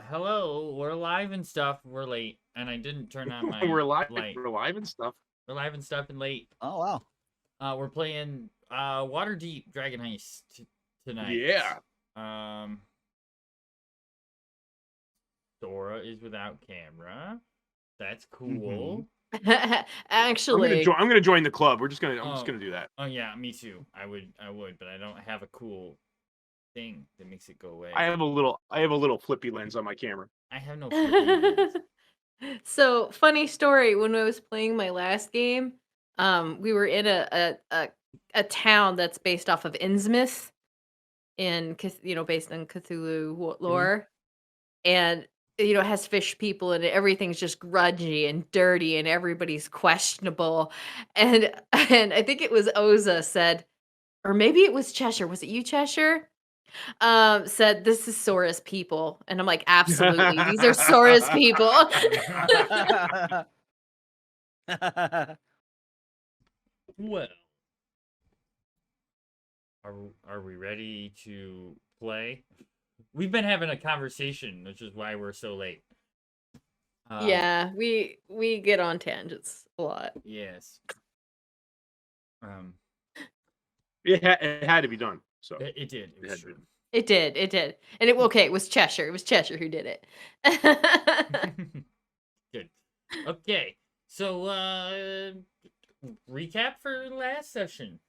Hello, we're live and stuff. We're late, and I didn't turn on my we're live. light. We're live and stuff. We're live and stuff and late. Oh We're playing Waterdeep Dragon Heist tonight. Yeah. Sora is without camera. That's cool. Actually, I'm gonna join the club. I'm just gonna do that. Oh yeah, me too. I would, but I don't have a cool thing that makes it go away. I have a little flippy lens on my camera. I have no flippy. so funny story. When I was playing my last game, we were in a town that's based off of Innsmouth, based on Cthulhu lore, and it has fish people and everything's just grudgy and dirty and everybody's questionable. And I think it was Oza said, or maybe it was Cheshire. Was it you, Cheshire? Said this is Sora's people, and I'm like, absolutely, these are Sora's people. Well, are we ready to play? We've been having a conversation, which is why we're so late. Yeah, we get on tangents a lot. Yes. It had to be done. So it did. It was true. It did. And it was Cheshire. It was Cheshire who did it. Good. Okay. So recap for last session.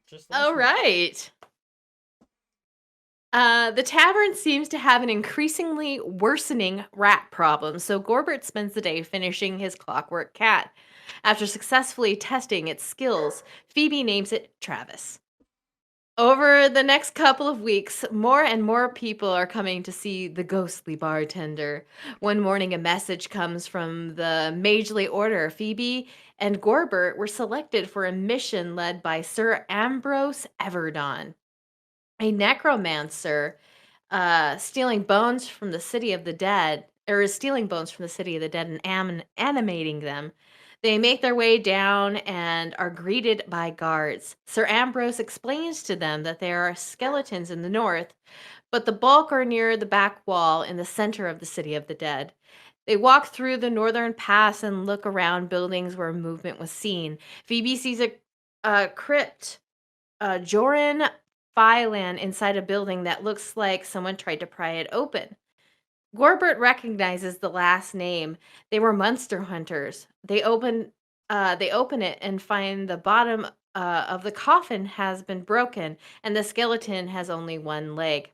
Just all right. The tavern seems to have an increasingly worsening rat problem, so Gorbert spends the day finishing his clockwork cat. After successfully testing its skills, Phoebe names it Travis. Over the next couple of weeks, more and more people are coming to see the ghostly bartender. One morning, a message comes from the Magely Order. Phoebe and Gorbert were selected for a mission led by Sir Ambrose Everdon, a necromancer, stealing bones from the city of the dead, and animating them. They make their way down and are greeted by guards. Sir Ambrose explains to them that there are skeletons in the north, but the bulk are near the back wall in the center of the city of the dead. They walk through the northern pass and look around buildings where movement was seen. Phoebe sees a crypt, Joran Phylan, inside a building that looks like someone tried to pry it open. Gorbert recognizes the last name. They were monster hunters. They open it and find the bottom of the coffin has been broken, and the skeleton has only one leg.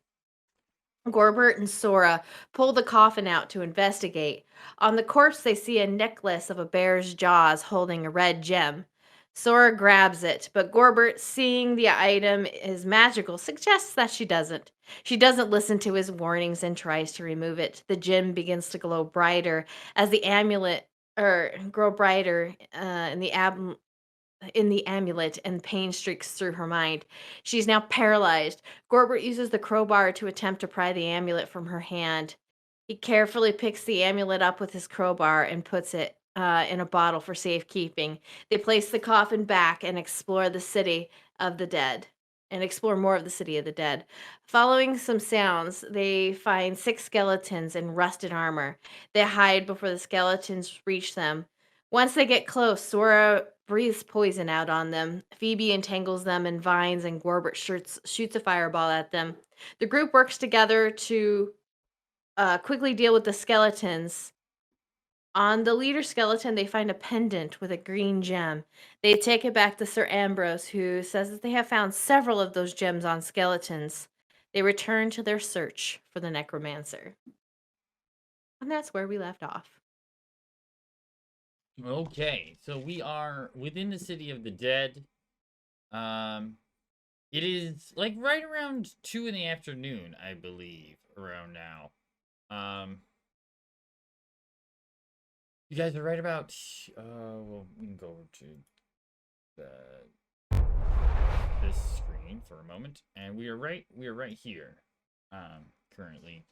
Gorbert and Sora pull the coffin out to investigate. On the corpse, they see a necklace of a bear's jaws holding a red gem. Sora grabs it, but Gorbert, seeing the item is magical, suggests that she doesn't. She doesn't listen to his warnings and tries to remove it. The gem begins to glow brighter as the amulet, in the amulet, and pain streaks through her mind. She's now paralyzed. Gorbert uses the crowbar to attempt to pry the amulet from her hand. He carefully picks the amulet up with his crowbar and puts it in a bottle for safekeeping. They place the coffin back and explore the city of the dead. And explore more of the city of the dead. Following some sounds, they find 6 skeletons in rusted armor. They hide before the skeletons reach them. Once they get close, Sora breathes poison out on them. Phoebe entangles them in vines, and Gorbert shoots a fireball at them. The group works together to quickly deal with the skeletons. On the leader skeleton, they find a pendant with a green gem. They take it back to Sir Ambrose, who says that they have found several of those gems on skeletons. They return to their search for the necromancer. And that's where we left off. Okay, so we are within the city of the dead. It is like right around 2 in the afternoon, I believe, around now. You guys are right about. Well, we can go over to this screen for a moment, and we are right here, currently.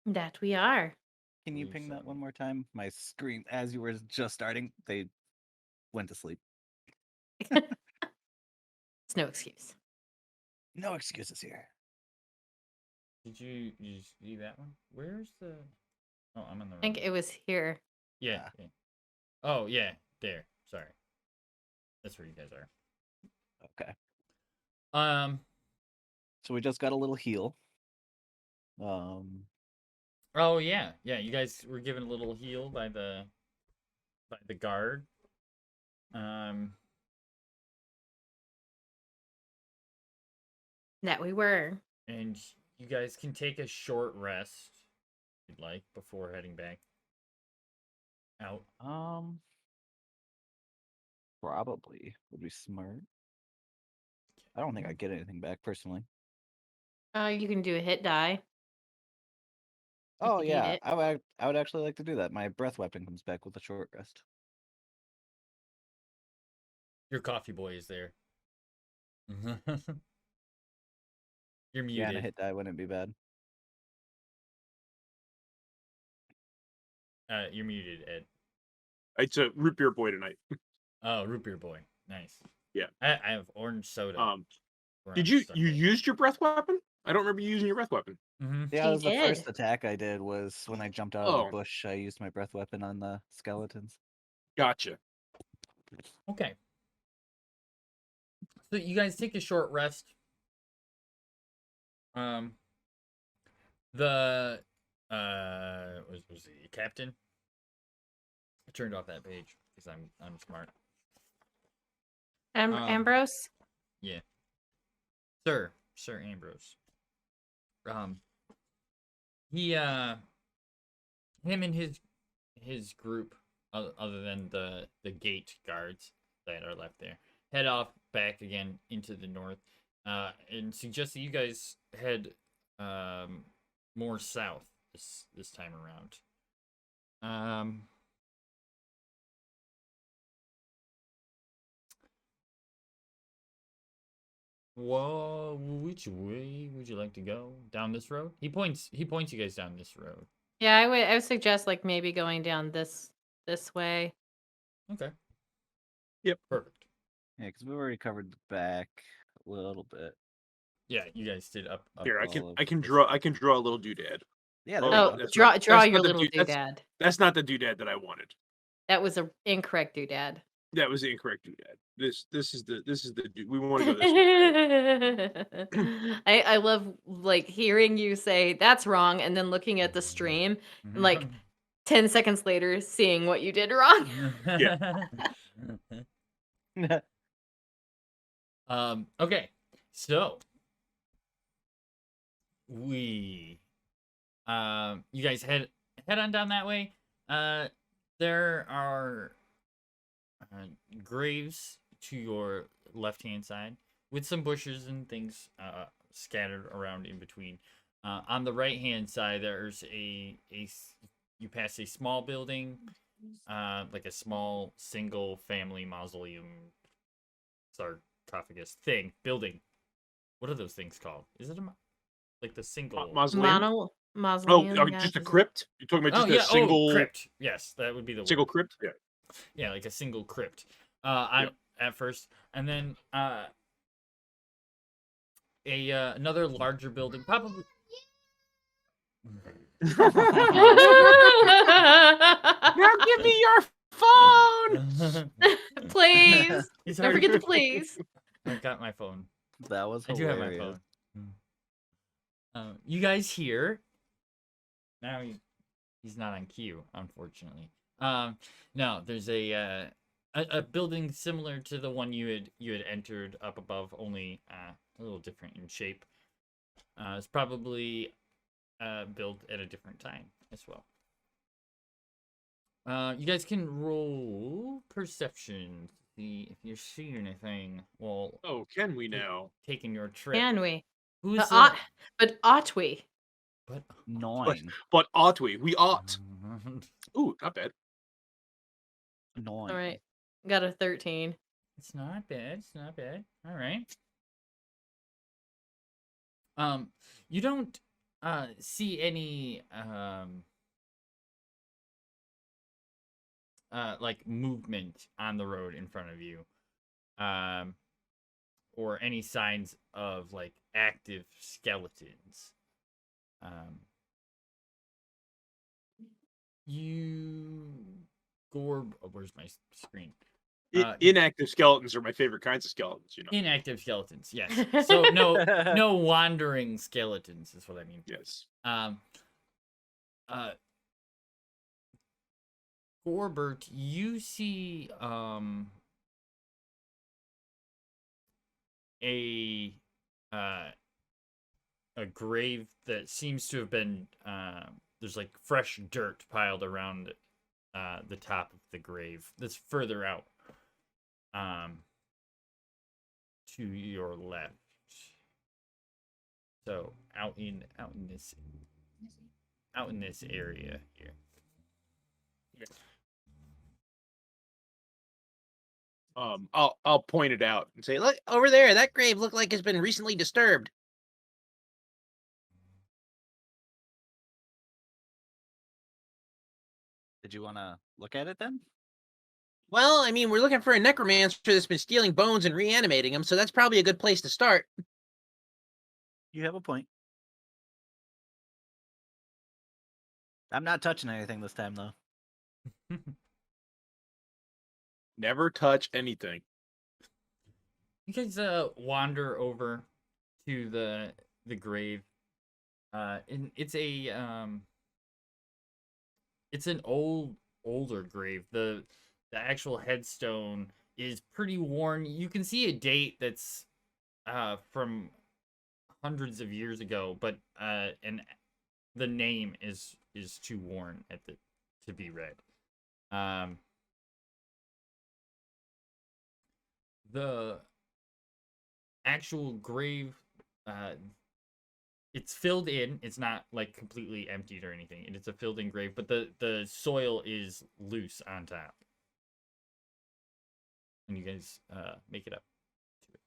That we are. Can you ping that one more time? My screen, as you were just starting, they went to sleep. It's no excuse. No excuses here. Did you see that one? Where's the? Oh, I'm on the. I think wrong- it was here. Yeah. Yeah. Oh yeah, there. Sorry. That's where you guys are. Okay. Um. So we just got a little heal. Oh yeah, yeah. You guys were given a little heal by the guard. That we were. And you guys can take a short rest, if you'd like, before heading back out. Probably would be smart. I don't think I'd get anything back personally. You can do a hit die. Oh you need yeah, it. I would actually like to do that. My breath weapon comes back with a short rest. Your coffee boy is there. You're Yeah, and a muted. hit die wouldn't be bad. You're muted, Ed. It's a root beer boy tonight. Oh, root beer boy. Nice. Yeah. I have orange soda. Did you used your breath weapon? I don't remember you using your breath weapon. Mm-hmm. Yeah, He it was the first did. attack I did was when I jumped out of Oh. the bush. I used my breath weapon on the skeletons. Gotcha. Okay. So you guys take a short rest. The was the captain? I turned off that page because I'm smart. Ambrose? Yeah. Sir Ambrose. Him and his group, other than the gate guards that are left there, head off back again into the north, and suggest that you guys head more south this time around. Well, which way would you like to go? Down this road? He points you guys down this road. Yeah, I would suggest like maybe going down this way. Okay. Yep. Perfect. Yeah, because we've already covered the back a little bit. Yeah, you guys did up. Here, I all can of draw a little doodad. Yeah. Oh, There Oh, we go. that's draw not- draw that's your not the little dude- doodad. That's not the doodad that I wanted. That was an incorrect doodad. That was the incorrect doodad. This is the dude. We want to go this way. I love like hearing you say that's wrong and then looking at the stream and like 10 seconds later seeing what you did wrong. Okay. So we you guys head on down that way. There are graves to your left-hand side with some bushes and things scattered around in between. On the right-hand side, there's you pass a small building, like a small single-family mausoleum sarcophagus building. What are those things called? Is it like the single Mausoleum. Mausoleum. Oh, just a crypt. You're talking about just a single crypt? Yes, that would be the single word. crypt. Yeah. Yeah, like a single crypt. At first, and then another larger building, probably. Now give me your phone. Please. He's Don't hurt. forget to please. I got my phone. That was I do hilarious. have my phone. You guys hear? Now he's not on cue, unfortunately. No, there's a building similar to the one you had entered up above, only a little different in shape. It's probably built at a different time as well. You guys can roll perception to see if you see anything while Can we now? taking your trip. Can we? Who's But ought we? but 9. But ought we? We ought. Ooh, not bad. 9. All right. Got a 13. It's not bad. It's not bad. All right. You don't see any like movement on the road in front of you. or any signs of like active skeletons. Where's my screen? Inactive skeletons are my favorite kinds of skeletons. Inactive skeletons, yes. So no wandering skeletons is what I mean. Yes. Gorbert, you see a grave that seems to have been there's like fresh dirt piled around the top of the grave that's further out to your left. So out in this area here. I'll point it out and say, look over there. That grave looked like it's been recently disturbed. Did you want to look at it then? Well, I mean, we're looking for a necromancer that's been stealing bones and reanimating them, so that's probably a good place to start. You have a point. I'm not touching anything this time, though. Never touch anything. You guys wander over to the grave. And it's an older grave. The actual headstone is pretty worn. You can see a date that's from hundreds of years ago, but and the name is too worn to be read. The actual grave, it's filled in. It's not like completely emptied or anything. It's a filled in grave, but the soil is loose on top. And you guys make it up to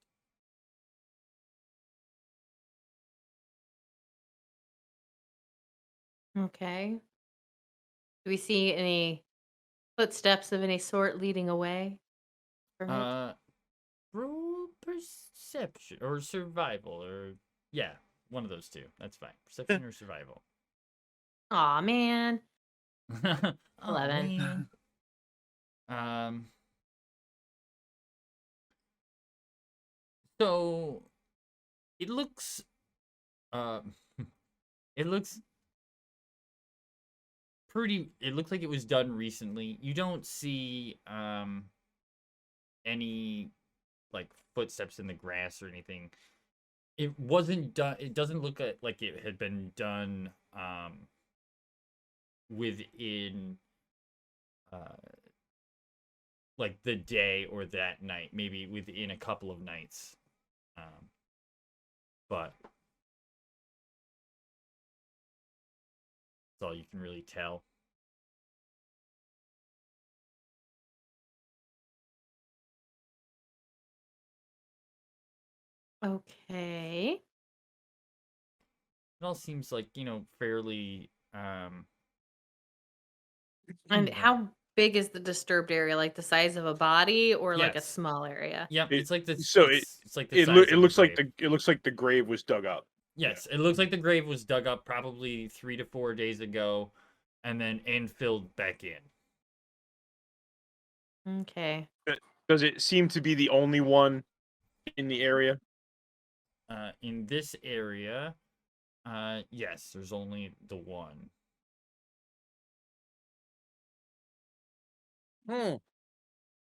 it. Okay. Do we see any footsteps of any sort leading away from it? Roll perception or survival, or yeah, one of those two. That's fine. Perception or survival. Aw, man. Aw, 11. man. So it looks it looks it looks like it was done recently. You don't see any like footsteps in the grass or anything. It wasn't done. It doesn't look like it had been done within like the day or that night, maybe within a couple of nights. But that's all you can really tell. Okay. It all seems like, fairly And how big is the disturbed area? Like the size of a body or like a Yes. small area? Yep, it's like the So it's like the It size of looks a like grave. it looks like the grave was dug up. Yes, it looks like the grave was dug up probably 3 to 4 days ago and then infilled back in. Okay. Does it seem to be the only one in the area? In this area, yes, there's only the one.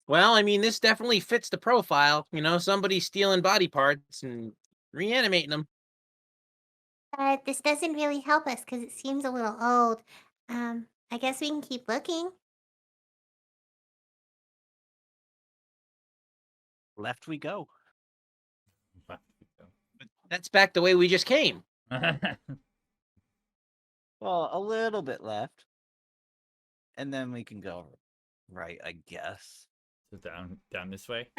Well, I mean, this definitely fits the profile. Somebody stealing body parts and reanimating them. This doesn't really help us because it seems a little old. I guess we can keep looking. Left we go. That's back the way we just came. Well, a little bit left. And then we can go right, I guess. So down this way.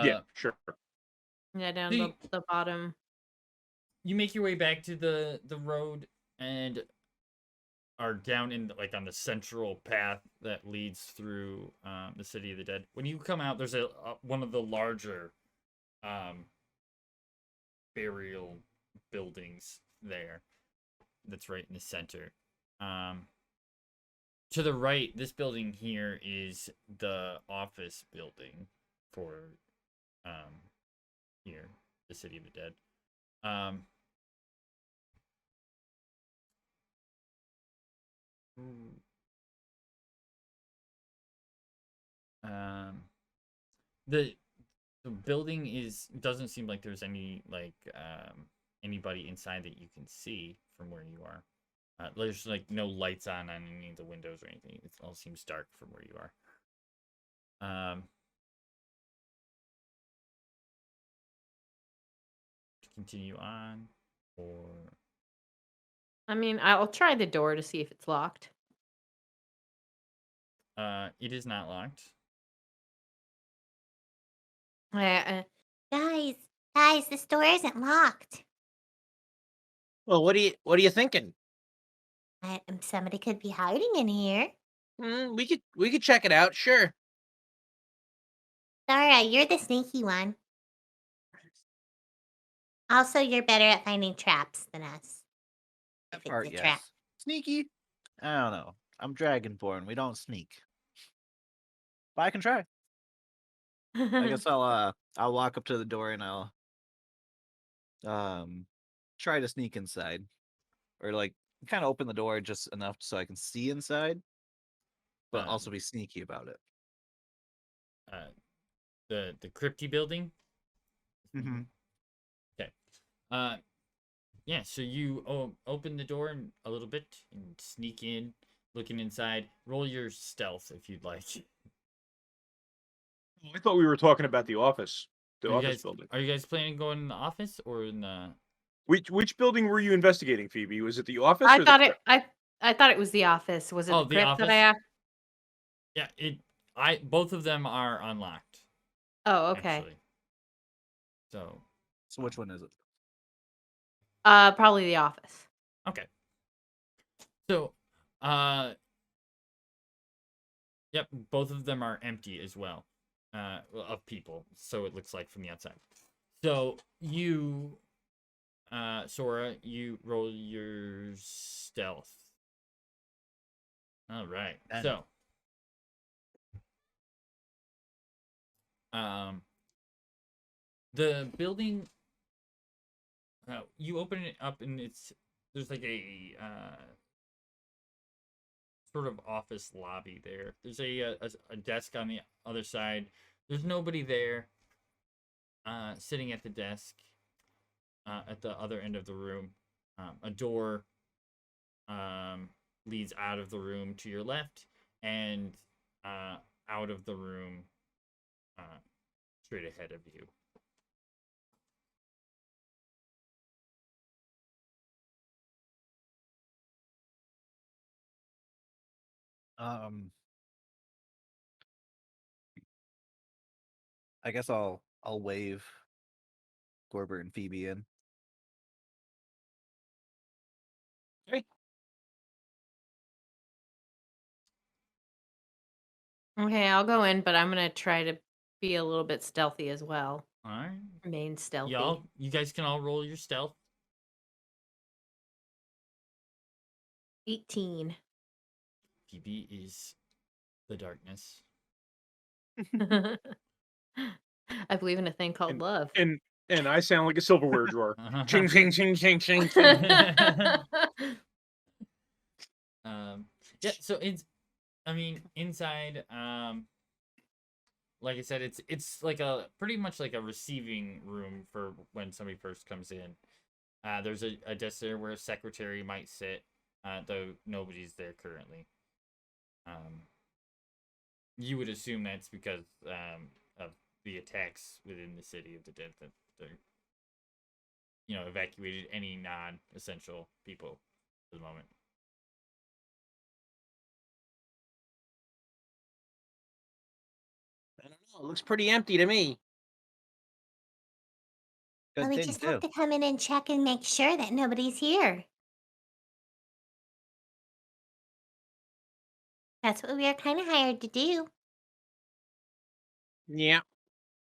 Yeah, sure. Yeah, down See- the bottom. You make your way back to the road, and are down in like on the central path that leads through the city of the dead. When you come out, there's a one of the larger burial buildings there. That's right in the center. To the right, this building here is the office building for here, the city of the dead. The building doesn't seem like there's any like anybody inside that you can see from where you are. There's like no lights on any of the windows or anything. It all seems dark from where you are. To continue on, or I mean, I'll try the door to see if it's locked. it is not locked. Guys, this door isn't locked. Well, what are you thinking? Somebody could be hiding in here. We could check it out, sure. Zara, you're the sneaky one. Also, you're better at finding traps than us. If That part, it's a yes. trap. Sneaky? I don't know. I'm dragonborn. We don't sneak. But I can try. I guess I'll walk up to the door and I'll try to sneak inside. Or like kind of open the door just enough so I can see inside, but also be sneaky about it. The crypty building. Mm-hmm. Okay. Yeah. So you open the door a little bit and sneak in, looking inside. Roll your stealth if you'd like. I thought we were talking about the office. The office building. Are you guys planning on going in the office or in the? Which building were you investigating, Phoebe? Was it the office? I or thought the it. I thought it was the office. Was it Oh, the the crypt that I office? asked? Yeah. Both of them are unlocked. Oh, okay. Actually. So. So which one is it? Probably the office. Okay. So, yep, both of them are empty as well, of people. So it looks like from the outside. So you, Sora, you roll your stealth. All right. And- So, the building. You open it up and there's like a sort of office lobby there. There's a desk on the other side. There's nobody there. Sitting at the desk. At the other end of the room, a door leads out of the room to your left and out of the room straight ahead of you. I guess I'll wave Gorbert and Phoebe in. Okay, I'll go in, but I'm gonna try to be a little bit stealthy as well. All right. Remain stealthy. You guys can all roll your stealth. 18. PB is the darkness. I believe in a thing called love. And I sound like a silverware drawer. Ching, ching, ching, ching, ching, ching. Yeah, so inside, like I said, it's like pretty much like a receiving room for when somebody first comes in. There's a desk there where a secretary might sit, though nobody's there currently. You would assume that's because of the attacks within the city of the dead, that they're evacuated any non-essential people for the moment. I don't know. It looks pretty empty to me. Good Well, we thing, just too. have to come in and check and make sure that nobody's here. That's what we are kind of hired to do. Yeah.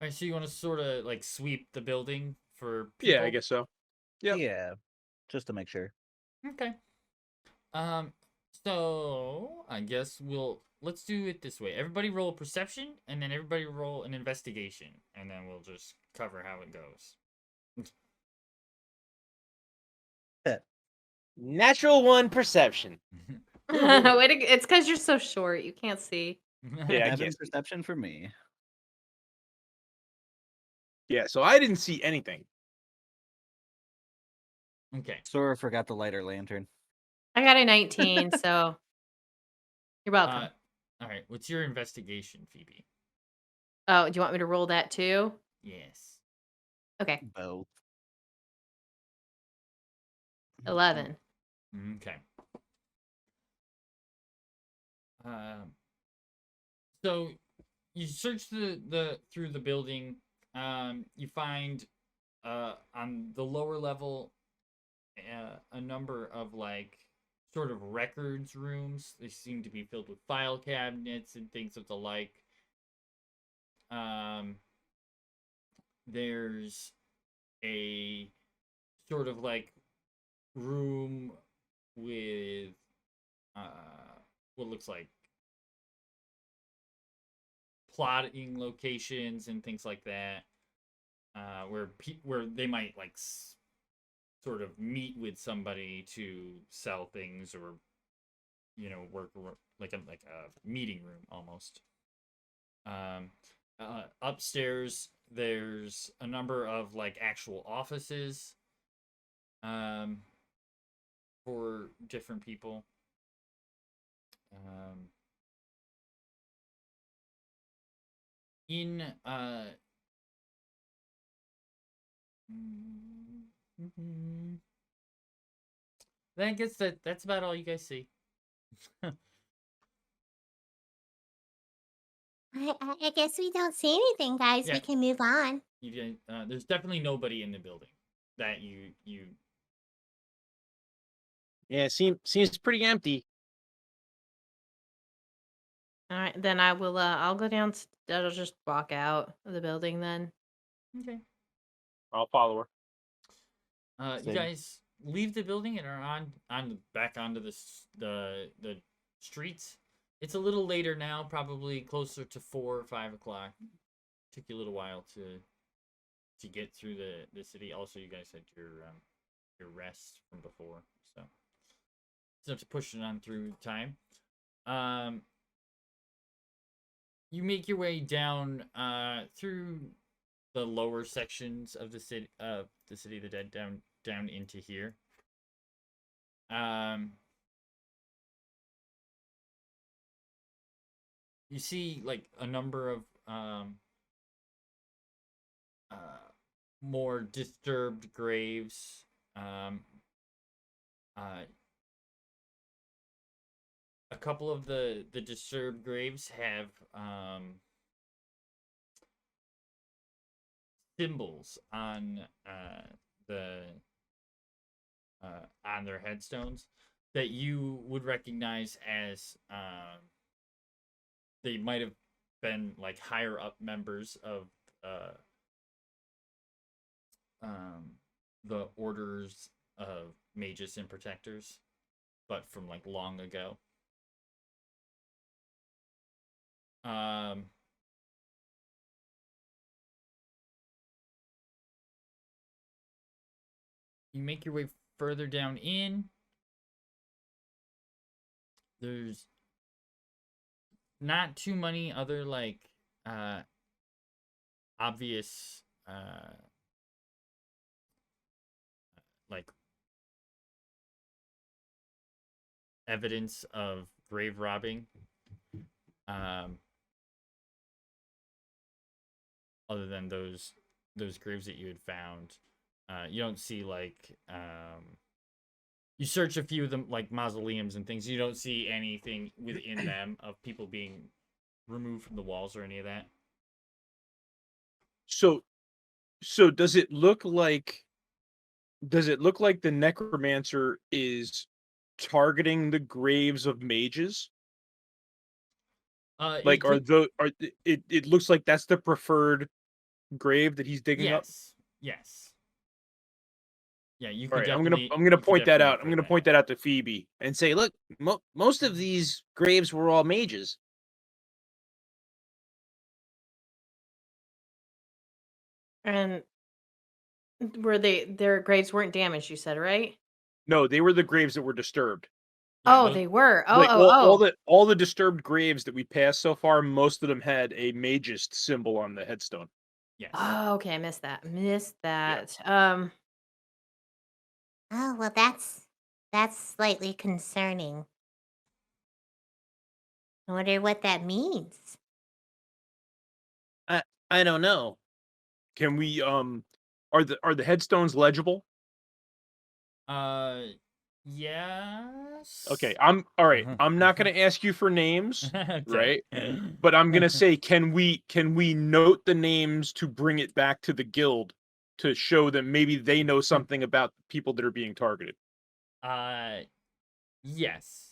Alright, so you want to sort of like sweep the building for people? Yeah, I guess so. Yep. Yeah, just to make sure. Okay. So I guess let's do it this way. Everybody roll a perception, and then everybody roll an investigation, and then we'll just cover how it goes. Natural 1 perception. It's because you're so short. You can't see. Yeah, I 7 guess. perception for me. Yeah, so I didn't see anything. Okay. Sora forgot the lighter lantern. I got a 19, so you're welcome. All right. What's your investigation, Phoebe? Oh, do you want me to roll that too? Yes. Okay, Both. 11. Okay. So you search the through the building. You find on the lower level a number of like sort of records rooms. They seem to be filled with file cabinets and things of the like. There's a sort of like room with what looks like plotting locations and things like that, where they might like sort of meet with somebody to sell things or work like a meeting room almost. Upstairs there's a number of like actual offices for different people. In I guess that's about all you guys see. I guess we don't see anything, guys. Yeah. We can move on. There's definitely nobody in the building that you. Yeah, seems pretty empty. All right, then I will. I'll go down. I'll just walk out of the building then. Okay. I'll follow her. You Same. guys leave the building and are on back onto the streets. It's a little later now, probably closer to 4 or 5 o'clock. Took you a little while to get through the city. Also, you guys had your rest from before, so to push it on through time. You make your way down through the lower sections of the city of the dead down into here. You see like a number of more disturbed graves. A couple of the disturbed graves have symbols on their headstones that you would recognize as they might have been like higher up members of the orders of mages and protectors, but from like long ago. You make your way further down in. There's not too many other like obvious like evidence of grave robbing. Other than those graves that you had found. You don't see like you search a few of them like mausoleums and things. You don't see anything within them of people being removed from the walls or any of that. So does it look like the necromancer is targeting the graves of mages? Like, it looks like that's the preferred grave that he's digging up. Yes. Yeah, you All could right, I'm definitely. gonna you could point that definitely out. I'm infer gonna point that out to Phoebe and say, look, most of these graves were all mages. And their graves weren't damaged, you said, right? No, they were the graves that were disturbed. Yeah, Oh, those- they were. Like Oh, oh, all the disturbed graves that we passed so far, most of them had a magist symbol on the headstone. Yes. oh. Okay, I missed that. Oh, well, that's slightly concerning. I wonder what that means. I don't know. Can we are the headstones legible? Yes. Okay, I'm all right. I'm not gonna ask you for names, Okay. right? But I'm gonna say, can we note the names to bring it back to the guild to show them maybe they know something about the people that are being targeted? Yes.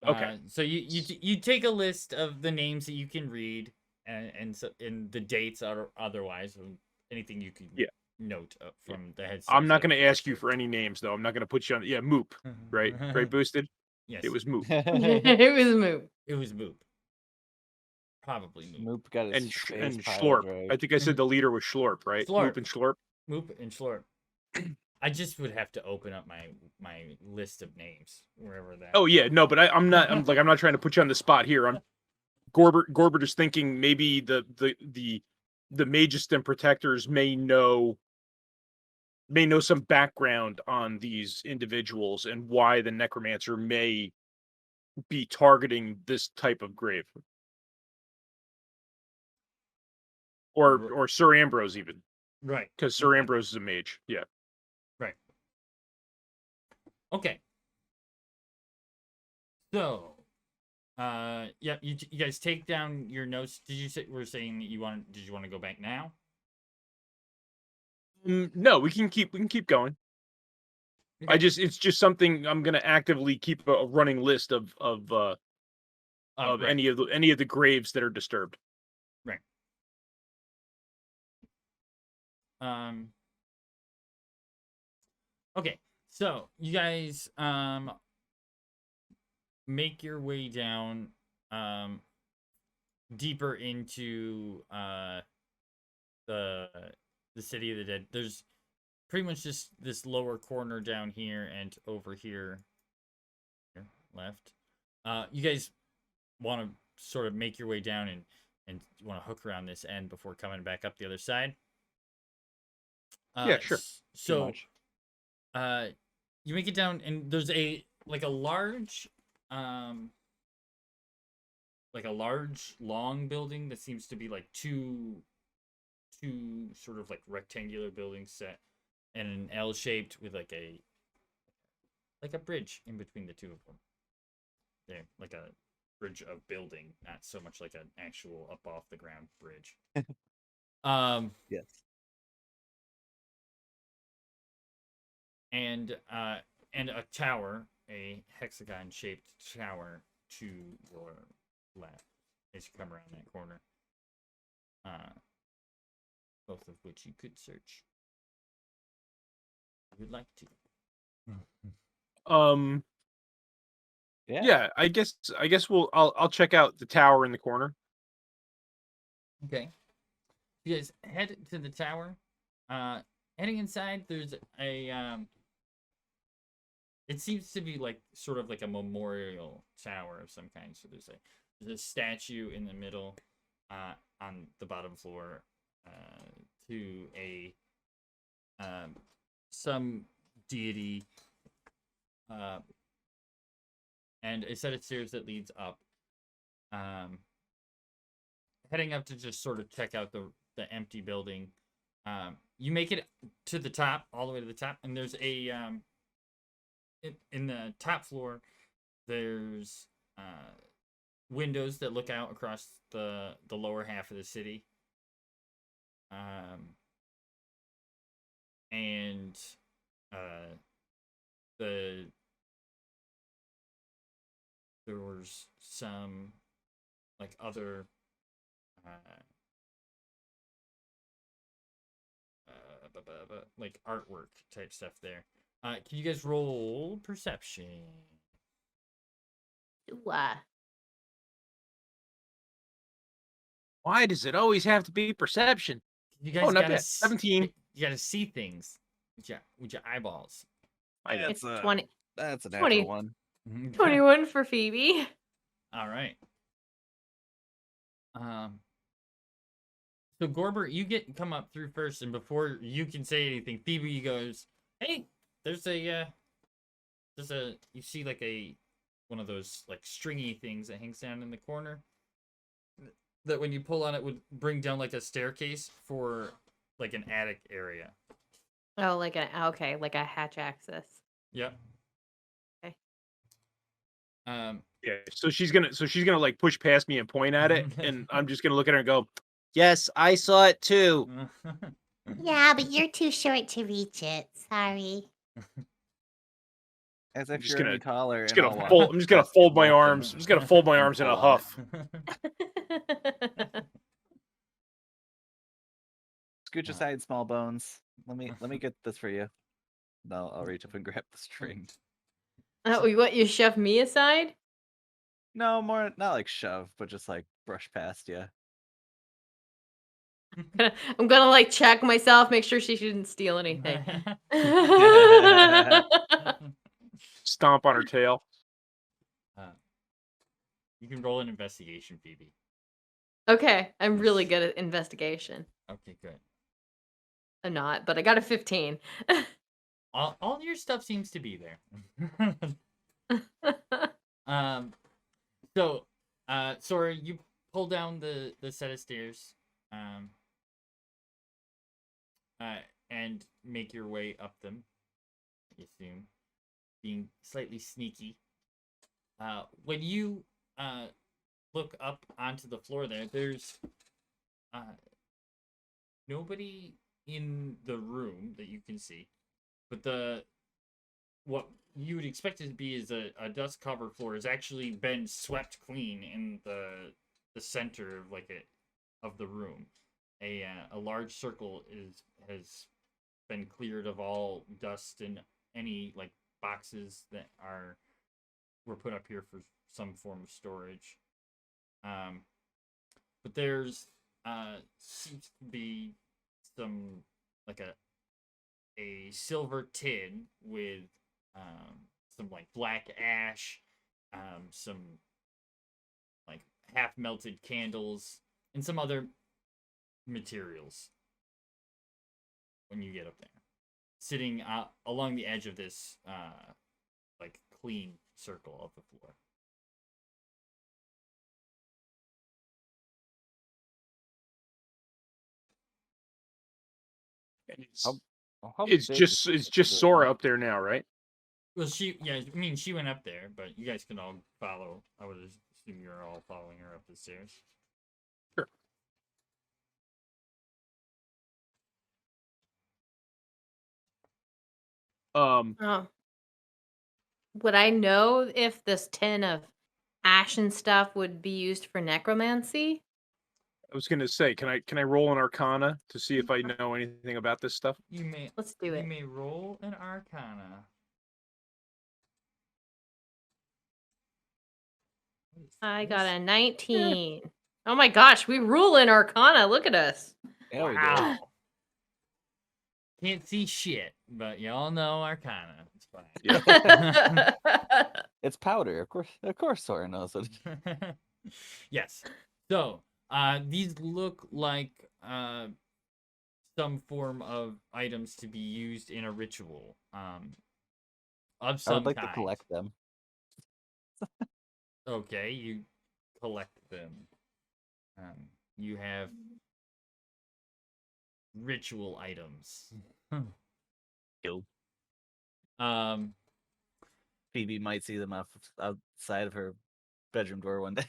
Okay. So you take a list of the names that you can read, and the dates are otherwise, or anything you can Yeah. note from the headstones. I'm not that gonna are ask you for any names though. I'm not gonna put you on. Yeah, Moop, right? Right, boosted. Yes. It was Moop it was a move. It was Moop. Probably Moop. Moop got his and face piled Schlorp. right. I think I said the leader was Schlorp, right? Schlorp. Moop and Schlorp. Moop and Schlorp. I just would have to open up my list of names wherever that. Oh yeah, no, but I'm not. I'm not trying to put you on the spot here. I'm Gorbert is thinking maybe the Magist and Protectors may know some background on these individuals and why the Necromancer may be targeting this type of grave, or Sir Ambrose even, Right. because Sir Ambrose is a mage. Yeah. Right. Okay. So, yeah, you guys take down your notes. Did you say we're saying that did you want to go back now? No, we can keep going. Okay. It's just something I'm gonna actively keep a running list of Right. any of the graves that are disturbed. Right. Okay. So you guys make your way down deeper into the city of the dead. There's pretty much just this lower corner down here and over here left. You guys want to sort of make your way down and you want to hook around this end before coming back up the other side. Yeah, sure. So you make it down and there's a large long building that seems to be like two sort of like rectangular buildings set in an L shaped with like a bridge in between the two of them. There, like a bridge of building, not so much like an actual up off the ground bridge. Yes. And a tower, a hexagon shaped tower to your left as you come around that corner. Both of which you could search. If you'd like to. Yeah, I guess I'll check out the tower in the corner. Okay. You guys head to the tower. Heading inside, there's a it seems to be like sort of like a memorial tower of some kind. So there's a statue in the middle, on the bottom floor, to a some deity, and a set of stairs that leads up. Heading up to just sort of check out the empty building. You make it to the top, all the way to the top, and there's a in the top floor, there's windows that look out across the lower half of the city. And there was some like other like artwork type stuff there. Can you guys roll perception? Ooh, Why does it always have to be perception? You guys Oh, not gotta bad. 17. You gotta see things with your eyeballs. I That's it's 20, That's a 20. natural one. 21 for Phoebe. All right. So Gorbert, you come up through first, and before you can say anything, Phoebe goes, "Hey, there's a you see like one of those like stringy things that hangs down in the corner. That when you pull on it would bring down like a staircase for like an attic area." Oh, like a hatch access. Yep. Okay. Yeah, so she's gonna like push past me and point at it, and I'm just gonna look at her and go, Yes, I saw it too. Yeah, but you're too short to reach it. Sorry. As I'm if just you're gonna- any taller. just and gonna I'll fold. walk I'm just gonna past you, fold my walk in, arms. I'm just gonna fold my and arms in a pull on it. huff. Scooch aside, small bones. Let me get this for you. No, I'll reach up and grab the string. Oh, you shove me aside? No, more not like shove, but just like brush past you. I'm gonna like check myself, make sure she shouldn't steal anything. Stomp on her tail. You can roll an investigation, Phoebe. Okay, I'm really good at investigation. Okay, good. I'm not, but I got a 15. All your stuff seems to be there. So, Sora, you pull down the set of stairs, and make your way up them. I assume, being slightly sneaky. When you look up onto the floor there's nobody in the room that you can see, but what you would expect it to be is a dust covered floor has actually been swept clean in the center of of the room. A large circle has been cleared of all dust and any like boxes that were put up here for some form of storage. But there's seems to be some like a silver tin with some like black ash, some like half melted candles, and some other materials. When you get up there, sitting along the edge of this like clean circle of the floor. And How it's big just is it's just the Sora room? up there now, right? Well, I mean, she went up there, but you guys can all follow. I would assume you're all following her up the stairs. Sure. Oh. Would I know if this tin of ash and stuff would be used for necromancy? I was gonna say, can I roll an Arcana to see if I know anything about this stuff? You may Let's do You it. may roll an Arcana. What is I got this? a 19. Oh my gosh, we rule in Arcana. Look at us. Yeah, we do. Wow. Can't see shit, but y'all know Arcana. It's fine. Yeah. It's powder, of course, Sora knows it. Yes. So, these look like some form of items to be used in a ritual. Of some I would like kind. to collect them. Okay, you collect them. You have ritual items. Yo. Phoebe might see them outside of her bedroom door one day.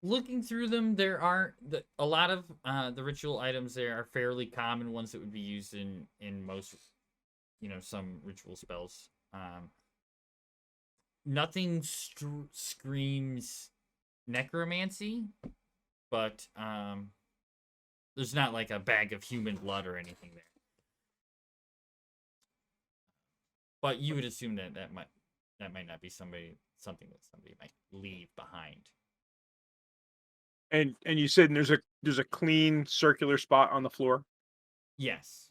Looking through them, there are a lot of the ritual items there are fairly common ones that would be used in most, some ritual spells. Nothing screams necromancy, but there's not like a bag of human blood or anything there. But you would assume that might not be something that somebody might leave behind. And you said there's a clean circular spot on the floor. Yes.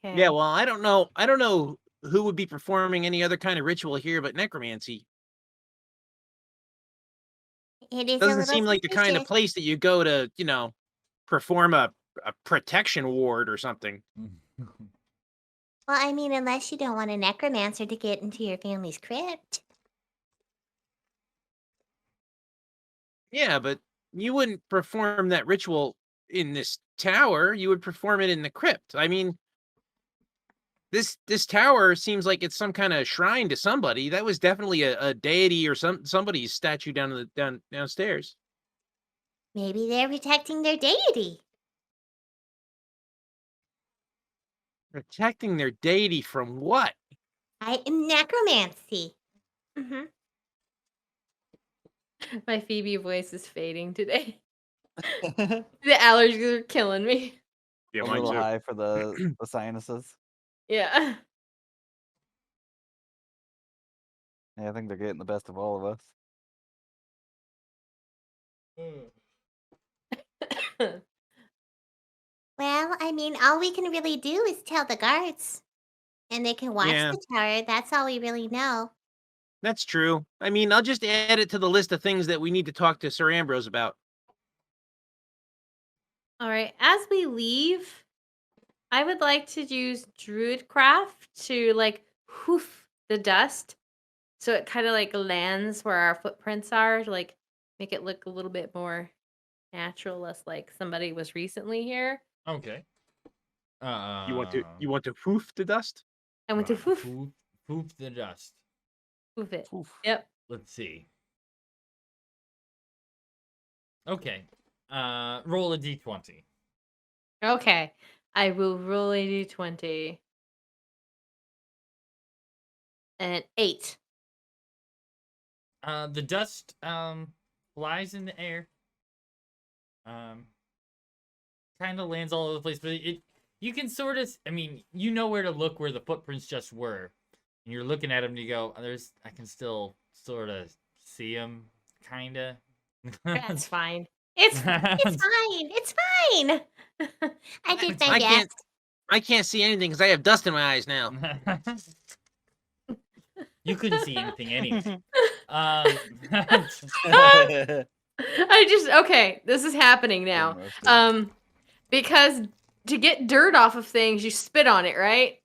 Okay. Yeah, well, I don't know who would be performing any other kind of ritual here but necromancy. It is a Doesn't little seem like the kind of suspicious. place that you go to, perform a protection ward or something. Well, I mean, unless you don't want a necromancer to get into your family's crypt. Yeah, but you wouldn't perform that ritual in this tower. You would perform it in the crypt. I mean, this tower seems like it's some kind of shrine to somebody. That was definitely a deity or somebody's statue downstairs. Maybe they're protecting their deity. Protecting their deity from what? I am necromancy. Mm-hmm. My Phoebe voice is fading today. The allergies are killing me. Yeah, A mine little too. high for the sinuses. Yeah. Yeah, I think they're getting the best of all of us. Well, I mean, all we can really do is tell the guards. And they can watch Yeah. the tower. That's all we really know. That's true. I mean, I'll just add it to the list of things that we need to talk to Sir Ambrose about. All right. As we leave, I would like to use Druidcraft to like hoof the dust, so it kind of like lands where our footprints are, to like make it look a little bit more natural, less like somebody was recently here. Okay. You want to poof the dust? I went to hoof Poof the dust. it. Oof. Yep. Let's see. Okay. Roll a d20. Okay. I will roll a d20. An 8. The dust flies in the air. Kind of lands all over the place, but you can sort of, I mean, you know where to look where the footprints just were. And you're looking at them and you go, I can still sort of see them, kind of. That's fine. It's fine. It's fine. I did my best. I can't see anything because I have dust in my eyes now. You couldn't see anything anyway. Okay, this is happening now. Because to get dirt off of things, you spit on it, right?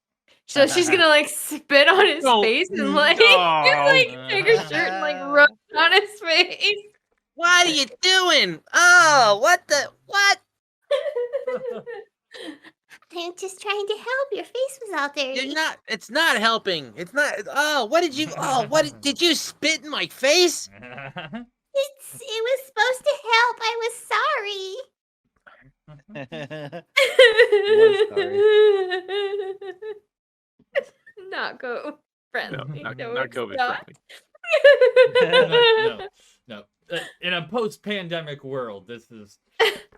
So she's gonna like spit on his face and like, take her shirt and like rub it on his face. What are you doing? Oh, what? I'm just trying to help. Your face was all dirty. You're not. It's not helping. It's not. Oh, what did you? Oh, did you spit in my face? It was supposed to help. I was sorry. Not go friendly. not No, COVID it's not. friendly. No. In a post-pandemic world, this is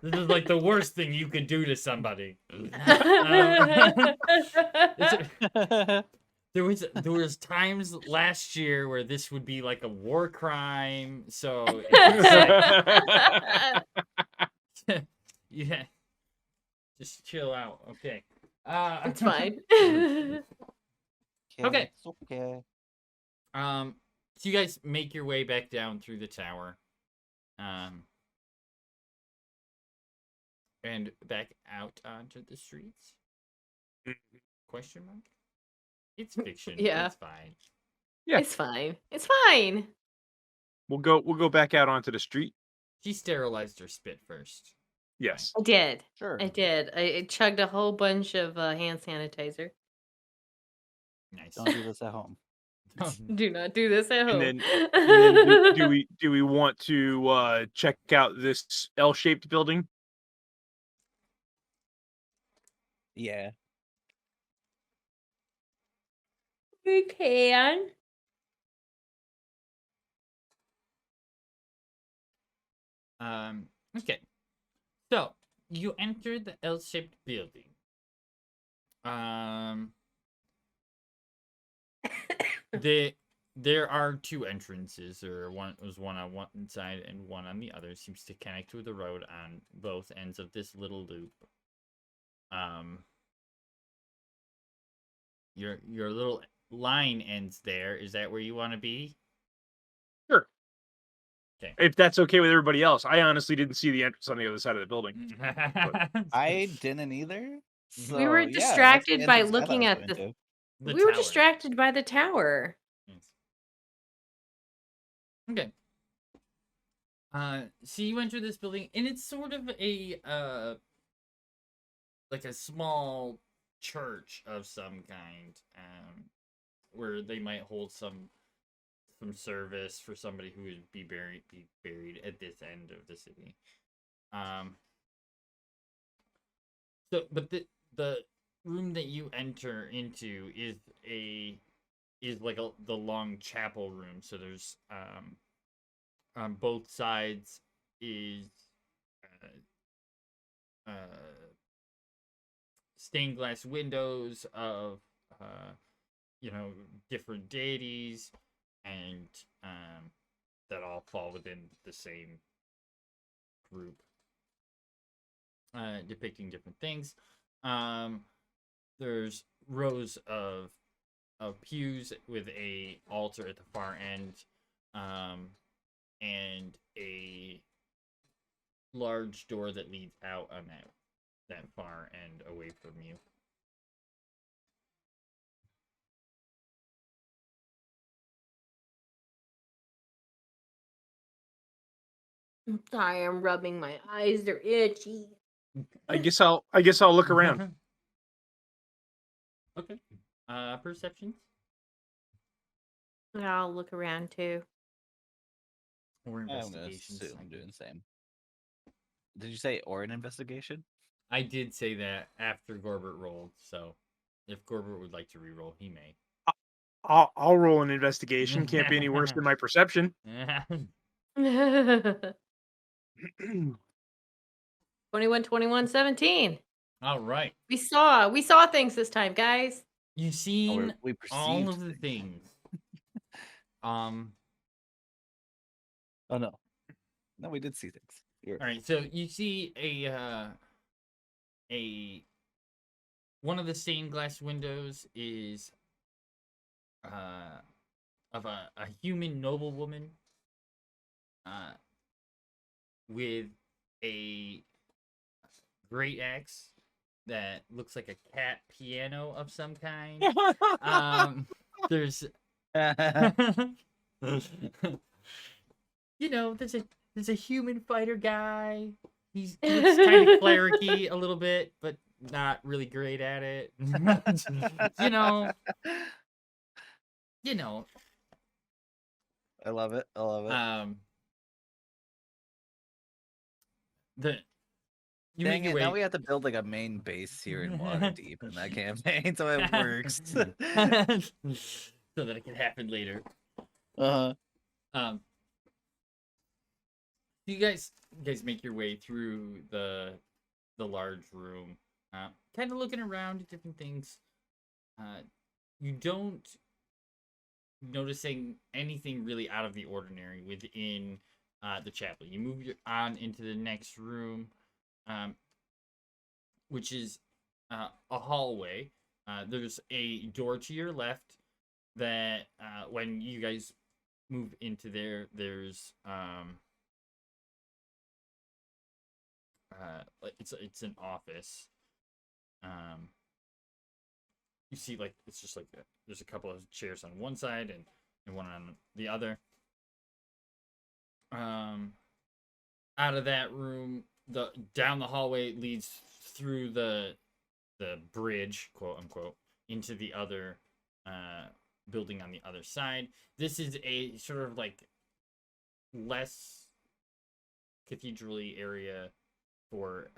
like the worst thing you could do to somebody. There was times last year where this would be like a war crime. So it's like, yeah, just chill out. Okay. It's fine. Okay. It's okay. So you guys make your way back down through the tower. And back out onto the streets? Question mark? It's fiction. Yeah. It's fine. Yeah. It's fine. It's fine. We'll go back out onto the street. She sterilized her spit first. Yes. I did. Sure. I did. I chugged a whole bunch of hand sanitizer. Nice. Don't do this at home. Do not do this at home. And then do we want to check out this L-shaped building? Yeah. We can. Okay. So you enter the L-shaped building. There are two entrances, or one on one side and one on the other. Seems to connect to the road on both ends of this little loop. Your little line ends there. Is that where you want to be? Sure. Okay. If that's okay with everybody else. I honestly didn't see the entrance on the other side of the building. I didn't either. So, We were yeah, that's the distracted by entrance I thought looking I was at going to. The we were tower. distracted by the tower. Yes. Okay. So you enter this building, and it's sort of a like a small church of some kind, where they might hold some service for somebody who would be buried at this end of the city. So, but the room that you enter into is like the long chapel room. So there's on both sides is stained glass windows of different deities, and that all fall within the same group, depicting different things. There's rows of pews with a altar at the far end, and a large door that leads out on that far end away from you. I'm sorry, I'm rubbing my eyes. They're itchy. I guess I'll look around. Okay. Perceptions I'll look around too. or I'm going to investigations. assume I'm doing the same. Did you say or an investigation? I did say that after Gorbert rolled, so if Gorbert would like to re-roll, he may. I'll roll an investigation. Can't be any worse than my perception. 21, 21, 17. All right. We saw things this time, guys. You've seen we all perceived of the things. Oh no. No, we did see things. All right, so you see one of the stained glass windows is of a human noblewoman with a great axe that looks like a cat piano of some kind. There's there's a human fighter guy. He looks kind of clericy a little bit, but not really great at it. you know. I love it. I love it. You Dang make your it, way. now we have to build like a main base here in Waterdeep in that campaign, so it works. So that it can happen later. You guys make your way through the large room, kind of looking around at different things. You don't noticing anything really out of the ordinary within the chapel. You move on into the next room, which is a hallway. There's a door to your left that when you guys move into there, there's it's an office. You see, like, it's just like there's a couple of chairs on one side and one on the other. Out of that room, down the hallway leads through the bridge, quote unquote, into the other building on the other side. This is a sort of like less cathedral-y area for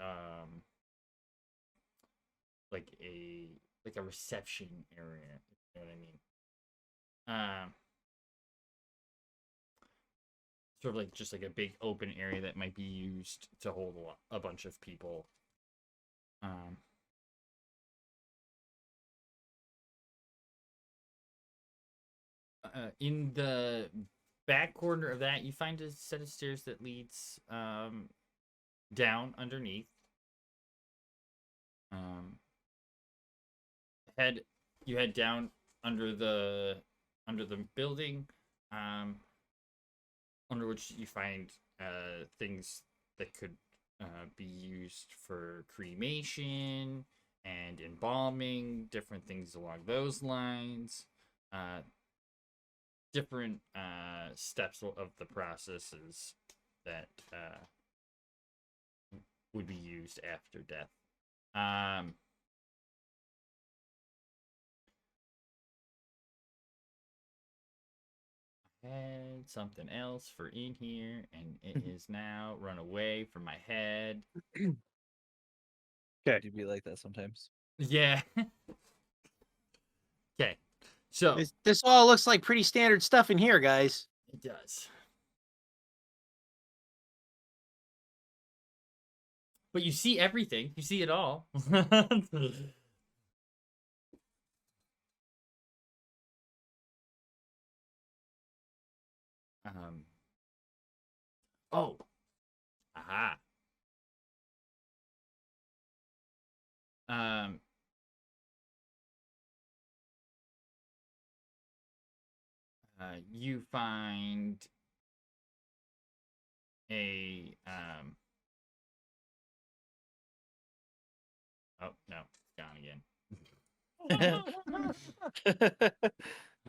like a reception area, if you know what I mean. sort of like just like a big open area that might be used to hold a bunch of people. In the back corner of that, you find a set of stairs that leads down underneath. You head down under the building, under which you find things that could be used for cremation and embalming, different things along those lines. Different steps of the processes that would be used after death. Had something else for in here, and it is now run away from my head. Okay. Do be like that sometimes. Yeah. Okay. So This all looks like pretty standard stuff in here, guys. it does. But you see everything. You see it all. Oh. Aha. You find a oh no, it's gone again.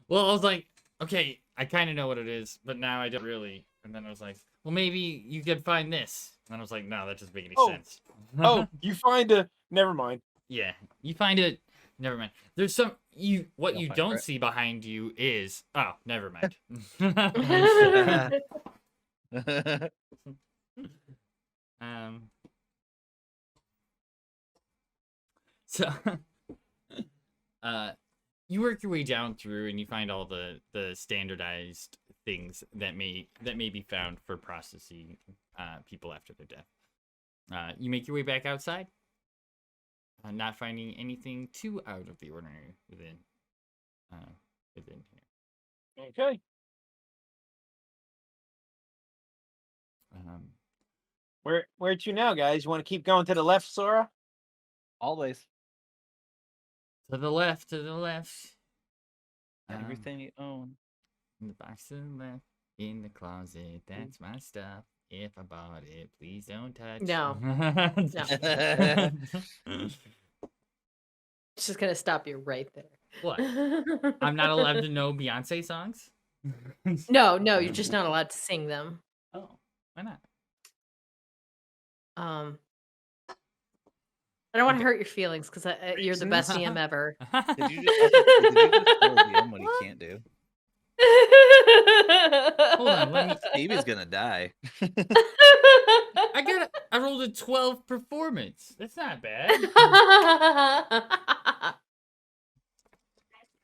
Well, I was like, okay, I kind of know what it is, but now I don't really. And then I was like, well, maybe you could find this. And I was like, no, that doesn't make any sense. Oh, you find a. Never mind. Yeah, you find it. Never mind. There's some what You'll you find don't it. see behind you is never mind. So you work your way down through and you find all the standardized things that may be found for processing people after their death. You make your way back outside, not finding anything too out of the ordinary within here. Okay. Where to now, guys? You want to keep going to the left, Sora? Always. To the left, to the left. Everything you own. In the box to the left, in the closet, that's my stuff. If I bought it, please don't touch. No. It's just gonna stop you right there. What? I'm not allowed to know Beyonce songs? No, you're just not allowed to sing them. Oh, why not? I don't want to hurt your feelings because you're the best DM ever. Did you just tell DM what he can't do? Hold on, let me. Stevie's gonna die. I rolled a 12 performance. That's not bad.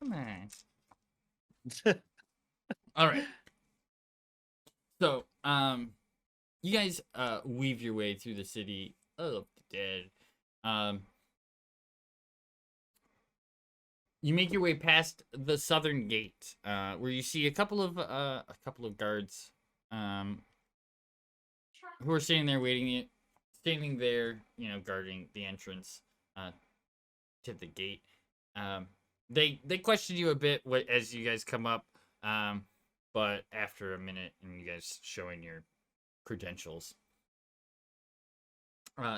Come on. All right. So, you guys weave your way through the city of the dead. You make your way past the southern gate, where you see a couple of guards, who are standing there, guarding the entrance, to the gate. They question you a bit as you guys come up, but after a minute and you guys showing your credentials,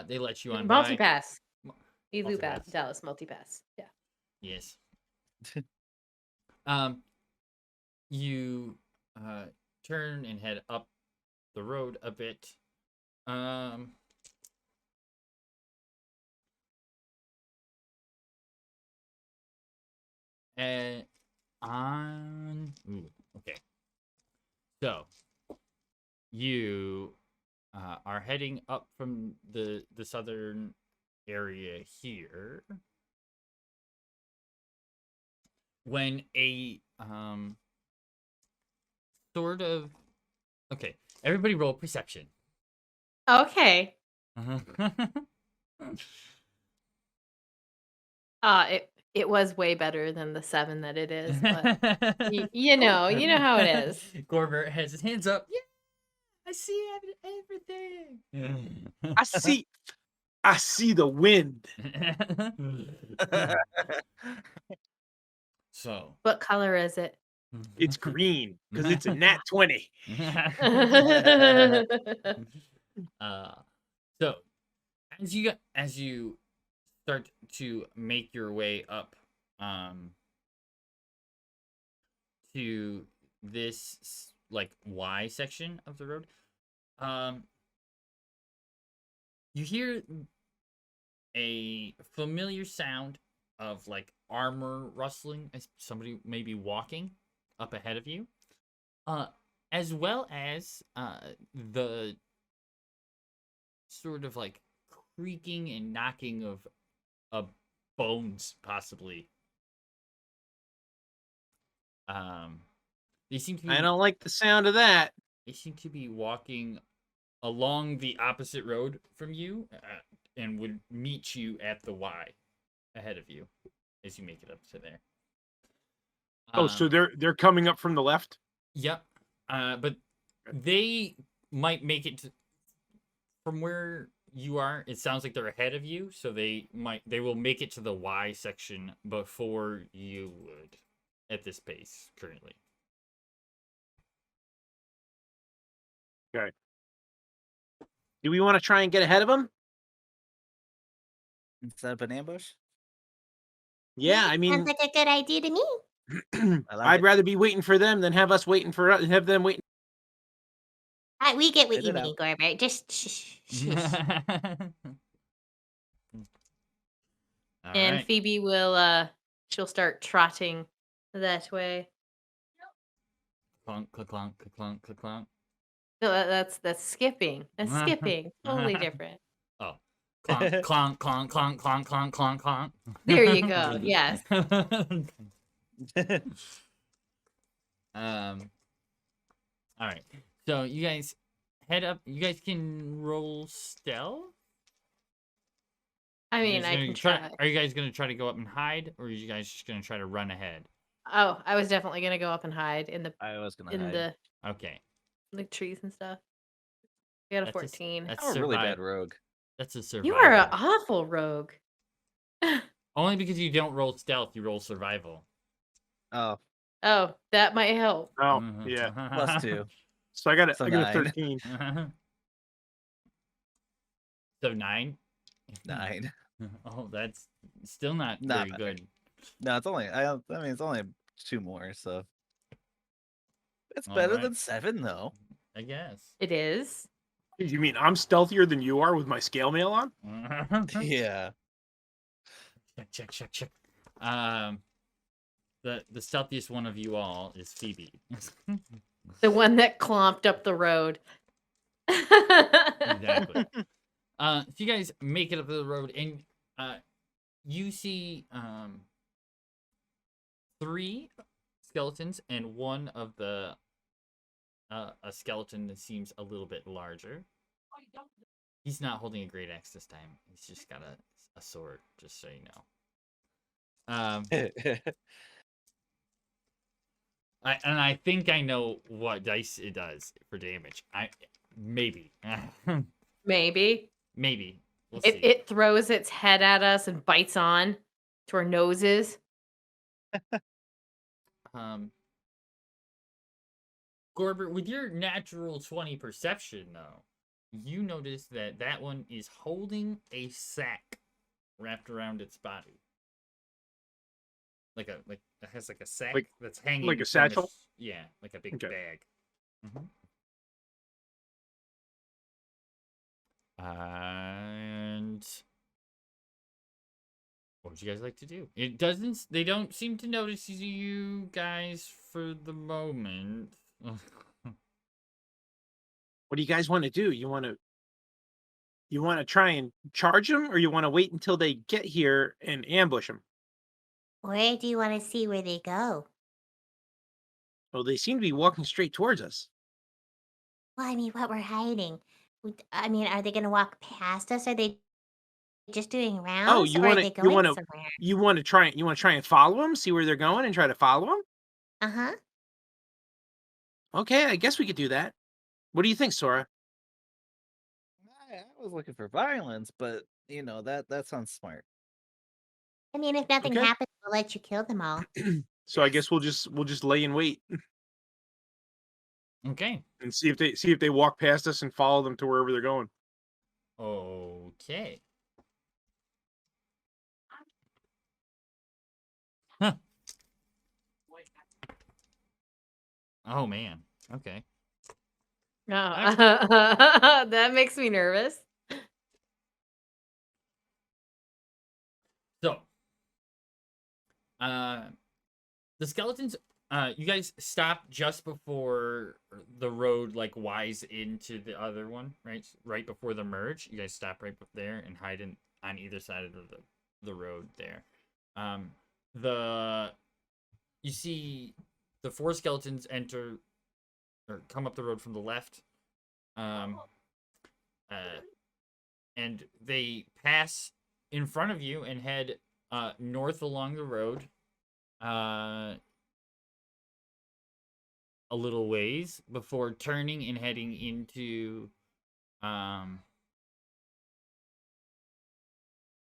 they let you on by. Multi-pass. Elu Multi-pass. Dallas multi-pass. Yeah. Yes. You turn and head up the road a bit. And okay. So you are heading up from the southern area here. when a sort of okay, everybody roll perception. Okay. It was way better than the 7 that it is, but you know how it is. Gorber has his hands up. Yeah, I see everything. I see the wind. So What color is it? It's green because it's a nat 20. So as you start to make your way up to this like Y section of the road, you hear a familiar sound of like armor rustling as somebody may be walking up ahead of you, as well as the sort of like creaking and knocking of bones, possibly. They seem to be. I don't like the sound of that. They seem to be walking along the opposite road from you, and would meet you at the Y ahead of you as you make it up to there. Oh, so they're coming up from the left? Yep. But they might make it from where you are. It sounds like they're ahead of you, so they will make it to the Y section before you would at this pace currently. Okay. Do we want to try and get ahead of them? Set up an ambush. Yeah, I mean, sounds like a good idea to me. I like I'd it. rather be waiting for them than have us waiting for us, have them waiting. We get what Figure you it out. mean, Gorbert. Just shh. All And right. Phoebe will she'll start trotting that way. Clunk, clunk, clunk, clunk, clunk, clunk. No, that's skipping. That's skipping. Totally different. Oh. Clonk, clonk, clonk, clonk, clonk, clonk, clonk, clonk. There you go. Yes. All right. So you guys head up. You guys can roll stealth. I You mean, guys I gonna can try. Are you guys gonna try to go up and hide, or are you guys just gonna try to run ahead? Oh, I was definitely gonna go up and hide in the I was gonna hide. Okay. trees and stuff. I got a That's 14. That's I'm a really bad rogue. That's a survival. You are an awful rogue. Only because you don't roll stealth, you roll survival. Oh, Oh, that might help. Oh, yeah. +2. So I got So a 9. 13. So 9. 9. Oh, that's still not Not very better. good. No, it's only. I mean, it's only 2 more, so it's All better right. than 7, though. I guess. It is. You mean I'm stealthier than you are with my scale mail on? Yeah. Check. The stealthiest one of you all is Phoebe. The one that clomped up the road. Exactly. So you guys make it up the road, and you see 3 skeletons and one of the a skeleton that seems a little bit larger. He's not holding a great axe this time. He's just got a sword, just so you know. I think I know what dice it does for damage. Maybe. Maybe. Maybe. We'll see. It throws its head at us and bites on to our noses. Gorbert, with your natural 20 perception, though, you notice that one is holding a sack wrapped around its body. It has like a sack that's hanging. Like a satchel? Yeah, like a big Okay. bag. And what would you guys like to do? They don't seem to notice you guys for the moment. What do you guys want to do? You want to try and charge them, or you want to wait until they get here and ambush them? Where do you want to see where they go? Well, they seem to be walking straight towards us. Well, I mean, what we're hiding. I mean, are they going to walk past us? Are they just doing Oh, rounds, you or are want they to going somewhere? you want to try and follow them, see where they're going, and try to follow them. Uh huh. Okay, I guess we could do that. What do you think, Sora? I was looking for violence, but that sounds smart. I mean, if nothing Okay. happens, we'll let you kill them all. So I guess we'll just lay in wait Okay. and see if they walk past us and follow them to wherever they're going. Okay. Huh. Oh man. Okay. No, that makes me nervous. So, the skeletons. You guys stop just before the road like wise into the other one, right? Right before the merge. You guys stop right there and hide on either side of the road there. You see the 4 skeletons enter or come up the road from the left. And they pass in front of you and head north along the road a little ways before turning and heading into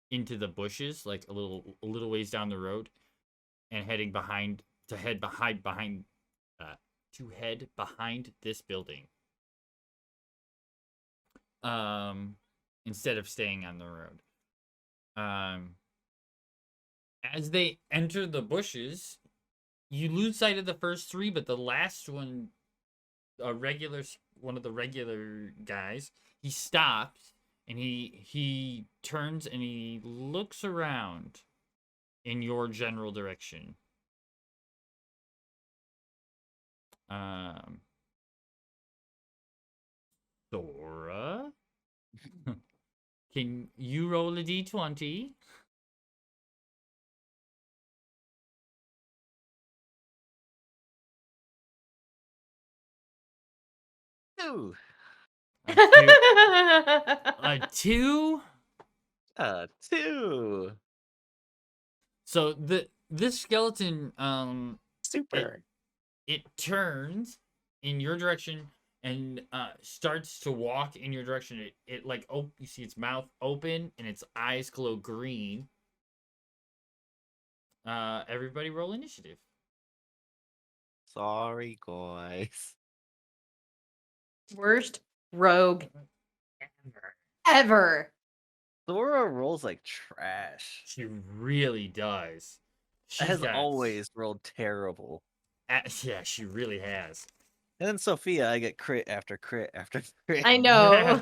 the bushes, like a little ways down the road, and heading to head behind this building. Instead of staying on the road. As they enter the bushes, you lose sight of the first 3, but the last one, one of the regular guys, he stops and he turns and he looks around in your general direction. Sora, can you roll a d20? Ooh, A 2? 2. So this skeleton Super. it turns in your direction and starts to walk in your direction. It like you see its mouth open and its eyes glow green. Everybody roll initiative. Sorry, guys. Worst rogue ever. Sora rolls like trash. She really does. She's Has got always rolled terrible. yeah, she really has. And then Sophia, I get crit after crit after crit. I know.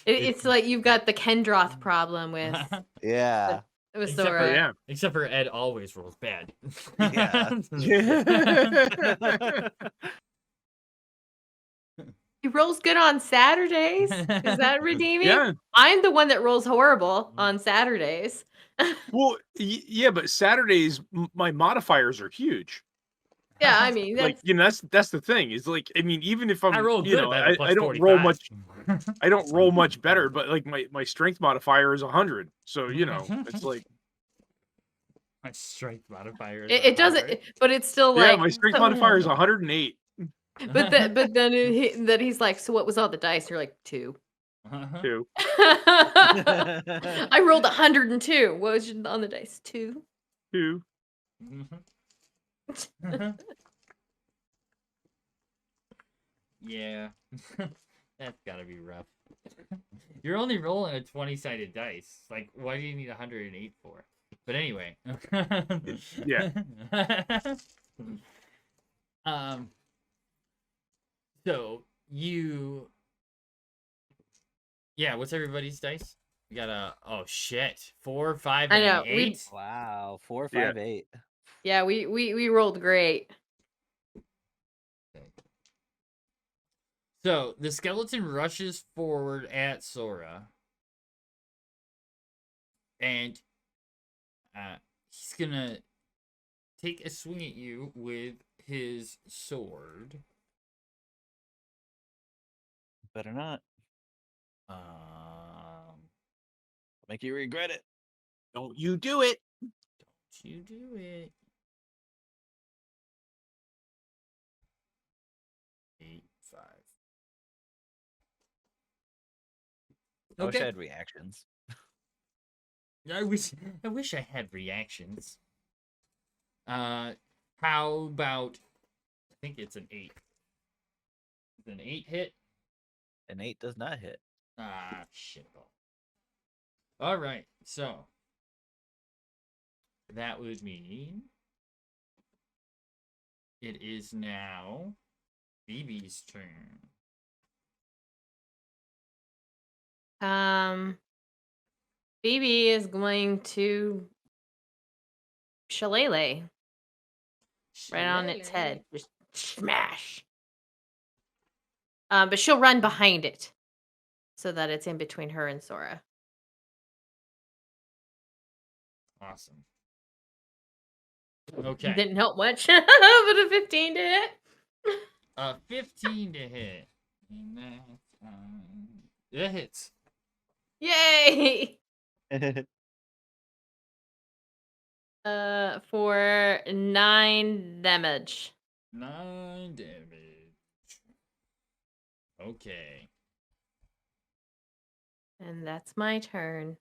It's It's like you've got the Kendroth problem with Yeah. Sora. Yeah. Except for Ed always rolls bad. Yeah. He rolls good on Saturdays. Is that redeeming? Yeah. I'm the one that rolls horrible on Saturdays. Well, yeah, but Saturdays my modifiers are huge. Yeah, I mean Like, that's that's the thing. Is like, I mean, even if I'm I roll good if I have a plus I don't 45. roll much I don't roll much better, but like my strength modifier is 100. So, it's like My strength modifier. Is it doesn't, 100. but it's still yeah, like. my strength modifier is 108. But then he's like, so what was all the dice? You're like 2. Too. I rolled 102. What was on the dice? 2. 2. Yeah, that's gotta be rough. You're only rolling a 20-sided dice. Like, why do you need 108 for? But anyway. Yeah. So yeah, what's everybody's dice? We got oh shit, 4, 5, I and know, an 8. Wow. 4, Yeah. 5, 8. Yeah, we rolled great. So the skeleton rushes forward at Sora, and He's gonna take a swing at you with his sword. Better not. Make you regret it. Don't you do it. Don't you do it. 8, 5. I wish I Okay. had reactions. I wish I had reactions. How about, I think it's an 8. Is an 8 hit? An 8 does not hit. Ah, shit. All right, so that would mean it is now Phoebe's turn. Phoebe is going to shillelagh right on its head. Just smash. But she'll run behind it so that it's in between her and Sora. Awesome. Okay. Didn't help much, but a 15 to hit. 15 to hit. And that's, it hits. Yay! For 9 damage. 9 damage. Okay. And that's my turn.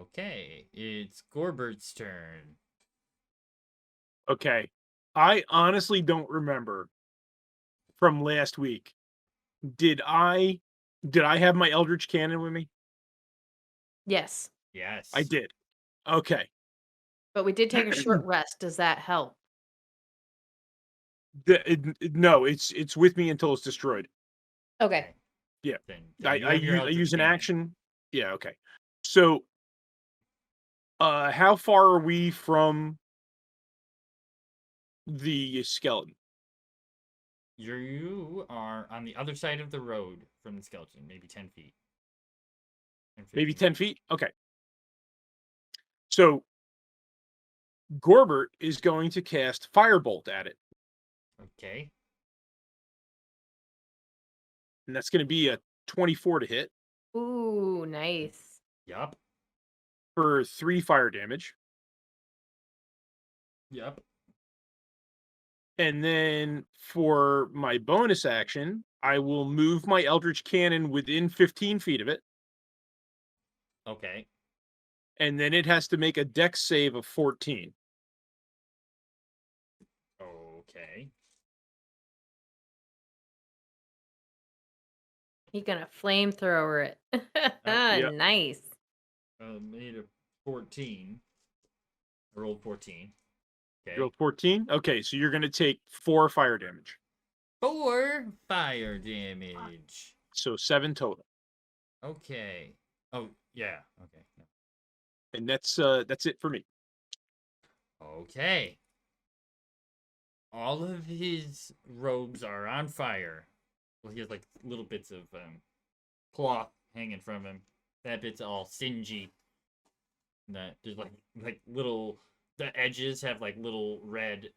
Okay, it's Gorbert's turn. Okay. I honestly don't remember from last week. Did I have my Eldritch Cannon with me? Yes. Yes. I did. Okay. But we did take a short rest. Does that help? No, it's with me until it's destroyed. Okay. Yeah. Then, I you have your use Eldritch an Cannon. action. Yeah, okay. So how far are we from the skeleton? You are on the other side of the road from the skeleton, maybe 10 feet. Maybe 10 feet? Okay. So Gorbert is going to cast Firebolt at it. Okay. And that's going to be a 24 to hit Ooh, nice. Yup. for 3 fire damage. Yup. And then for my bonus action, I will move my Eldritch Cannon within 15 feet of it. Okay. And then it has to make a dex save of 14. Okay. You're gonna flamethrower it. Yep. Nice. Made a 14. I rolled 14. Okay. You rolled 14? Okay, so you're going to take 4 fire damage. 4 fire damage. So 7 total. Okay. Oh, yeah. Okay. And that's it for me. Okay. All of his robes are on fire. Well, he has like little bits of cloth hanging from him. That bit's all singy. That there's like little, the edges have like little red.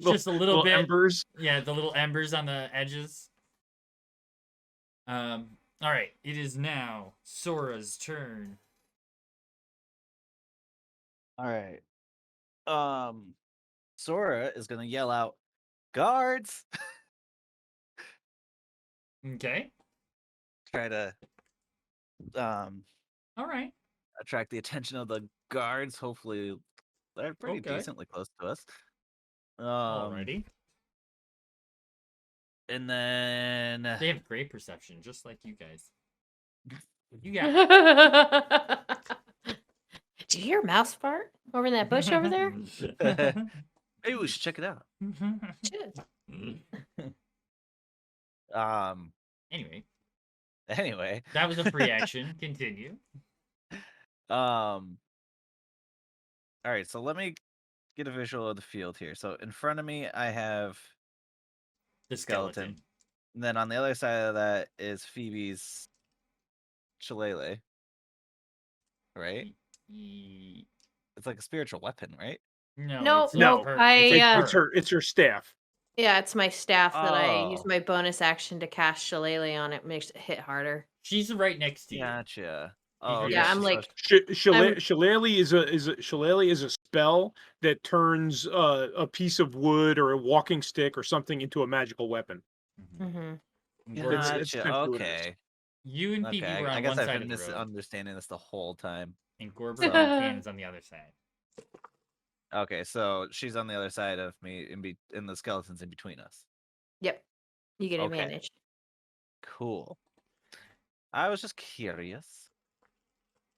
Just a little bit. Embers. Yeah, the little embers on the edges. All right, it is now Sora's turn. All right. Sora is gonna yell out, "Guards!" Okay. Try to All right. attract the attention of the guards. Hopefully, they're pretty Okay. decently close to us. Alrighty. And then They have great perception, just like you guys. You got. Do you hear a mouse fart over in that bush over there? maybe we should check it out. Should. Anyway, Anyway, that was a free action. Continue. all right. So let me get a visual of the field here. So in front of me, I have The skeleton. skeleton. And then on the other side of that is Phoebe's shillelagh. Right? Ye- It's like a spiritual weapon, right? No, No, it's no, her. It's her. it's her staff. Yeah, it's my staff that I use Oh. my bonus action to cast Shillelagh on it. Makes it hit harder. She's right next to you. Gotcha. She's Oh, right Yeah, next I'm to like, Shillelagh is a spell that turns a piece of wood or a walking stick or something into a magical weapon. you. hmm And It's- Gorbert, it's Gotcha. essentially what it is. Okay. you and Phoebe Okay. were I on guess one I've side been of the road, misunderstanding this the whole time. and Gorbert So- and Cannon's on the other side. Okay, so she's on the other side of me, in the skeletons in between us. Yep. You get Okay. advantage. Cool. I was just curious.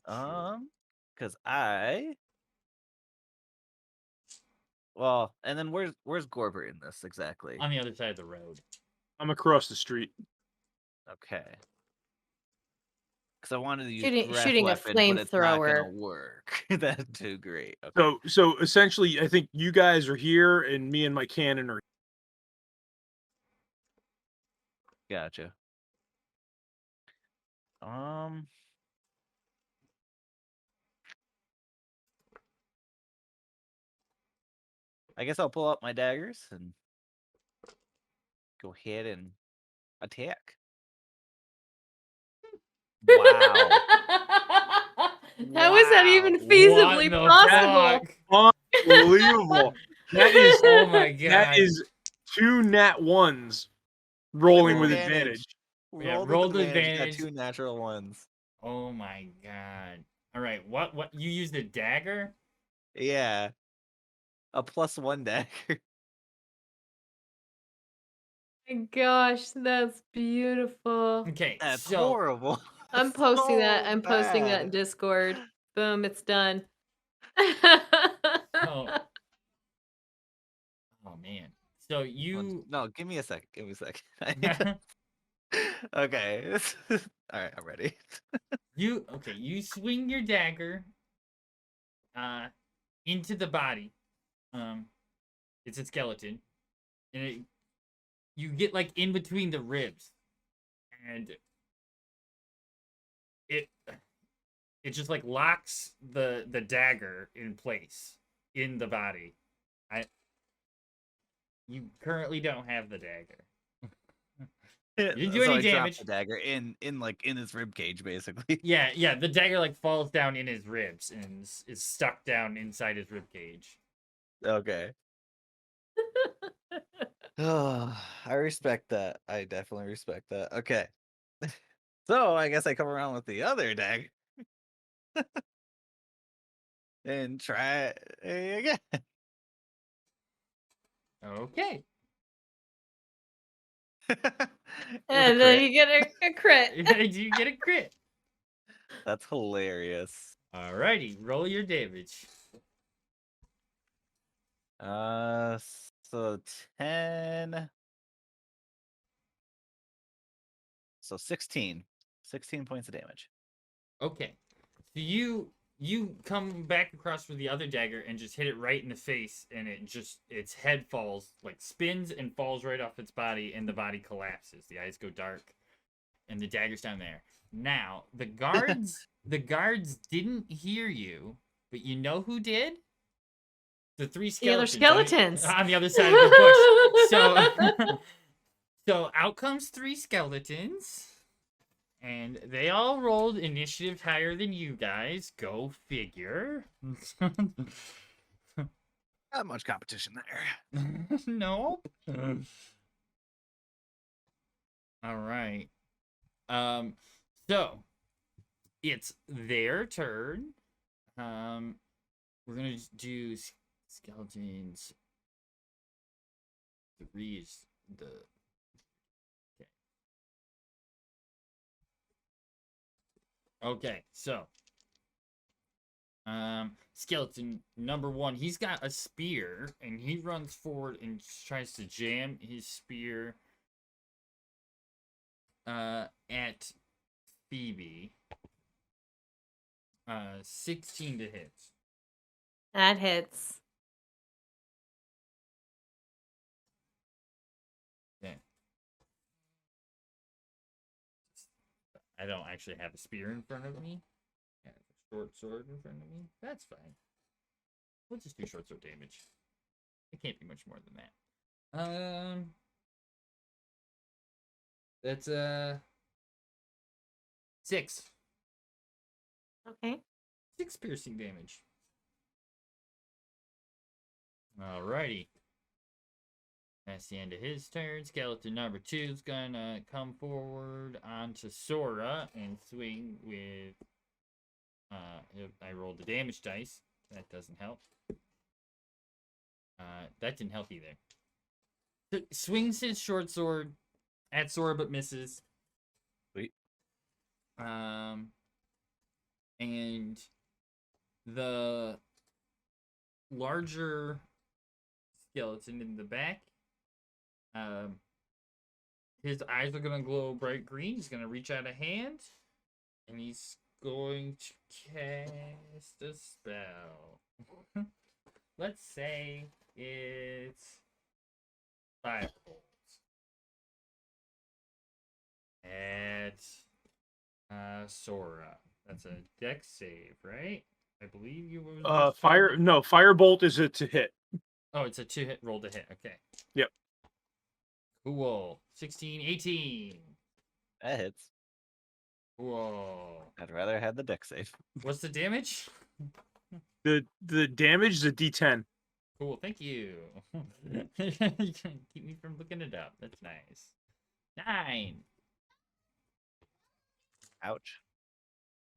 Because and then where's Gorbert in this exactly? On the other side of the road. I'm across the street. Okay. Because I wanted to use Shooting a weapon, but it's not flamethrower. gonna work. That's too great. Okay. So essentially, I think you guys are here, and me and my cannon are. Gotcha. I guess I'll pull out my daggers and go ahead and attack. Wow. How is that even Wow. feasibly What the possible? fuck? Unbelievable. That is Oh my god. that is 2 nat 1s rolling with Advantage. advantage. Yeah, Rolled rolled with advantage. advantage. Got 2 natural ones. Oh my god. All right, what you used a dagger? Yeah. A +1 dagger. My gosh, that's beautiful. Okay, That's so horrible. I'm posting that. So I'm posting that in bad. Discord. Boom, it's done. oh, oh man. So you No, give me a second. Give me a second. I need to- Okay. All right, I'm ready. you swing your dagger into the body. It's a skeleton. And you get like in between the ribs. And it just like locks the dagger in place in the body. You currently don't have the dagger. You didn't do So any I dropped damage. the dagger in his rib cage, basically. Yeah, the dagger like falls down in his ribs and is stuck down inside his rib cage. Okay. Oh, I respect that. I definitely respect that. Okay. So I guess I come around with the other dagger and try it again. Okay. With a And then crit. you get a crit. You get a crit. That's hilarious. Alrighty, roll your damage. So 10. So 16. 16 points of damage. Okay. So you come back across with the other dagger and just hit it right in the face, and its head falls, like spins and falls right off its body, and the body collapses. The eyes go dark, and the dagger's down there. Now, the guards didn't hear you, but you know who did? The 3 The other skeletons skeletons. on the other side of the bush. So out comes 3 skeletons. And they all rolled initiative higher than you guys. Go figure. Not much competition there. No. All right. So it's their turn. We're gonna do skeletons. 3 is the. Okay, so skeleton number 1, he's got a spear and he runs forward and tries to jam his spear at Phoebe. 16 to hit. That hits. I don't actually have a spear in front of me. I have a short sword in front of me. That's fine. We'll just do short sword damage. It can't be much more than that. That's 6. Okay. 6 piercing damage. Alrighty. That's the end of his turn. Skeleton number 2 is gonna come forward onto Sora and swing with. I rolled the damage dice. That doesn't help. That didn't help either. Swings his short sword at Sora but misses. Sweet. And the larger skeleton in the back, his eyes are gonna glow bright green. He's gonna reach out a hand, and he's going to cast a spell. Let's say it's Firebolt at Sora. That's a dex save, right? I believe you were. Firebolt is to hit. Oh, it's a 2-hit roll to hit. Okay. Yep. Cool. 16, 18. That hits. Whoa. I'd rather have the deck save. What's the damage? The damage is a D10. Cool. Thank you. You can keep me from looking it up. That's nice. 9. Ouch.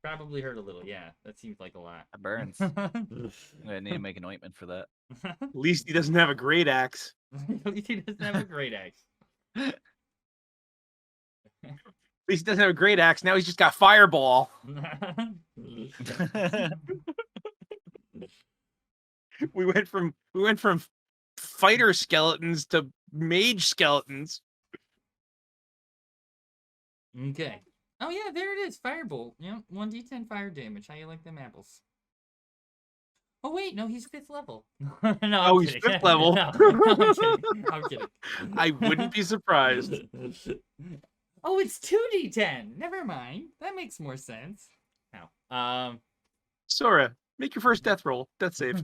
Probably hurt a little. Yeah, that seems like a lot. That burns. I need to make an ointment for that. At least he doesn't have a great axe. At least he doesn't have a great axe. At least he doesn't have a great axe. Now he's just got Fireball. We went from fighter skeletons to mage skeletons. Okay. Oh yeah, there it is. Firebolt. Yep, 1d10 fire damage. How you like them apples? Oh wait, no, he's 5th level. No, I'm He's kidding. 5th level. No, I'm kidding. I'm kidding. I wouldn't be surprised. Oh, it's 2d10. Never mind. That makes more sense. Now, Sora, make your first death save.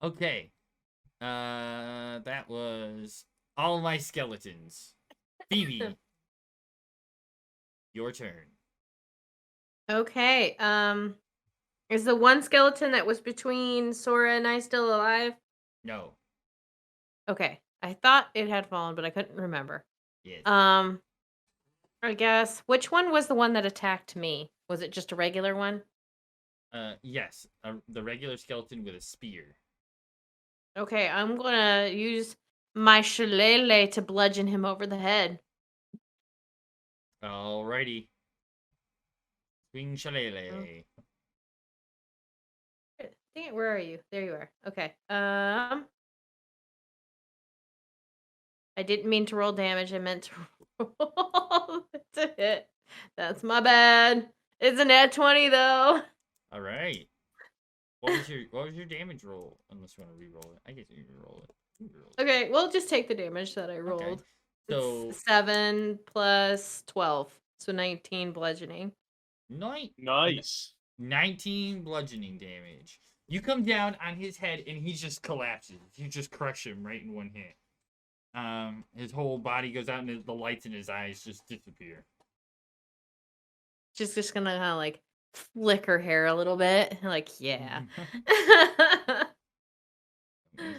Okay. That was all my skeletons. Phoebe, your turn. Okay. Is the one skeleton that was between Sora and I still alive? No. Okay. I thought it had fallen, but I couldn't remember. Yes. I guess which one was the one that attacked me? Was it just a regular one? Yes. The regular skeleton with a spear. Okay, I'm gonna use my shillelagh to bludgeon him over the head. Alrighty. Swing shillelagh. Dang it, where are you? There you are. Okay. I didn't mean to roll damage. I meant to roll to hit. That's my bad. It's a nat 20 though. All right. What was your damage roll? Unless you want to re-roll it, I guess you can re-roll it. Okay, we'll just take the damage that I rolled. Okay. So It's 7 plus 12, so 19 bludgeoning. Nice. 19 bludgeoning damage. You come down on his head and he just collapses. You just crush him right in one hit. His whole body goes out and the lights in his eyes just disappear. Just gonna kind of like flick her hair a little bit. Like, yeah.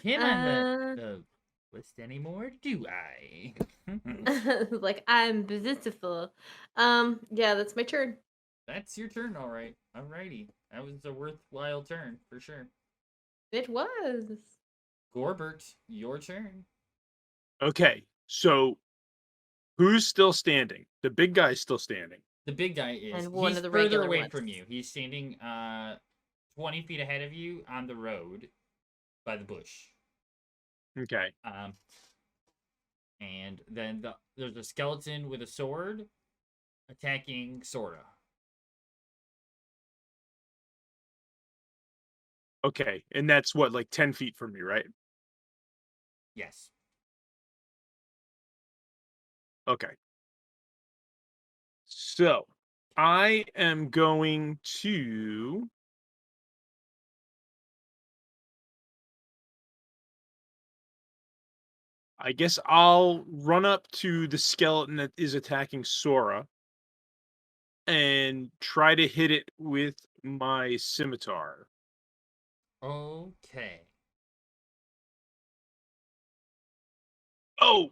Him on the list anymore, do I? Like, I'm beautiful. Yeah, that's my turn. That's your turn, all right. Alrighty. That was a worthwhile turn, for sure. It was. Gorbert, your turn. Okay, so who's still standing? The big guy's still standing. The big guy is. And one He's of the further regular away ones. from you. He's standing 20 feet ahead of you on the road by the bush. Okay. And then there's a skeleton with a sword attacking Sora. Okay, and that's what, like 10 feet from me, right? Yes. Okay. So I am going to. I guess I'll run up to the skeleton that is attacking Sora and try to hit it with my scimitar. Okay. Oh,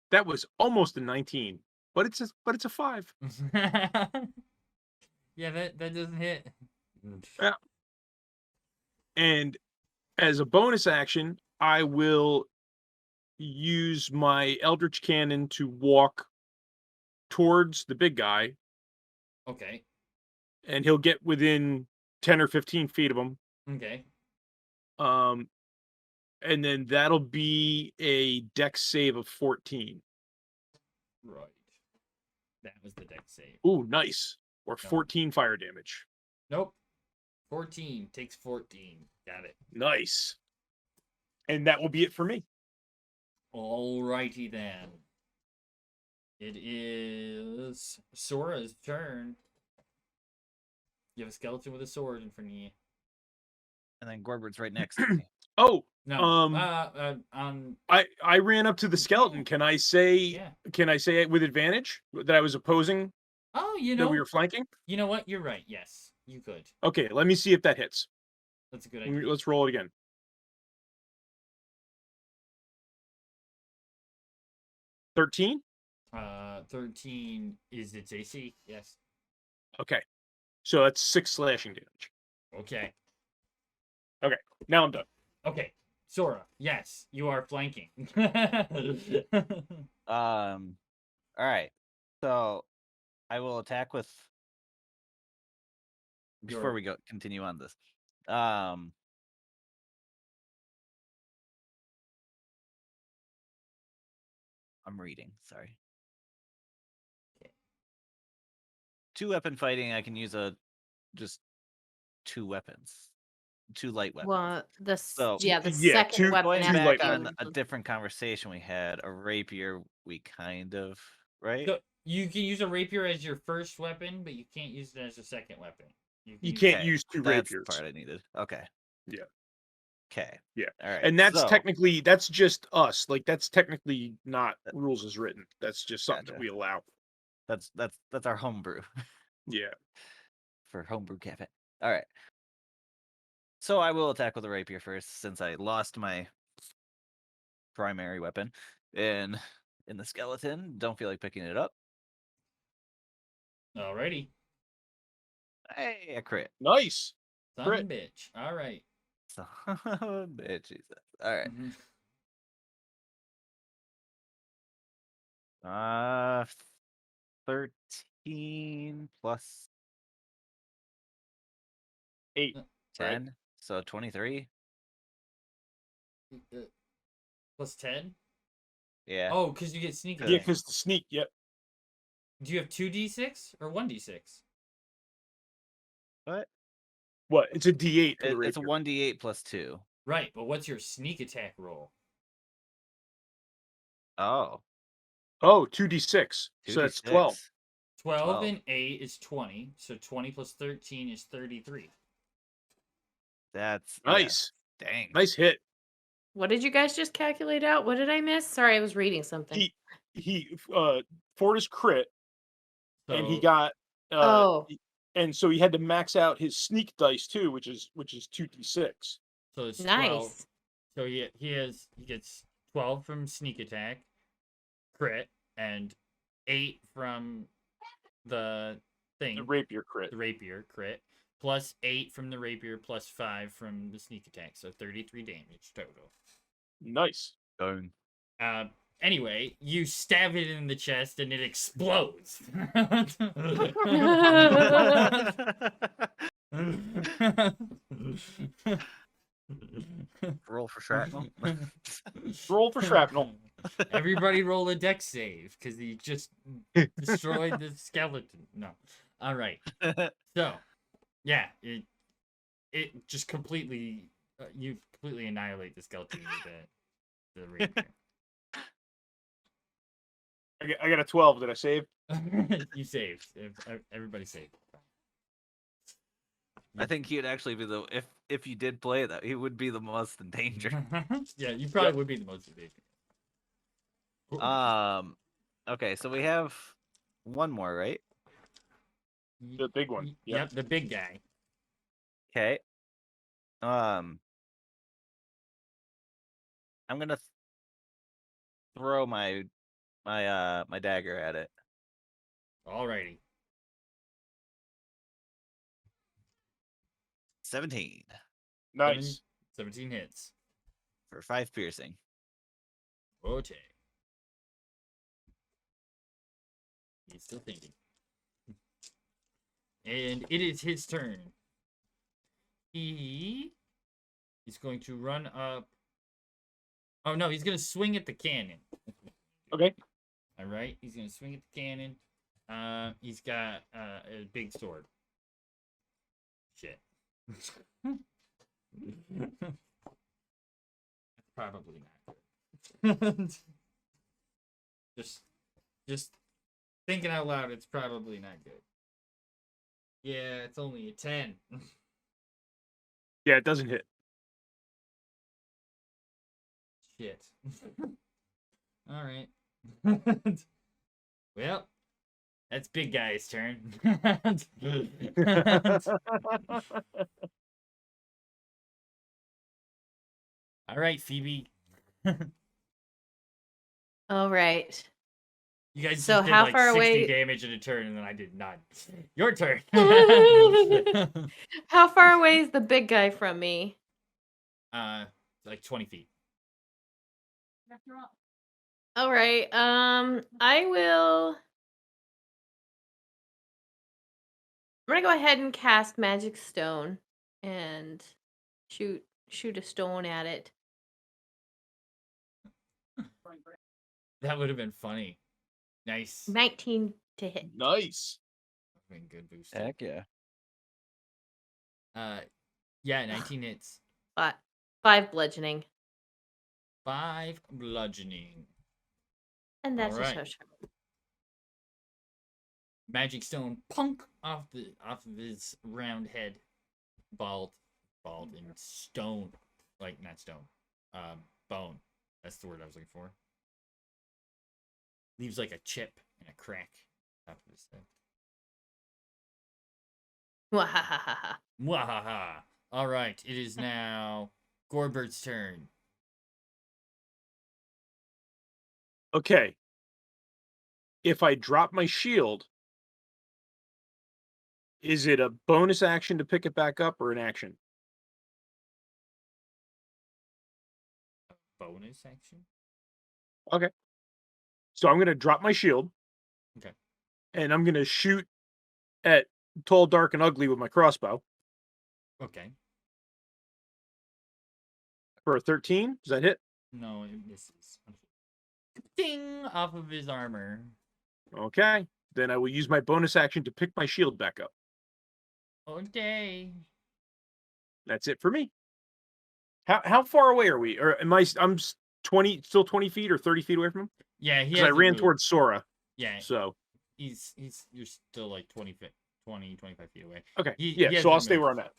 that was almost a 19, but it's a 5. Yeah, that doesn't hit. Yeah. And as a bonus action, I will use my Eldritch Cannon to walk towards the big guy, Okay. and he'll get within 10 or 15 feet of him. Okay. And then that'll be a dex save of 14. Right. That was the deck save. Ooh, nice. Or 14 fire damage. Nope. 14 takes 14. Got it. Nice. And that will be it for me. Alrighty then. It is Sora's turn. You have a skeleton with a sword in front of you. And then Gorbert's right next to me. Oh, No. I ran up to the skeleton. Can I say Yeah. it with advantage that I was opposing, Oh, that we were flanking? You know what? You're right. Yes, you could. Okay, let me see if that hits. That's a good idea. Let's roll it again. 13? 13 is its AC. Yes. Okay. So that's 6 slashing damage. Okay. Now I'm done. Okay. Sora, yes, you are flanking. All right. So I will attack with. Before we continue on this, I'm reading. Sorry. Okay. 2-weapon fighting. I can use just 2 weapons. 2 light weapons. Well, the yeah, second two weapon Going two after light back the on other a one. different conversation we had, a rapier, we kind of, right? So you can use a rapier as your first weapon, but you can't use it as a second weapon. You can't Okay, use 2 that's rapiers. the part I needed. Okay. Yeah. Okay. Yeah. All right. And that's so, technically, that's just us. Like, that's technically not rules as written. That's just something that Gotcha. we allow. That's our homebrew Yeah. for Homebrew Cafe. All right. So I will attack with a rapier first, since I lost my primary weapon in the skeleton. Don't feel like picking it up. Alrighty. Hey, a crit. Nice. Son Crit. of a bitch. Alright. So, bitch, Jesus. All right. Mhm. 13 plus 8. 10, Right. so 23. Plus 10? Yeah. Oh, because you get sneak Yeah, attack. because the sneak, yep. Do you have 2d6 or 1d6? What? What? It's a D8 for the rapier. It's a 1d8 plus 2. Right, but what's your sneak attack roll? Oh. Oh, 2d6. So that's 12. 12 and 8 is 20, so 20 plus 13 is 33. That's Nice. Yeah. Dang. Nice hit. What did you guys just calculate out? What did I miss? Sorry, I was reading something. He for his crit, and he So- got Oh. and so he had to max out his sneak dice too, which is 2d6. So it's 12. Nice. So he gets 12 from sneak attack, crit, and 8 from the thing. The rapier crit. The rapier crit, plus 8 from the rapier, plus 5 from the sneak attack. So 33 damage total. Nice. Dang. Anyway, you stab it in the chest and it explodes. Roll for shrapnel. Roll for shrapnel. Everybody roll a dex save because you just destroyed the skeleton. No. All right. So, yeah, it just completely you completely annihilate the skeleton with the rapier. I got a 12. Did I save? You saved. Everybody saved. I think he'd actually be the if you did play that, he would be the most in danger. Yeah, you probably would be the most ridiculous. Okay, so we have one more, right? The big one. Yep. Yep, the big guy. Okay. I'm gonna throw my dagger at it. Alrighty. 17 Nice. 17 hits. for 5 piercing. Okay. He's still thinking. And it is his turn. He is going to run up. Oh no, he's gonna swing at the cannon. Okay. Alright, he's gonna swing at the cannon. He's got a big sword. Shit. That's probably not good. just thinking out loud, it's probably not good. Yeah, it's only a 10. Yeah, it doesn't hit. Shit. Alright. Well, that's big guy's turn. Alright, Phoebe. All right. You guys So just did how like far 60 away- damage in a turn, and then I did not. Your turn. How far away is the big guy from me? Like 20 feet. All right. I will. I'm gonna go ahead and cast Magic Stone and shoot a stone at it. That would have been funny. Nice. 19 to hit. Nice. Been good boost. Heck yeah. Yeah, 19 hits. 5 bludgeoning. 5 bludgeoning. And that's All just right. her turn. Magic stone punk off of his round head. Bald and stone. Like not stone. Bone. That's the word I was looking for. Leaves like a chip and a crack top of his head. Wahahaha. Mwahaha. Alright, it is now Gorbert's turn. Okay. If I drop my shield, is it a bonus action to pick it back up or an action? Bonus action? Okay. So I'm going to drop my shield. Okay. And I'm going to shoot at Tall, Dark, and Ugly with my crossbow Okay. for a 13. Does that hit? No, it misses. Ding! Off of his armor. Okay. Then I will use my bonus action to pick my shield back up. Okay. That's it for me. How far away are we? Or am I'm 20, still 20 feet or 30 feet away from him? Yeah, he Because I hasn't ran moved. towards Sora. Yeah, So, you're still like 20 feet, 25 feet away. okay. He Yeah, so hasn't I'll stay moved. where I'm at.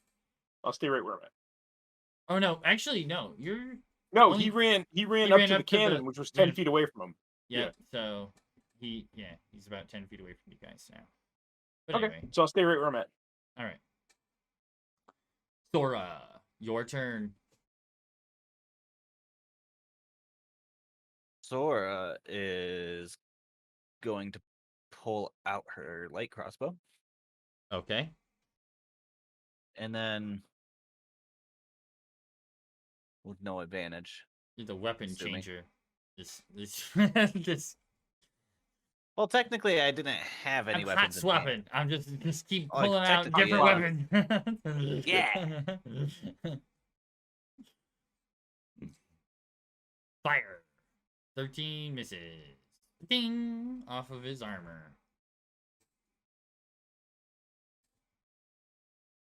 I'll stay right where I'm at. Oh no, actually no. You're No, Only- he ran up ran to up the to the- cannon, which was 10 ran- feet away from him. yeah, Yeah. so he's about 10 feet away from you guys now. But Okay. anyway, So I'll stay right where I'm at. all right. Sora, your turn. Sora is going to pull out her light crossbow, Okay. and then with no advantage. You're the weapon Assuming. changer. This Well, technically, I didn't have any I'm hot weapons. in hand. swapping. I'm just keep Oh, pulling out technically, different yeah. weapons. Yeah. Fire. 13 misses. Ding! Off of his armor.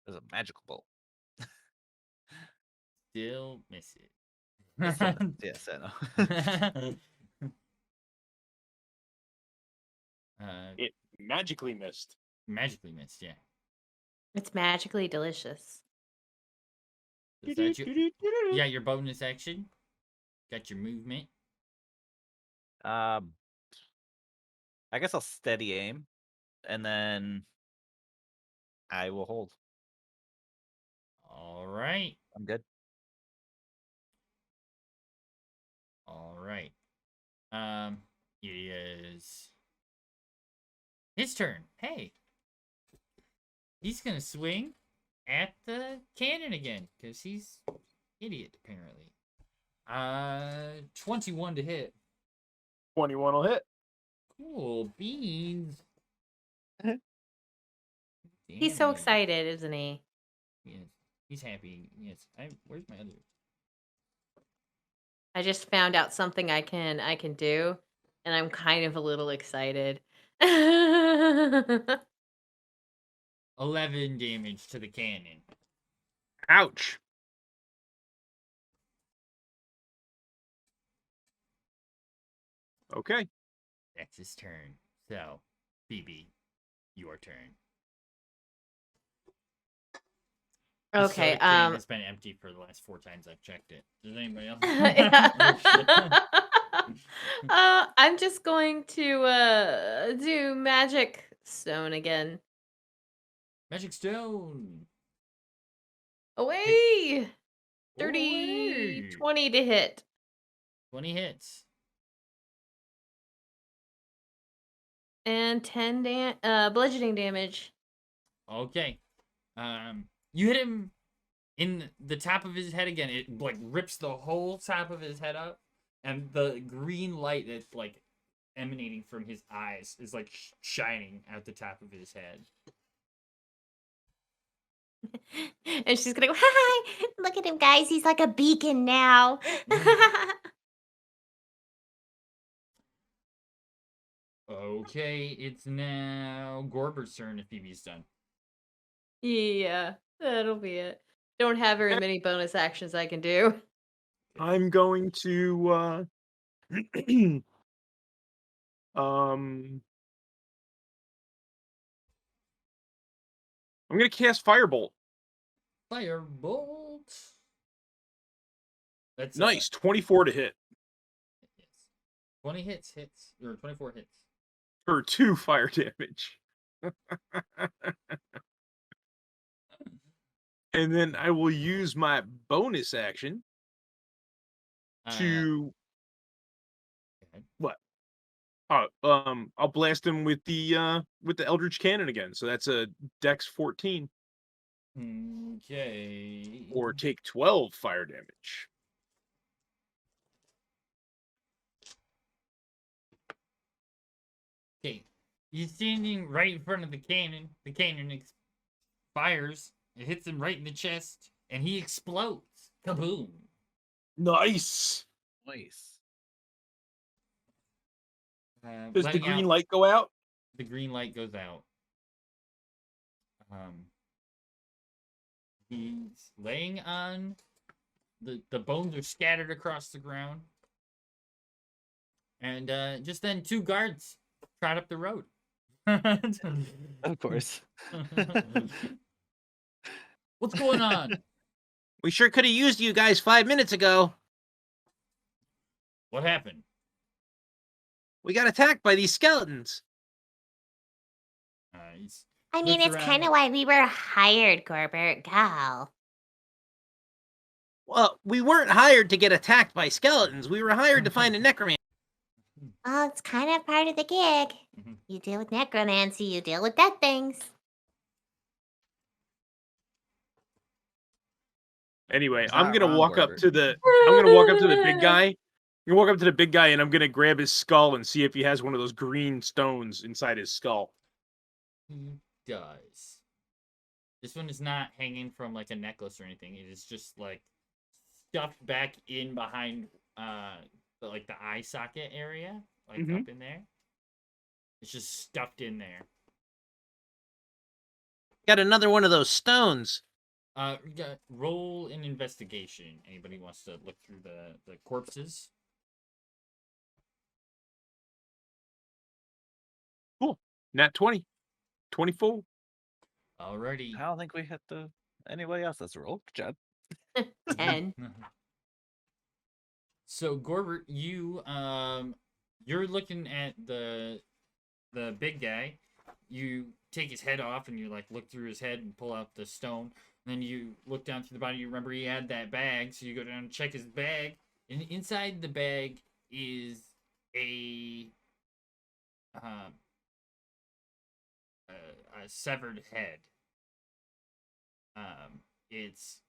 It was a magical bolt. Still misses. Yes, I know. It magically missed. Magically missed, yeah. It's magically delicious. Is that yeah, your bonus action. Got your movement. I guess I'll steady aim, and then I will hold. All right. I'm good. All right. It is his turn. Hey. He's gonna swing at the cannon again, because he's idiot, apparently. 21 to hit. 21 will hit. Cool beans. He's so Damn it. excited, isn't he? Yes, he's happy. Yes. Where's my other? I just found out something I can do, and I'm kind of a little excited. 11 damage to the cannon. Ouch. Okay. That's his turn. So, Phoebe, your turn. The Okay, soda can has been empty for the last 4 times I've checked it. Does anybody else? I'm just going to do magic stone again. Magic stone. Away! 30, Away. 20 to hit. 20 hits. And 10 bludgeoning damage. Okay. You hit him in the top of his head again. It like rips the whole top of his head up, and the green light that's like emanating from his eyes is like shining at the top of his head. And she's gonna go, hi, look at him, guys. He's like a beacon now. Okay, it's now Gorber's turn if Phoebe's done. Yeah, that'll be it. Don't have very many bonus actions I can do. I'm going to I'm gonna cast Firebolt. Firebolt. That's Nice, 24 to hit. Yes. 20 hits, or 24 hits. For 2 fire damage. And then I will use my bonus action to what? I'll blast him with the Eldritch Cannon again. So that's a Dex 14. Okay. Or take 12 fire damage. Okay. He's standing right in front of the cannon. The cannon fires. It hits him right in the chest, and he explodes. Kaboom. Nice. Nice. Does the Letting green out- light go out? The green light goes out. He's laying on the bones are scattered across the ground. And just then 2 guards trot up the road. Of course. What's going on? We sure could have used you guys 5 minutes ago. What happened? We got attacked by these skeletons. I mean, it's kind of why we were hired, Gorbert. Go. Well, we weren't hired to get attacked by skeletons. We were hired to find a necromancer. Oh, it's kind of part of the gig. Mhm. You deal with necromancy, you deal with dead things. Anyway, It's I'm not gonna wrong, walk up Gorbert. to the I'm gonna walk up to the big guy. I'm gonna walk up to the big guy and I'm gonna grab his skull and see if he has one of those green stones inside his skull. He does. This one is not hanging from like a necklace or anything. It is just like stuffed back in behind the eye socket area, like Mhm. up in there. It's just stuffed in there. Got another one of those stones. Roll an investigation. Anybody wants to look through the corpses? Cool. Nat 20. 24. Alrighty. I don't think we hit anybody else that's roll. Good job. 10. So Gorbert, you're looking at the big guy. You take his head off and you like look through his head and pull out the stone. And then you look down through the body. You remember he had that bag, so you go down and check his bag. And inside the bag is a severed head. It's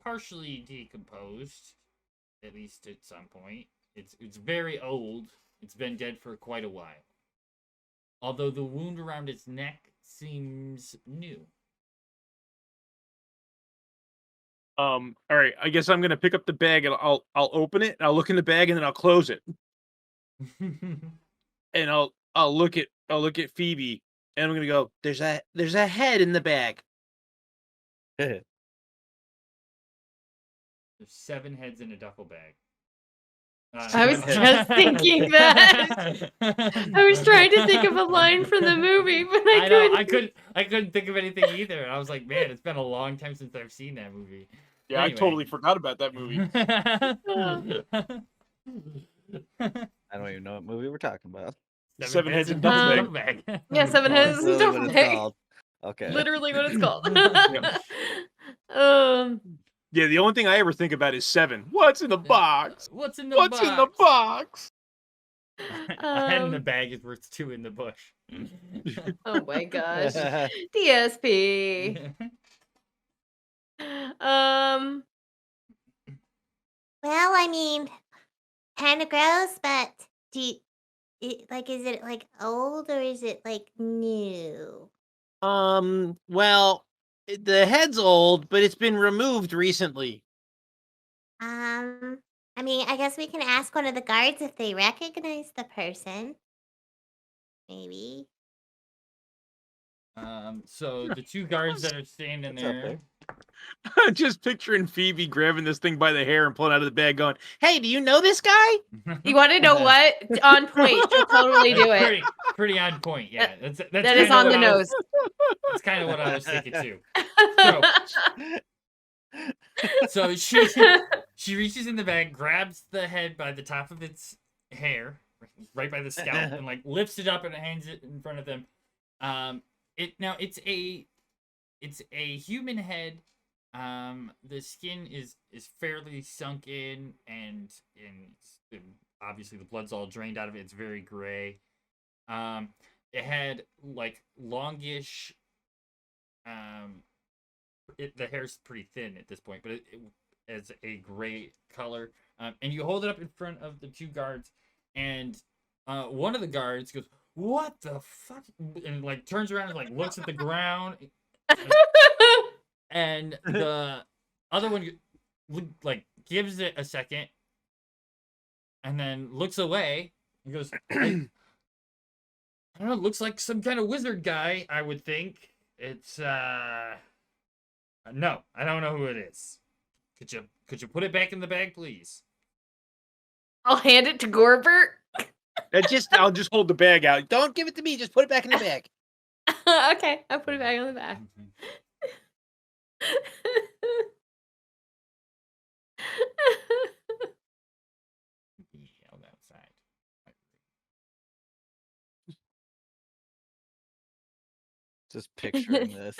partially decomposed, at least at some point. It's very old. It's been dead for quite a while. Although the wound around its neck seems new. All right. I guess I'm gonna pick up the bag and I'll open it. And I'll look in the bag and then I'll close it. And I'll look at Phoebe and I'm gonna go. There's a head in the bag. There's 7 heads in a duffel bag. I was just thinking that. I was trying to think of a line from the movie, but I couldn't. I couldn't think of anything either. I was like, man, it's been a long time since I've seen that movie. Yeah, Anyway. I totally forgot about that movie. I don't even know what movie we're talking about. 7 heads in a duffel duffel bag. Yeah, 7 Oh, heads that's in literally duffel what it's bag. called. Okay. Literally what it's called. Yeah, the only thing I ever think about is 7. What's in the box? What's in the What's box? in the box? A head in the bag is worth 2 in the bush. Oh my gosh. DSP. Well, I mean, kind of gross, but is it like old or is it like new? Well, the head's old, but it's been removed recently. I mean, I guess we can ask one of the guards if they recognize the person. Maybe. So the 2 guards that are standing It's up there. there. Just picturing Phoebe grabbing this thing by the hair and pulling out of the bag, going, "Hey, do you know this guy?" You want to know what? On point. She'll totally do it. Pretty on point. Yeah, that's That is kinda on what the I was- nose. That's kind of what I was thinking too. So she reaches in the bag, grabs the head by the top of its hair, right by the scalp, and like lifts it up and hands it in front of them. It's a human head. The skin is fairly sunk in, and obviously the blood's all drained out of it. It's very gray. It had like longish. The hair's pretty thin at this point, but it has a gray color. And you hold it up in front of the 2 guards, and one of the guards goes, "What the fuck?" and like turns around and like looks at the ground. And the other one like gives it a second and then looks away and goes, I don't know, looks like some kind of wizard guy, I would think. It's no, I don't know who it is. Could you put it back in the bag, please? I'll hand it to Gorbert. I'll just hold the bag out. Don't give it to me. Just put it back in the bag. Okay, I'll put it back on the back. Be held outside. Just picturing this.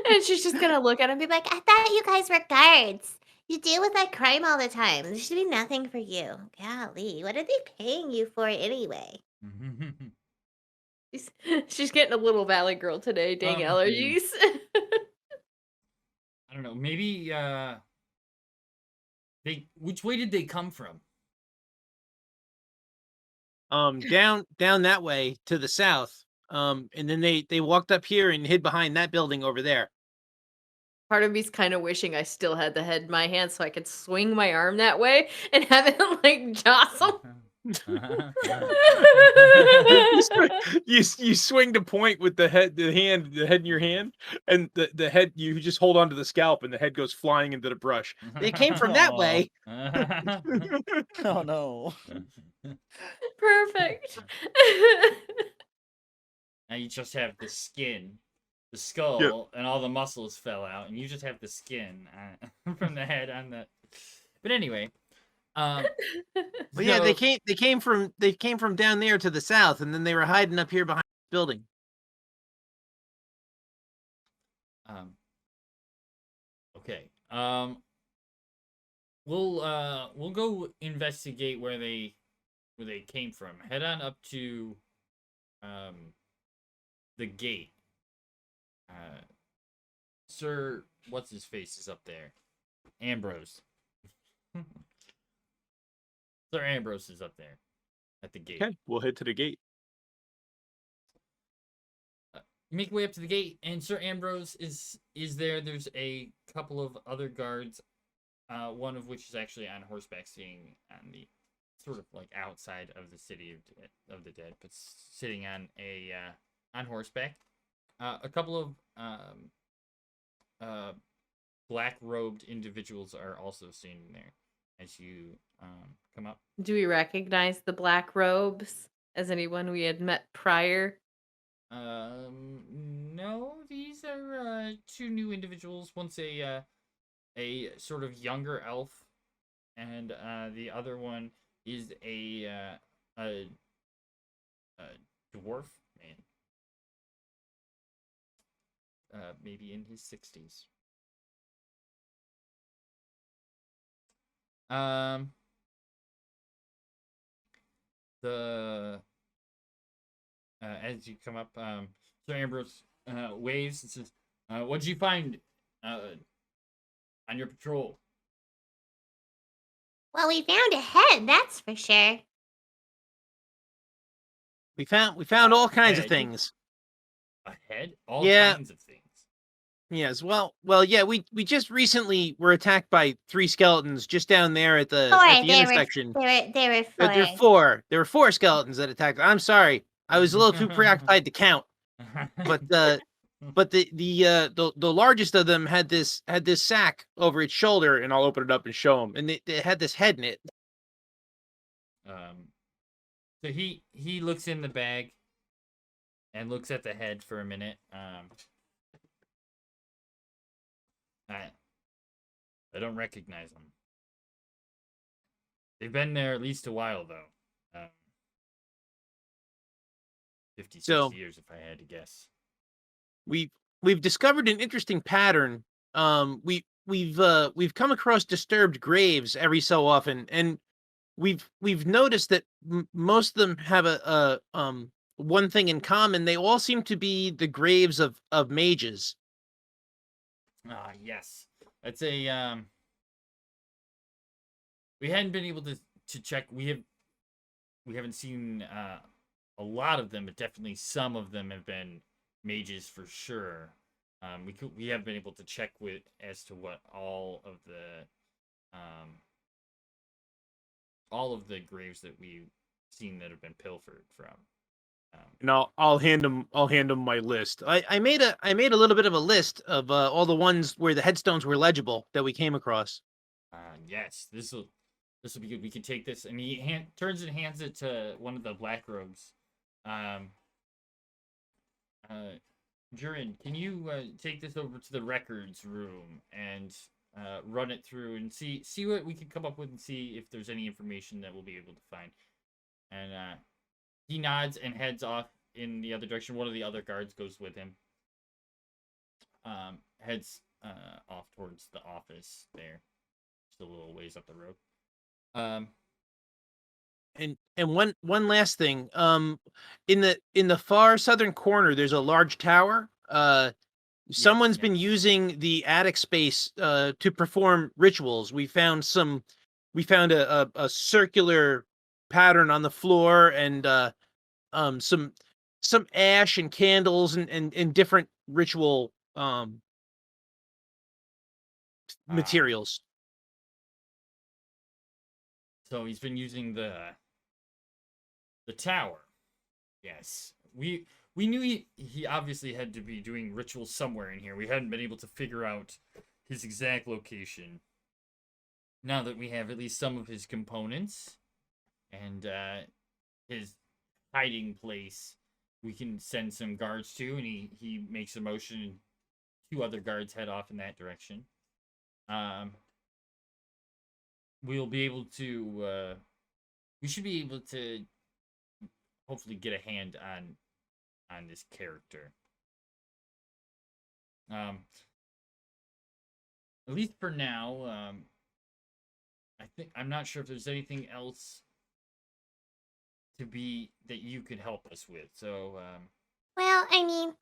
And she's just gonna look at him and be like, I thought you guys were guards. You deal with that crime all the time. There should be nothing for you. Golly, what are they paying you for anyway? she's getting a little valley girl today. Dang allergies. I don't know. Maybe which way did they come from? Down that way to the south. And then they walked up here and hid behind that building over there. Part of me's kind of wishing I still had the head in my hand so I could swing my arm that way and have it like jostle. You swing the point with the head in your hand, and the head, you just hold onto the scalp and the head goes flying into the brush. They came from that way. Oh no. Perfect. Now you just have the skin, the skull, and all the muscles fell out, and you just have the skin from the head on the. But anyway, But yeah, they came from down there to the south, and then they were hiding up here behind this building. Okay. We'll go investigate where they came from. Head on up to the gate. Sir, what's his face is up there. Ambrose. Sir Ambrose is up there at the gate. Okay, we'll head to the gate. You make your way up to the gate, and Sir Ambrose is there. There's a couple of other guards, one of which is actually on horseback, sitting on the sort of like outside of the city of the dead, but sitting on on horseback. A couple of black-robed individuals are also standing there as you come up. Do we recognize the black robes as anyone we had met prior? No, these are two new individuals. One's a sort of younger elf, and the other one is a dwarf man. Maybe in his 60s. As you come up, Sir Ambrose waves and says, "What did you find on your patrol?" Well, we found a head, that's for sure. We found all kinds of Head? things. A head? All Yeah. kinds of things. Yes, well, yeah. We just recently were attacked by 3 skeletons just down there at the intersection. There were There were 4. 4. There were 4 skeletons that attacked. I'm sorry, I was a little too preoccupied to count. But the largest of them had this sack over its shoulder, And I'll open it up and show them. and it had this head in it. So he looks in the bag and looks at the head for a minute. I don't recognize them. They've been there at least a while, though. 50, 60 So- years, if I had to guess. We've discovered an interesting pattern. We've come across disturbed graves every so often, and we've noticed that most of them have a one thing in common. They all seem to be the graves of mages. Yes. That's a we hadn't been able to check. We haven't seen a lot of them, but definitely some of them have been mages for sure. We haven't been able to check with as to what all of the graves that we've seen that have been pilfered from. And I'll hand them my list. I made a little bit of a list of all the ones where the headstones were legible that we came across. Yes, this will be good. We can take this, and he turns and hands it to one of the black robes. Jurin, can you take this over to the records room and run it through and see what we can come up with and see if there's any information that we'll be able to find. And he nods and heads off in the other direction. One of the other guards goes with him. Heads off towards the office there. Just a little ways up the road. And one last thing. In the far southern corner, there's a large tower. Someone's been using the attic space to perform rituals. We found a circular pattern on the floor, and some ash and candles and different ritual materials. So he's been using the tower. Yes. We knew he obviously had to be doing rituals somewhere in here. We hadn't been able to figure out his exact location. Now that we have at least some of his components and his hiding place, we can send some guards to, and he makes a motion, and 2 other guards head off in that direction. We'll be able to. We should be able to hopefully get a hand on this character. At least for now. I'm not sure if there's anything else that you could help us with. So, Well, I mean,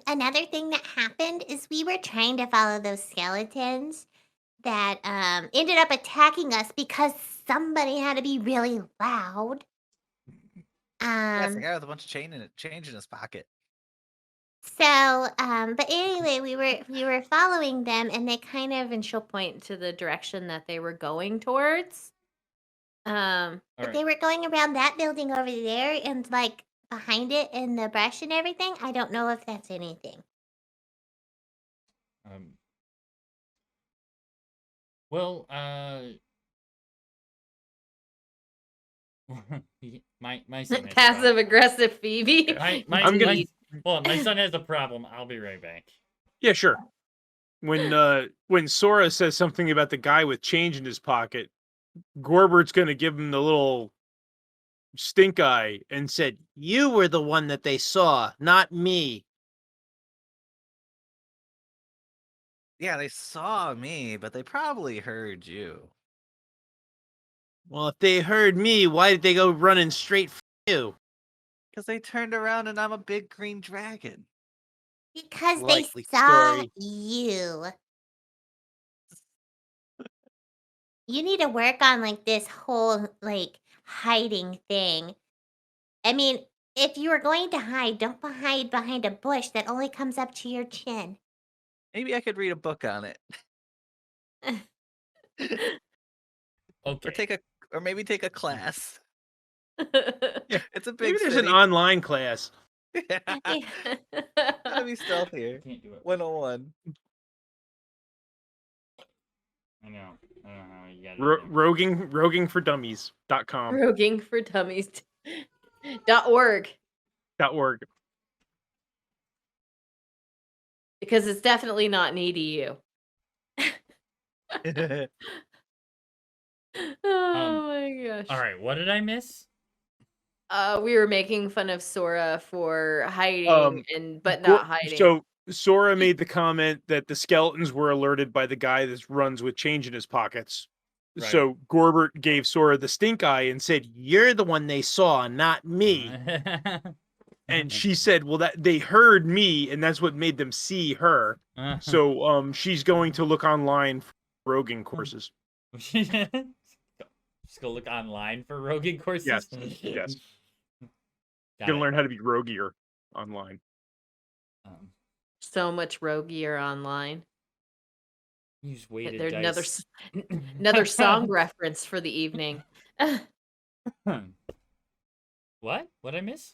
another thing that happened is we were trying to follow those skeletons that ended up attacking us because somebody had to be really loud. Yes, the guy with a bunch of change in his pocket. So, but anyway, we were following them, and they kind of, And she'll point to the direction that they were going towards. but Alright. they were going around that building over there, and like behind it in the brush and everything. I don't know if that's anything. well, my son has a problem. Passive aggressive Phoebe. My son has a problem. I'll be right back. Yeah, sure. When Sora says something about the guy with change in his pocket, Gorbert's gonna give him the little stink eye and said, "You were the one that they saw, not me." Yeah, they saw me, but they probably heard you. Well, if they heard me, why did they go running straight for you? Because they turned around and I'm a big green dragon. Because Likely they saw story. you. You need to work on like this whole like hiding thing. I mean, if you are going to hide, don't hide behind a bush that only comes up to your chin. Maybe I could read a book on it. Okay. Or maybe take a class. Yeah, It's a big maybe there's city. an online class. How to be stealthier. Can't do it. 101. I know how you gotta do that. Roguingfordummies.com. Roguingfordummies.org. .org. Because it's definitely not needy you. Oh my gosh. All right, what did I miss? We were making fun of Sora for hiding but Gor- not hiding. So Sora made the comment that the skeletons were alerted by the guy that runs with change in his pockets. Right. So Gorbert gave Sora the stink eye and said, "You're the one they saw, not me." And she said, "Well, that they heard me, and that's what made them see her." So she's going to look online for roguing courses. Just go look online for roguing courses. Yes. Got Gonna it. learn how to be roguier online. So much roguier online. Use weighted There's dice. another song reference for the evening. What? What'd I miss?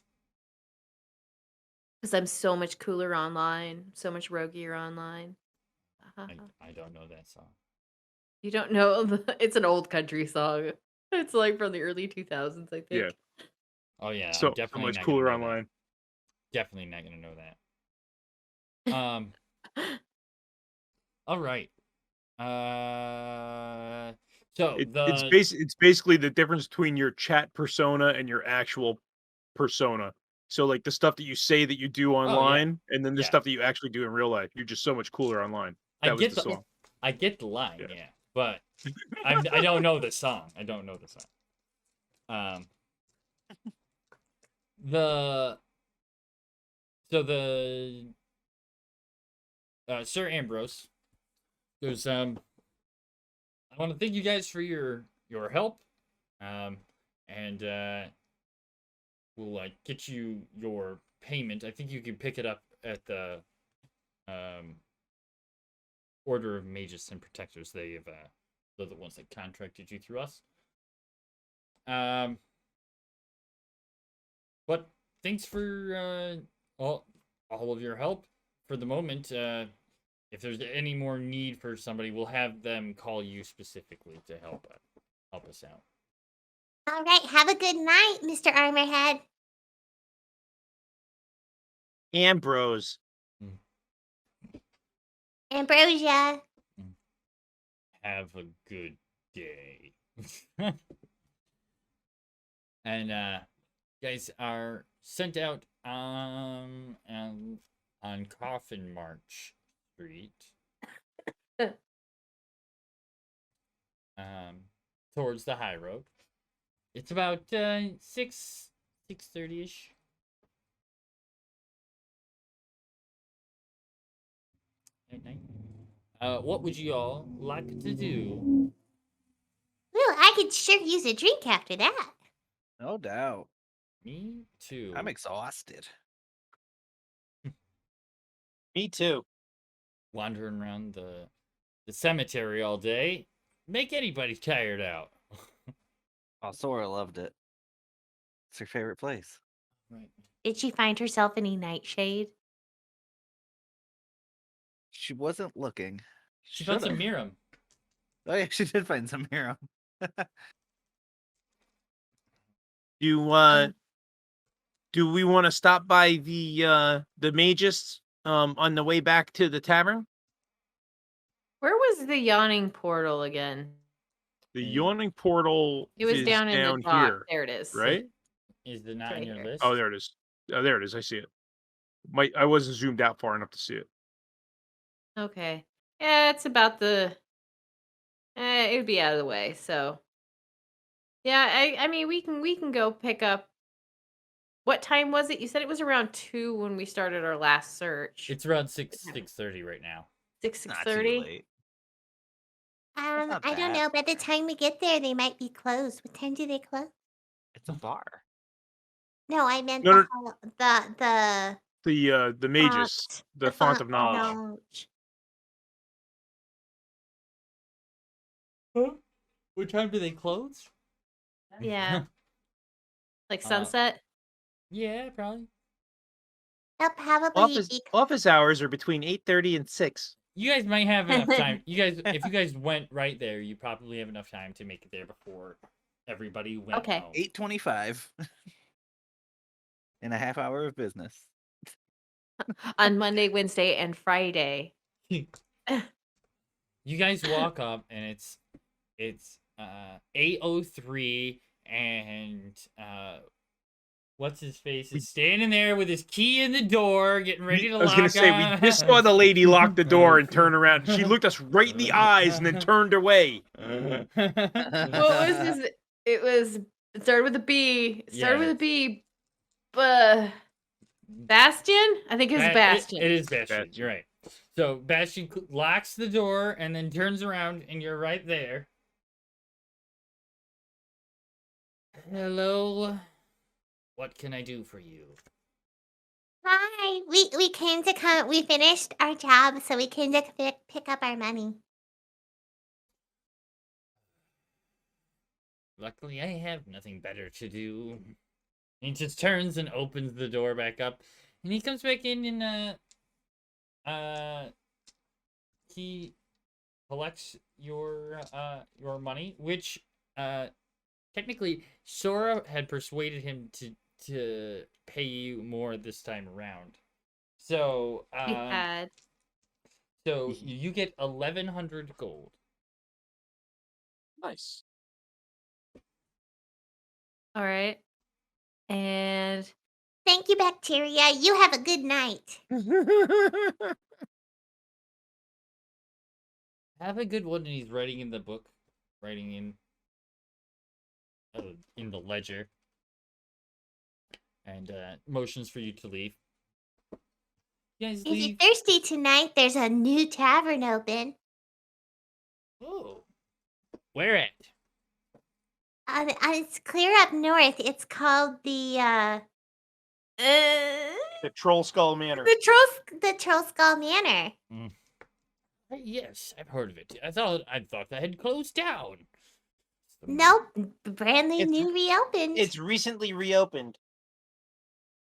Because I'm so much cooler online, so much roguier online. I don't know that song. You don't know? It's an old country song. It's like from the early 2000s, I think. Yeah. Oh yeah, So I'm definitely much not cooler gonna know online. That. Definitely not gonna know that. All right. So it's basically the difference between your chat persona and your actual persona. So like the stuff that you say that you do online, and then the stuff that you actually do in real life. You're just so much cooler online. That was the song. I get the line, yeah, but I don't know the song. Sir Ambrose, there's I want to thank you guys for your help, and we'll get you your payment. I think you can pick it up at the Order of Magus and Protectors. They're the ones that contracted you through us. But thanks for all of your help for the moment. If there's any more need for somebody, we'll have them call you specifically to help us out. All right. Have a good night, Mr. Armorhead. Ambrose. Ambrosia. Have a good day. And guys are sent out on Coffin March Street. Towards the high road. It's about 6:30ish. At night. What would you all like to do? Well, I could sure use a drink after that. No doubt. Me too. I'm exhausted. Me too. Wandering around the cemetery all day. Make anybody tired out. Oh, Sora loved it. It's her favorite place. Right. Did she find herself any nightshade? She wasn't looking. She found some Should've. Miram. Oh yeah, she did find some hero. Do we want to stop by the magus on the way back to the tavern? Where was the Yawning Portal again? The Yawning Portal It was is down in the dock. here, There it is. right? Is it not Right in your here. list? Oh, there it is. Oh, there it is. I see it. I wasn't zoomed out far enough to see it. Okay. Yeah, it's about the. It would be out of the way. So. Yeah, I mean we can go pick up. What time was it? You said it was around 2 when we started our last search. It's around 6:30 right now. 6 Not too 6:30. late. not I don't bad. know. By the time we get there, they might be closed. What time do they close? It's a bar. No, I meant No, the hall, The magus, font, the font of knowledge. knowledge. Huh? What time do they close? Yeah. Like Uh, sunset. Yeah, probably. They'll probably be Office hours are between 8:30 and 6. You guys might have enough time. If you guys went right there, you probably have enough time to make it there before everybody went Okay. home. 8:25. In a half hour of business. On Monday, Wednesday, and Friday. You guys walk up and it's 8:03 and what's his face is standing there with his key in the door, getting ready to I was lock gonna say on. we just saw the lady lock the door and turn around. She looked us right in the eyes and then turned away. What was this? It started with a B. It started with a B. Bastion? I think it was Bastion. It is Bastion. Bastion. You're right. So Bastion locks the door and then turns around and you're right there. Hello. What can I do for you? Hi. We came to come. We finished our job, so we came to pick up our money. Luckily, I have nothing better to do. He just turns and opens the door back up, and he comes back in and he collects your money, which technically Sora had persuaded him to pay you more this time around. So He had. so you get 1,100 gold. Nice. All right. And Thank you, Bacteria. You have a good night. Have a good one. And he's writing in the book, writing in the ledger, and motions for you to leave. You guys If you're leave. thirsty tonight, there's a new tavern open. Oh, where at? It's clear up north. It's called the The Troll Skull Manor. the Troll Skull Manor. Yes, I've heard of it. I thought that had closed down. Nope, brand It's- new reopened It's recently reopened.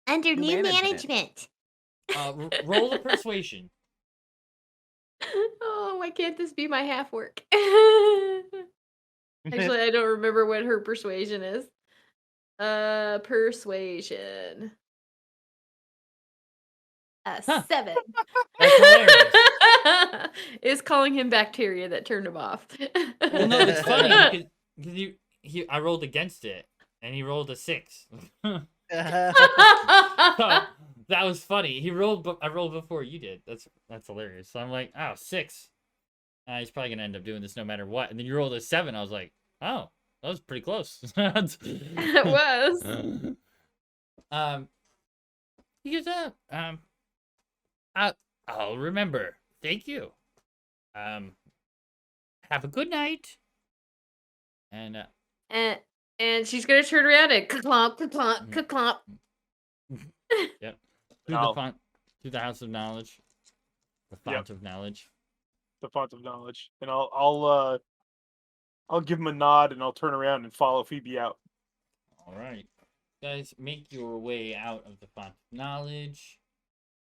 under new new management. management. Roll a persuasion. oh, why can't this be my half work? Actually, I don't remember what her persuasion is. Persuasion. Huh. 7. That's hilarious. It was calling him bacteria that turned him off. Well, no, it's funny because I rolled against it, and he rolled a 6. So that was funny. I rolled before you did. That's hilarious. So I'm like, oh, 6. He's probably gonna end up doing this no matter what. And then you rolled a 7. I was like, oh, that was pretty close. It was. He goes, I'll remember. Thank you. Have a good night. And And she's gonna turn around and clomp, clomp, clomp. Yep. Through the house of knowledge. The font of knowledge. The font of knowledge, and I'll give him a nod, and I'll turn around and follow Phoebe out. All right, guys, make your way out of the font of knowledge,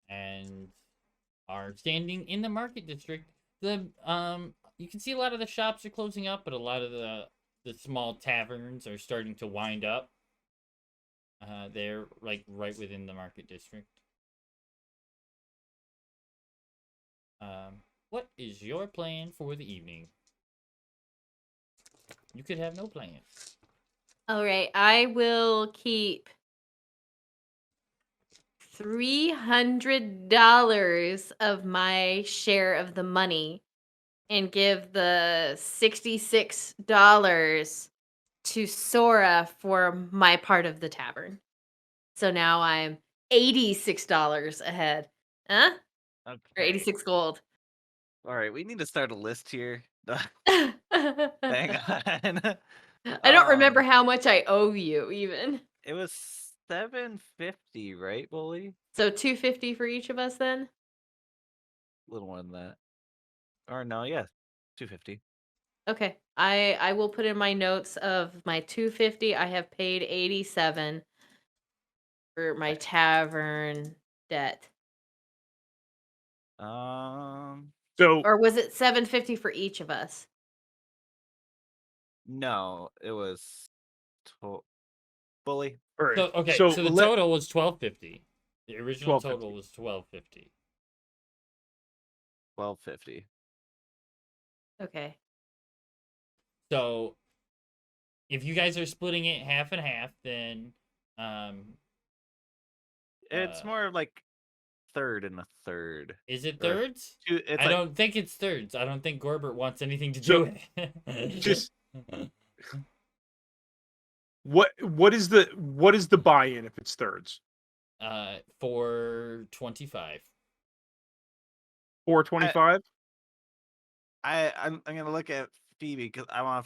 and are standing in the market district. You can see a lot of the shops are closing up, but a lot of the small taverns are starting to wind up. They're like right within the market district. What is your plan for the evening? You could have no plan. All right, I will keep $300 of my share of the money and give the $66 to Sora for my part of the tavern. So now I'm $86 ahead. Huh? Or Okay. 86 gold. All right, we need to start a list here. I Hang on. don't remember how much I owe you even. It was 750, right, Bully? So 250 for each of us then? A little more than that. Or no, yeah, 250. Okay. I will put in my notes of my 250. I have paid 87 for my tavern debt. So Or was it 750 for each of us? No, it was Bully. all right. So okay, so the total was 1250. The original total was 1250. 1250. Okay. So if you guys are splitting it half and half, then It's more like third and a third. is it Or thirds? It's I like, don't think it's thirds. I don't think Gorbert wants anything to do with it. Just what is the buy-in if it's thirds? 425. 425. I'm gonna look at Phoebe because I'm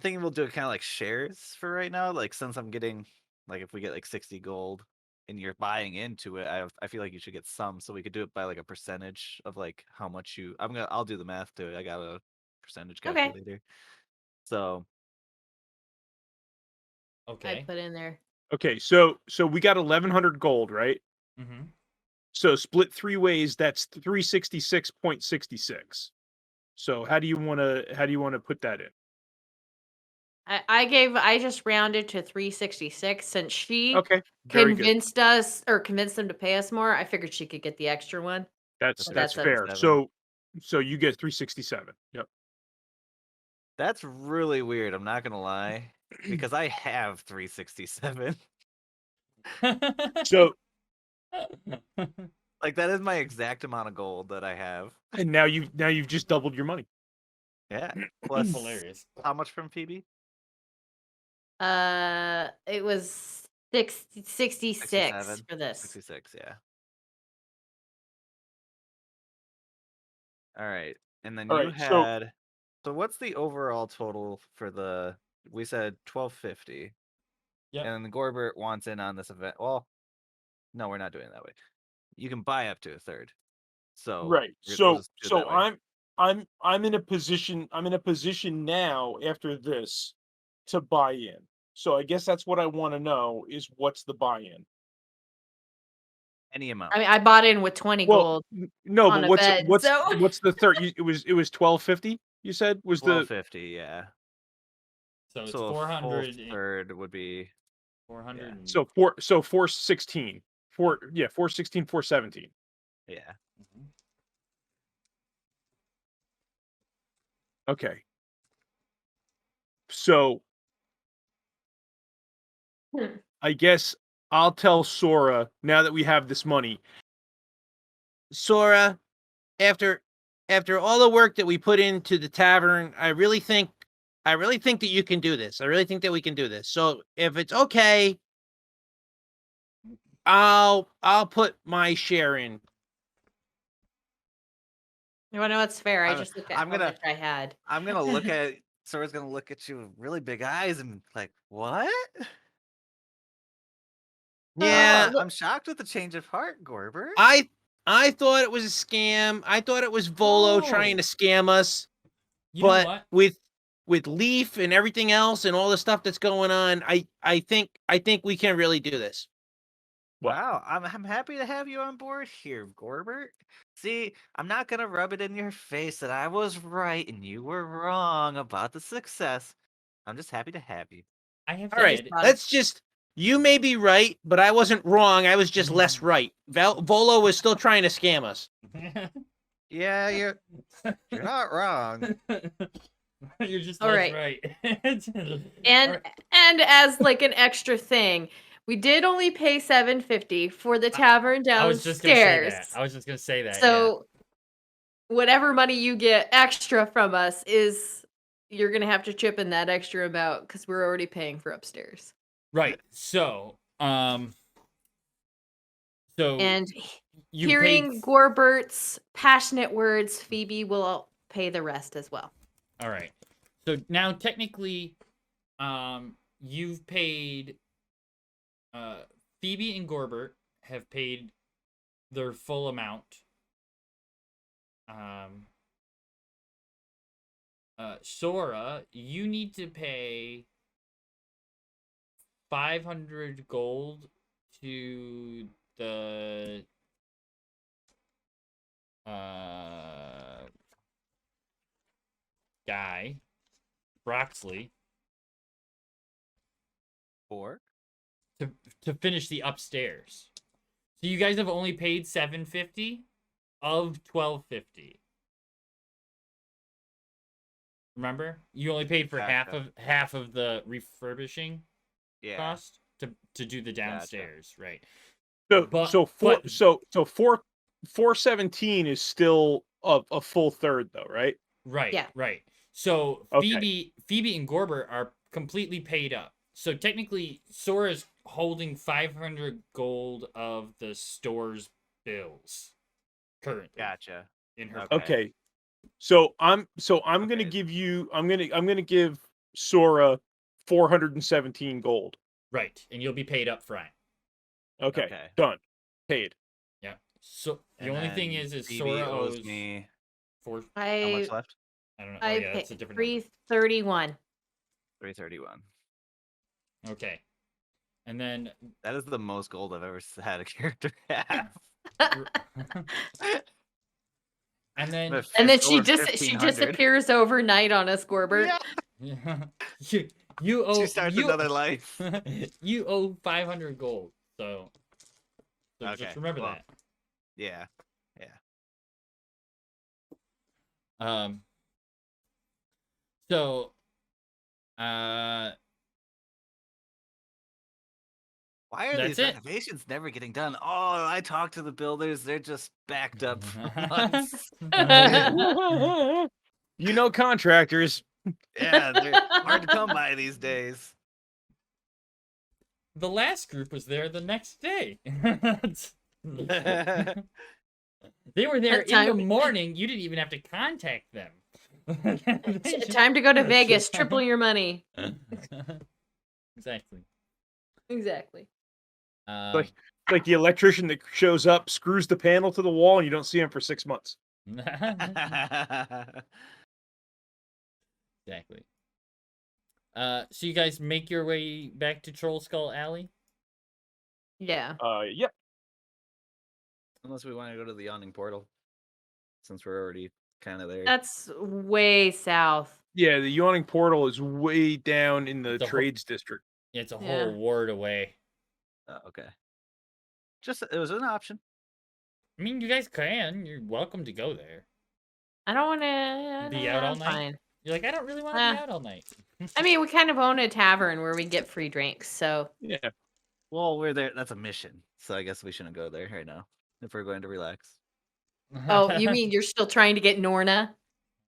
thinking we'll do it kind of like shares for right now. Like since I'm getting like if we get like 60 gold and you're buying into it, I feel like you should get some, so we could do it by like a percentage of like how much you. I'll do the math to it. I got a percentage Okay. calculator. So I Okay. put in there. Okay, so we got 1100 gold, right? Mm-hmm. So split 3 ways, that's 366.66. So how do you want to put that in? I just rounded to 366 since she Okay, very good. convinced them to pay us more. I figured she could get the extra one. That's That's fair. 37. So you get 367. Yep. that's really weird. I'm not gonna lie because I have 367. So Like that is my exact amount of gold that I have. and now you've just doubled your money. Yeah. That's Plus hilarious. how much from Phoebe? It was 66 67, for this. 66, yeah. All right. And then All you right, so- had so what's the overall total for we said 1250. Yep. And then Gorbert wants in on this event. Well, no, we're not doing it that way. You can buy up to a third. So Right. we'll So just do it that way. I'm in a position now after this to buy in. So I guess that's what I want to know is what's the buy-in. Any amount. I mean, I bought in with 20 Well, gold. no, on but a what's bed, what's so- what's the third? It was 1250. You said was the 1250, yeah. So it's So a full 400. third would be 400. so 416. 416, 417. Yeah. Okay. So Hmm. I guess I'll tell Sora now that we have this money. Sora, after all the work that we put into the tavern, I really think that you can do this. I really think that we can do this. So if it's okay, I'll put my share in. You want to know what's fair? I I'm- just looked at I'm how gonna- much I had. I'm gonna look at Sora's gonna look at you with really big eyes and like, what? Yeah, I'm shocked with the change of heart, Gorbert. I thought it was a scam. I thought it was Volo trying to scam us. You know But what? with Leaf and everything else and all the stuff that's going on, I think we can really do this. What? Wow, I'm happy to have you on board here, Gorbert. See, I'm not gonna rub it in your face that I was right and you were wrong about the success. I'm just happy to have you. I have All right, said. let's just. You may be right, but I wasn't wrong. I was just less right. Volo was still trying to scam us. Yeah, you're not wrong. You're just All less right. right. And as like an extra thing, we did only pay $7.50 for the tavern downstairs. I was just gonna say that. I was just gonna say that. So whatever money you get extra from us is you're gonna have to chip in that extra amount because we're already paying for upstairs. Right. So, And you hearing paid. Gorbert's passionate words, Phoebe will pay the rest as well. All right. So now technically, you've paid. Phoebe and Gorbert have paid their full amount. Sora, you need to pay 500 gold to the guy, Broxley, Or to finish the upstairs. So you guys have only paid 750 of 1250. Remember? You only paid for Gotcha. half of the refurbishing yeah. cost to do the downstairs, right? So But- so four but- so 417 is still a full third though, right? Right. Yeah. Right. So Okay. Phoebe and Gorbert are completely paid up. So technically Sora's holding 500 gold of the store's bills currently Gotcha. in her. Okay. Okay. So I'm gonna Okay. give you I'm gonna give Sora 417 gold. Right. And you'll be paid up front. Okay. Okay. Done. Paid. Yeah. So the And only thing then is Phoebe Sora owes owes me four. how I much left? I don't know. Oh I yeah, that's a paid different number. 331. 331. Okay. And then That is the most gold I've ever had a character have. and then And then she Over she 1,500. disappears overnight on us, Gorbert. Yeah. you owe She starts you, another life. you owe 500 gold. So Okay, just remember well. that. Yeah. So Why are That's these it. renovations never getting done? Oh, I talked to the builders. They're just backed up for months. You know contractors. Yeah, they're hard to come by these days. the last group was there the next day. They were there That in the time- morning. You didn't even have to contact them. Time to go to Vegas. Triple your money. Exactly. Exactly. Like the electrician that shows up, screws the panel to the wall, and you don't see him for 6 months. Exactly. So you guys make your way back to Troll Skull Alley? Yeah. Yep. Unless we want to go to the Yawning Portal, since we're already kind of there. That's way south. Yeah, the Yawning Portal is way down in the The whole- trades district. It's a Yeah. whole ward away. Oh, okay. Just it was an option. I mean, you guys can. You're welcome to go there. I don't want to Be out all I'm night? fine. You're like, I don't really want to be out all night. I mean, we kind of own a tavern where we get free drinks, so Yeah. Well, we're there. That's a mission, so I guess we shouldn't go there right now if we're going to relax. Oh, you mean you're still trying to get Norna?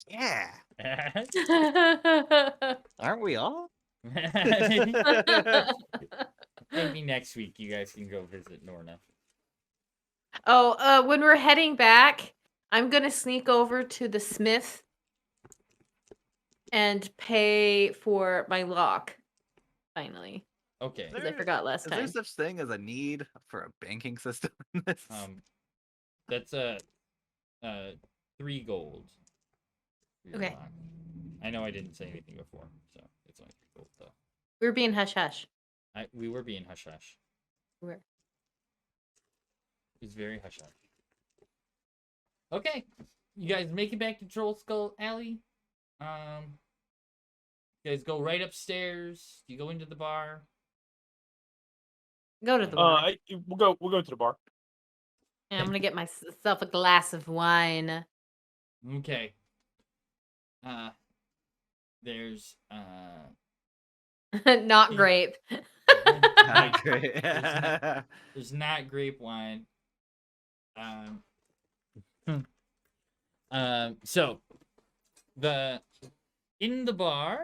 Yeah, aren't we all? Maybe next week you guys can go visit Norna. Oh, when we're heading back, I'm gonna sneak over to the smith and pay for my lock. Finally, Okay. because I forgot last Is there time. such thing as a need for a banking system in this? That's 3 gold. for your Okay. lock. I know I didn't say anything before, so it's only 3 gold though. We were being hush hush. We were being hush hush. We were. It was very hush hush. Okay, you guys make it back to Troll Skull Alley. You guys go right upstairs. You go into the bar. Go to the bar. We'll go to the bar. Yeah, I'm gonna get myself a glass of wine. Okay. There's Not grape. Not great. there's not grape wine. So in the bar,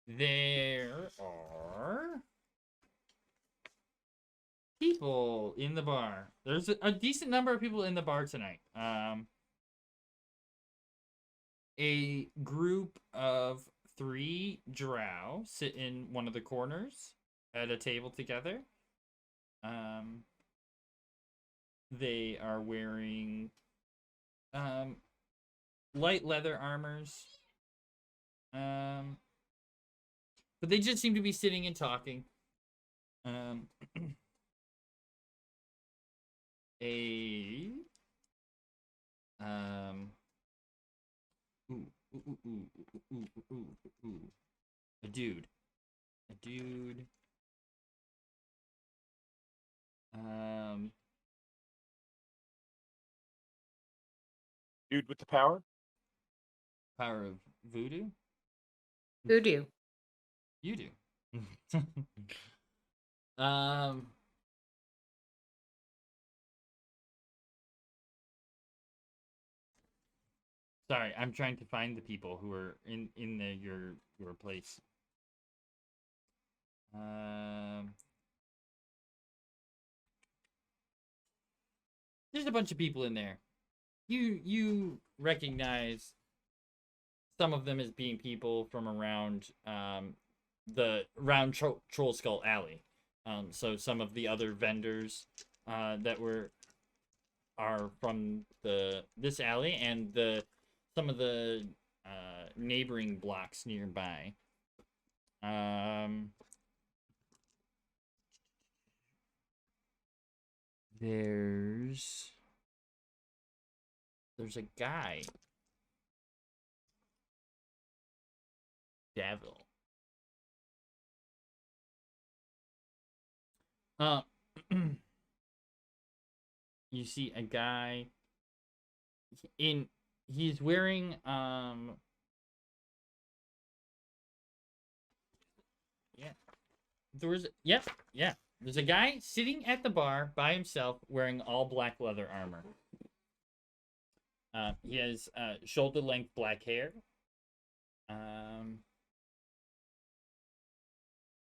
there are people in the bar. There's a decent number of people in the bar tonight. A group of 3 drow sit in one of the corners at a table together. They are wearing light leather armors. But they just seem to be sitting and talking. A dude. Dude with the power. Power of voodoo. Voodoo. You do. Sorry, I'm trying to find the people who are in your place. There's a bunch of people in there. You recognize some of them as being people from around Troll Skull Alley. So some of the other vendors that are from this alley and some of the neighboring blocks nearby. There's a guy. Devil. You see a guy he's wearing there's a guy sitting at the bar by himself wearing all black leather armor. He has shoulder length black hair.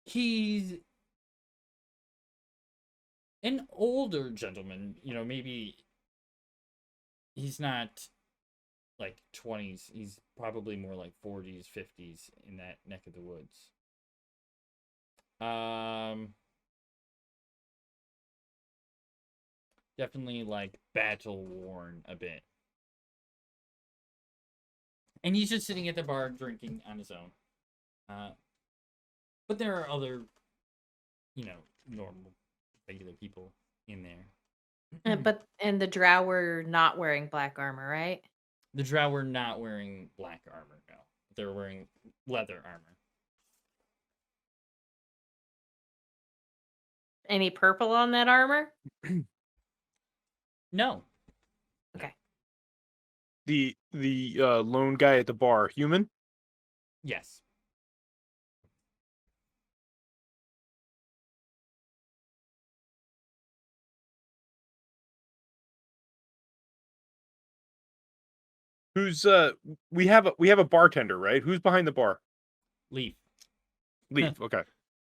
He's an older gentleman, maybe he's not like 20s. He's probably more like 40s, 50s in that neck of the woods. Definitely like battle worn a bit. And he's just sitting at the bar drinking on his own. But there are other, normal, regular people in there. And the drow were not wearing black armor, right? The drow were not wearing black armor, no. They're wearing leather armor. Any purple on that armor? No. The lone guy at the bar, human? Yes. Who's we have a bartender, right? Who's behind the bar? Leaf. Leaf. Okay.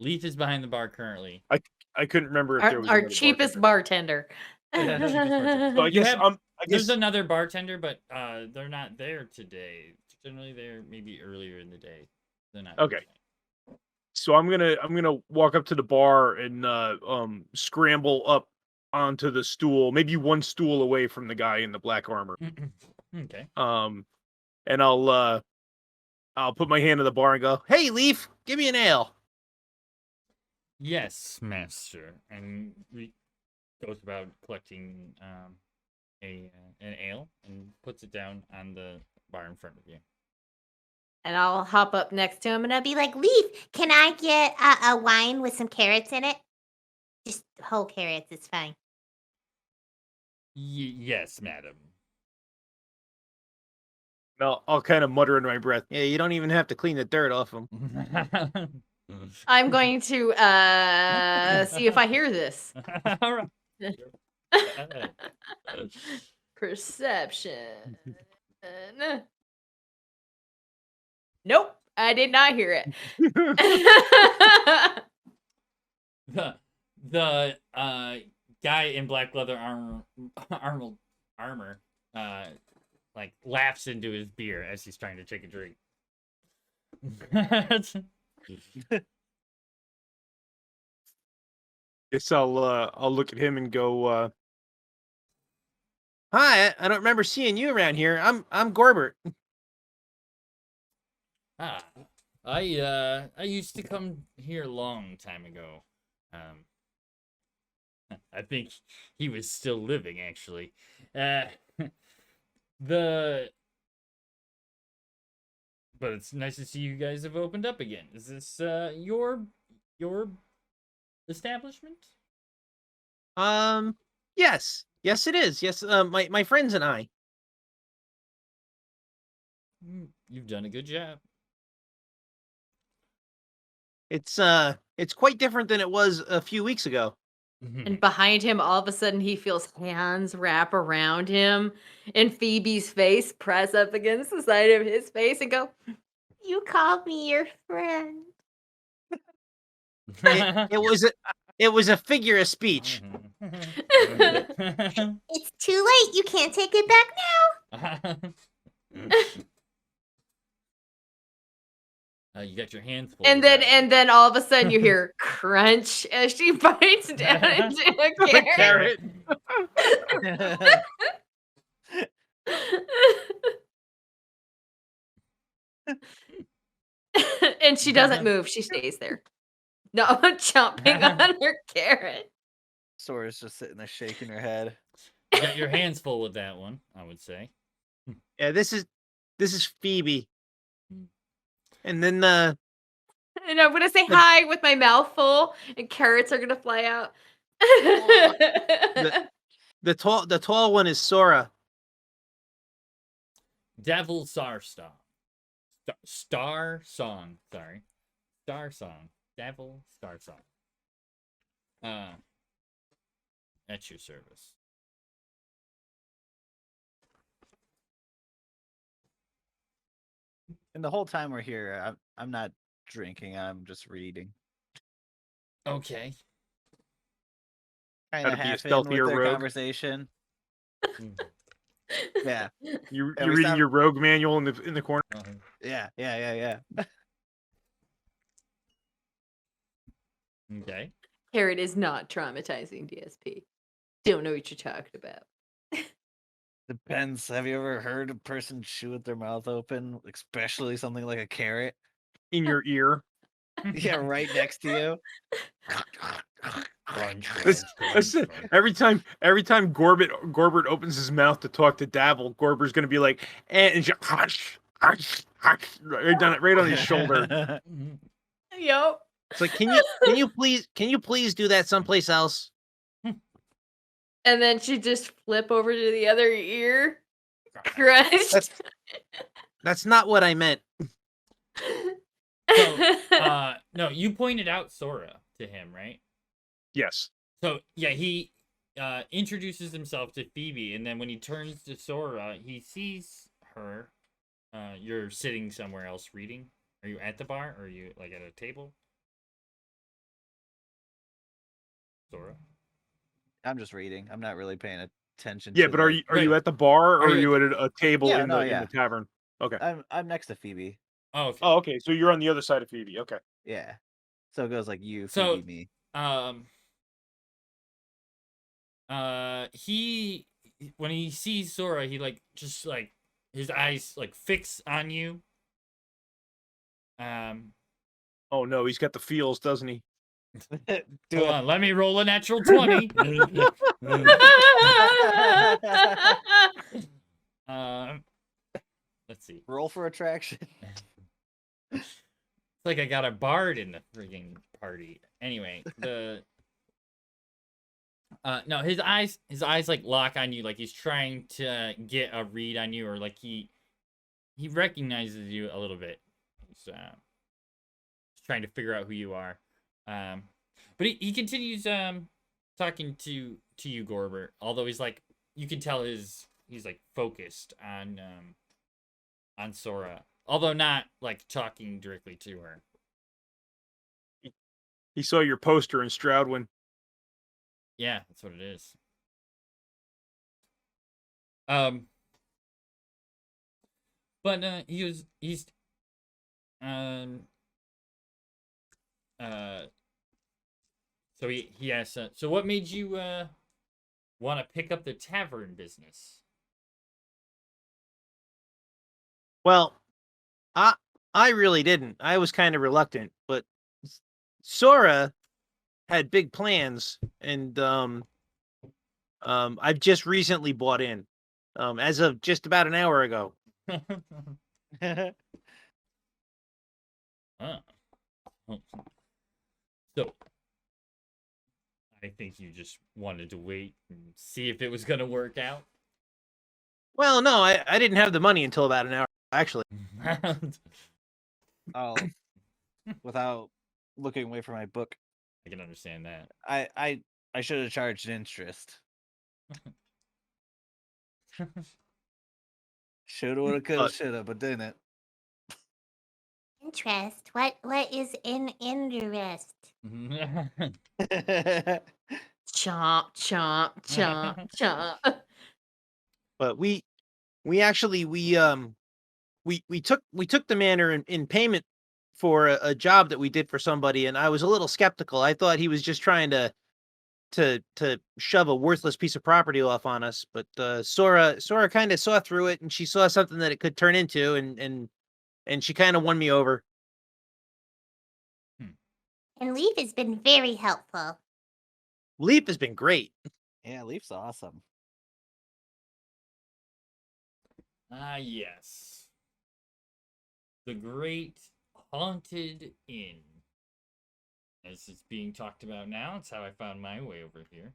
Leaf is behind the bar currently. I couldn't remember if there Our, was our another cheapest bartender. bartender. Cheapest bartender. So I You guess have- I There's guess another bartender, but they're not there today. Generally, they're maybe earlier in the day. They're not. Okay. So I'm gonna walk up to the bar and scramble up onto the stool, maybe one stool away from the guy in the black armor. Okay. And I'll put my hand on the bar and go, "Hey, Leaf, give me an ale." Yes, master. And he goes about collecting an ale and puts it down on the bar in front of you. And I'll hop up next to him and I'll be like, Leaf, can I get a wine with some carrots in it? Just whole carrots, it's fine. Yes, madam. No, I'll kind of mutter under my breath. Yeah, you don't even have to clean the dirt off them. I'm going to see if I hear this. All right. Perception. Nope, I did not hear it. The guy in black leather armor like laughs into his beer as he's trying to take a drink. Guess I'll look at him and go, "Hi, I don't remember seeing you around here. I'm Gorbert." I used to come here a long time ago. I think he was still living, actually. But it's nice to see you guys have opened up again. Is this your establishment? Yes, it is. Yes, my friends and I. You've done a good job. It's quite different than it was a few weeks ago. And behind him, all of a sudden, he feels hands wrap around him, and Phoebe's face press up against the side of his face and go, You called me your friend. It was a figure of speech. It's too late. You can't take it back now. You got your hands full. and with that then one. all of a sudden, you hear crunch as she bites down into a carrot. And she doesn't move. She stays there. No, chomping on her carrot. Sora's just sitting there shaking her head. You got your hands full with that one, I would say. Yeah, this is Phoebe. And then And I'm gonna say hi with my mouth full, and carrots are gonna fly out. the tall one is Sora. Devil Star Song. Star Song. Sorry. Star Song. Devil Star Song. At your service. And the whole time we're here, I'm not drinking. I'm just reading. Okay. Kind Gotta of be a half in with stealthier their rogue. conversation. Yeah, You Every reading time- your rogue manual in the corner? yeah. Okay. Carrot is not traumatizing DSP. Don't know what you're talking about. Depends. Have you ever heard a person chew with their mouth open, especially something like a carrot? In your ear. Yeah, right next to you. Listen, every time Gorbert opens his mouth to talk to Dabble, Gorber's gonna be like, and just, right on his shoulder. Yup. It's like, can you please do that someplace else? And then she just flip over to the other ear. Crushed. That's not what I meant. So, no, you pointed out Sora to him, right? Yes. So, yeah, he introduces himself to Phoebe, and then when he turns to Sora, he sees her. You're sitting somewhere else reading. Are you at the bar, or are you, like, at a table? Sora? I'm just reading. I'm not really paying attention. Yeah, to but the... are you Right. at the bar or Are are you you at a table Yeah, in no, the tavern? Okay. I'm next to Phoebe. Oh, okay. Oh, okay. So you're on the other side of Phoebe. Okay. Yeah. So it goes like you, So, Phoebe, me. He when he sees Sora, he just his eyes fix on you. Oh no, he's got the feels, doesn't he? Hold on, let me roll a natural 20. Let's see. Roll for attraction. It's like I got a bard in the frigging party. Anyway, no, his eyes like lock on you, like he's trying to get a read on you, or like he recognizes you a little bit. He's trying to figure out who you are. But he continues talking to you, Gorber, although he's like, you can tell he's like focused on Sora, although not like talking directly to her. He saw your poster in Stroudwin. Yeah, that's what it is. But he's so he asks, so what made you want to pick up the tavern business? Well, I really didn't. I was kind of reluctant, but Sora had big plans, and I've just recently bought in, as of just about an hour ago. So I think you just wanted to wait and see if it was gonna work out. Well, no, I didn't have the money until about an hour, actually. Oh, without looking away from my book, I can understand that. I should have charged interest. Shoulda, woulda, coulda, shoulda, but didn't. Interest. What is in interest? Chomp, chomp, chomp, chomp. But we actually we took the manor in payment for a job that we did for somebody, and I was a little skeptical. I thought he was just trying to shove a worthless piece of property off on us, but Sora kind of saw through it, and she saw something that it could turn into, and she kind of won me over. And Leaf has been very helpful. Leaf has been great. Yeah, Leaf's awesome. Ah, yes. The Great Haunted Inn. As it's being talked about now, it's how I found my way over here.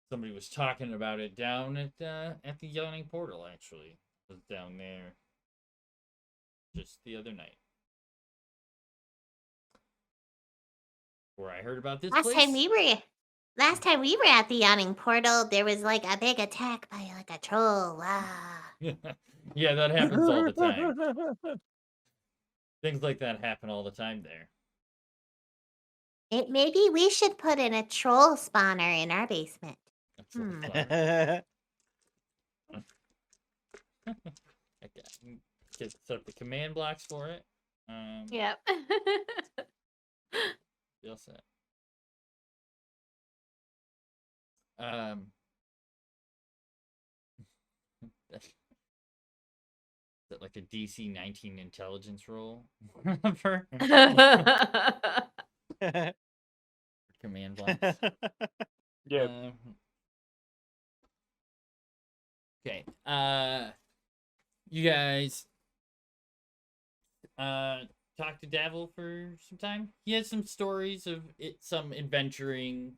Somebody was talking about it down at the Yawning Portal, actually. I was down there just the other night. Where I heard about this Last place. time we were at the Yawning Portal, there was like a big attack by like a troll. Wow. Yeah, that happens all the time. Things like that happen all the time there. Maybe we should put in a troll spawner in our basement. That's so fun. Okay. Get set up the command blocks for it. Yep. Be all set. Is that like a DC 19 intelligence roll for command blocks? Yeah. Okay. You guys talk to Davil for some time. He has some stories of some adventuring.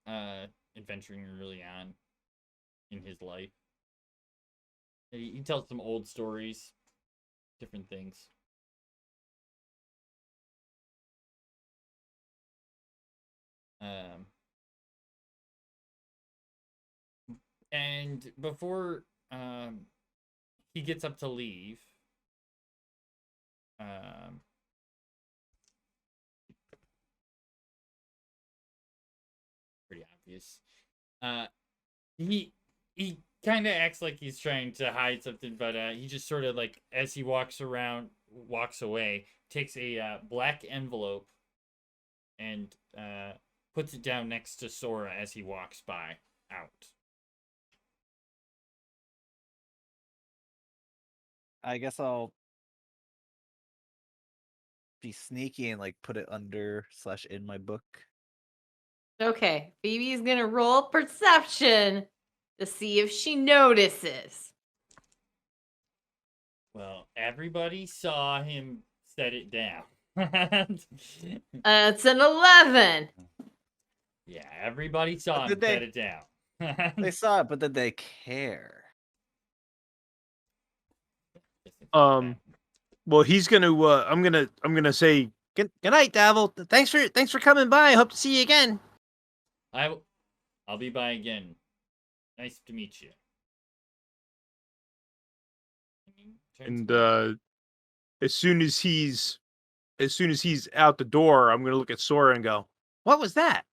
adventuring early on in his life. He tells some old stories, different things. And before he gets up to leave, pretty obvious. He kind of acts like he's trying to hide something, but he just sort of like as he walks away, takes a black envelope and puts it down next to Sora as he walks by out. I guess I'll be sneaky and like put it under/in my book. Okay, Phoebe's gonna roll perception to see if she notices. Well, everybody saw him set it down. It's an 11. Yeah, everybody saw him Did they- set it down. They saw it, but did they care? Well, he's gonna. I'm gonna say good night, Davil. Thanks for coming by. I hope to see you again. I'll be by again. Nice to meet you. And as soon as he's out the door, I'm gonna look at Sora and go, "What was that?"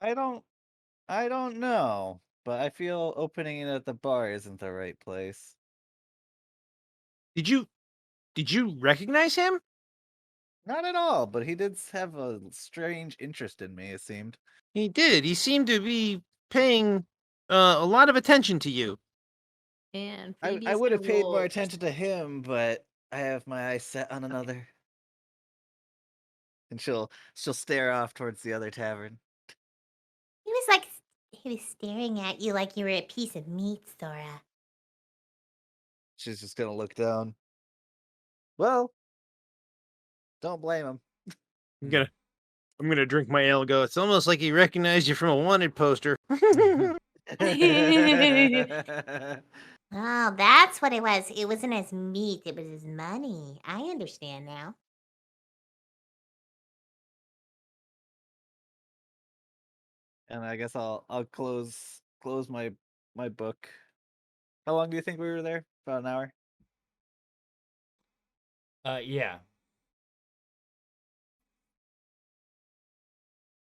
I don't know, but I feel opening it at the bar isn't the right place. Did you recognize him? Not at all, but he did have a strange interest in me, it seemed. He did. He seemed to be paying a lot of attention to you. And I Phoebe's would have gonna paid roll- more attention to him, but I have my eyes set on another. And she'll stare off towards the other tavern. He was staring at you like you were a piece of meat, Sora. She's just gonna look down. Well, don't blame him. I'm gonna drink my ale and go, it's almost like he recognized you from a wanted poster. Oh, that's what it was. It wasn't his meat, it was his money. I understand now. And I guess I'll close my book. How long do you think we were there? About an hour? Yeah.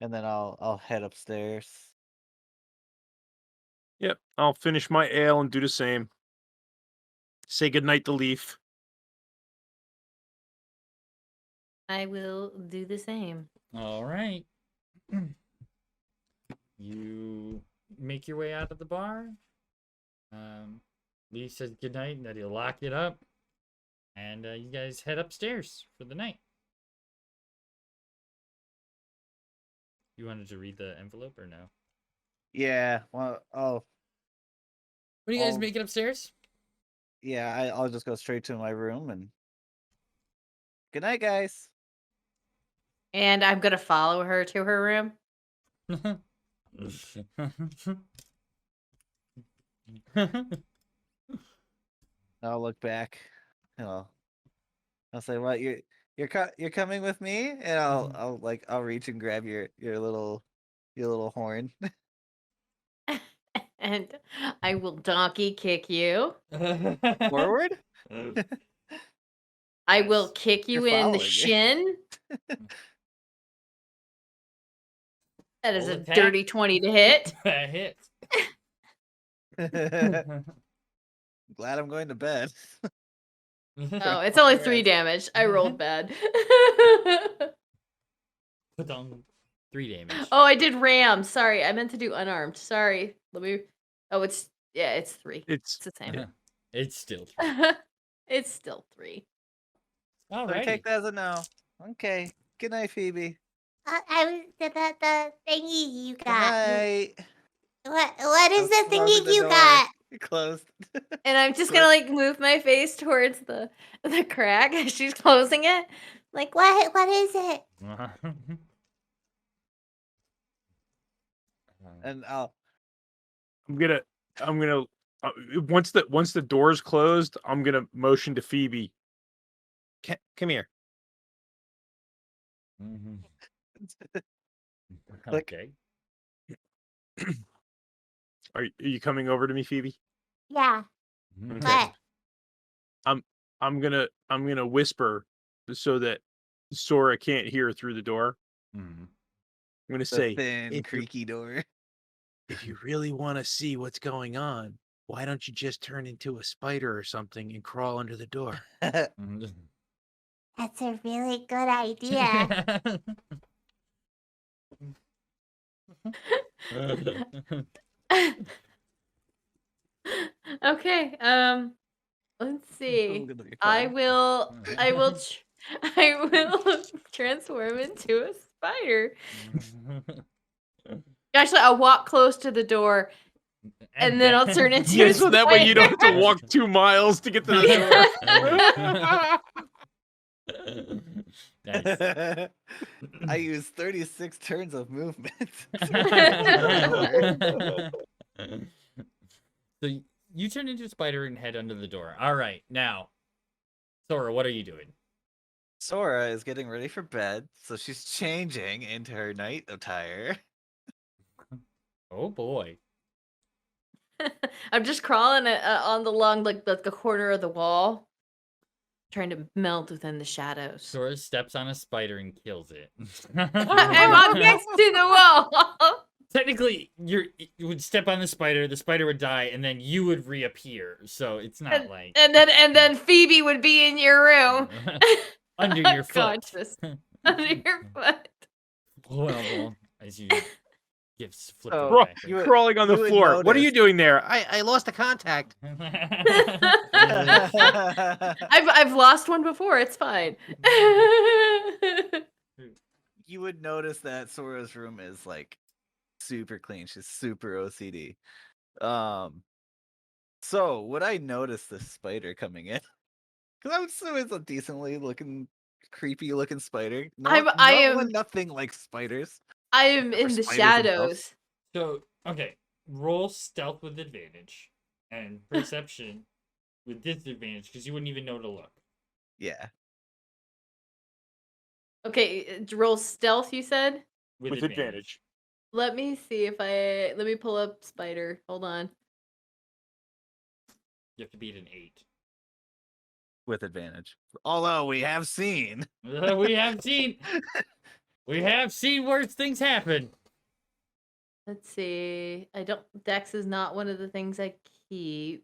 And then I'll head upstairs. Yep, I'll finish my ale and do the same. Say goodnight to Leaf. I will do the same. All right. You make your way out of the bar. Lee says goodnight and that he'll lock it up. And you guys head upstairs for the night. You wanted to read the envelope or no? Yeah, well, What are you guys I'll- making upstairs? yeah, I'll just go straight to my room and good night, guys. And I'm gonna follow her to her room. I'll look back. I'll say, "What you're coming with me?" And I'll reach and grab your little horn. And I will donkey kick you. Forward? I will kick you You're in the following me. shin. That is Roll a attack. dirty 20 to hit. That hits. Glad I'm going to bed. Oh, it's only 3 damage. I rolled bad. Put on 3 damage. Oh, I did ram. Sorry, I meant to do unarmed. Sorry. Let me. Oh, it's 3. It's It's the same. It's still 3. It's still 3. All So right. take that as a no. Okay. Good night, Phoebe. I was the thingy you Good got. night. What is Just the closing thingy the you door. got? Closed. And I'm just gonna like move my face towards the crack as she's closing it. Like what is it? and I'll. I'm gonna once the door's closed, I'm gonna motion to Phoebe. Come here. Mhm. Click. Okay. Are you coming over to me, Phoebe? Yeah. Mhm. What? I'm gonna whisper so that Sora can't hear through the door. Mhm. I'm gonna The say, thin, creaky door. if you really want to see what's going on, why don't you just turn into a spider or something and crawl under the door? Mhm. That's a really good idea. Okay. Let's see. I'm gonna be I fine. will. I will. I will transform into a spider. Actually, I'll walk close to the door, and then I'll turn into Yeah, a so that way you don't have to spider. walk 2 miles to get to the door. Nice. I use 36 turns of movement. So you turn into a spider and head under the door. All right, now, Sora, what are you doing? Sora is getting ready for bed, so she's changing into her night attire. Oh boy. I'm just crawling on the long, like the corner of the wall, trying to melt within the shadows. Sora steps on a spider and kills it. I'm up next to the wall. Technically, you would step on the spider would die, and then you would reappear. So it's not like and then Phoebe would be in your room. under your foot. Unconscious. Under your foot. Well, as you get flipped So, back. you would- Crawling on the you would floor. What are you notice- doing there? I lost a contact. I've lost one before. It's fine. You would notice that Sora's room is like super clean. She's super OCD. So would I notice this spider coming in? Because I would assume it's a decently looking, creepy looking spider. Nothing like spiders. I am in the spiders shadows. themselves. So, okay, roll stealth with advantage and perception with disadvantage because you wouldn't even know to look. Yeah. Okay, roll stealth, you said? With advantage. Let me see if let me pull up spider. Hold on. You have to beat an 8. With advantage. Although we have seen. We have seen worse things happen. Let's see. Dex is not one of the things I keep.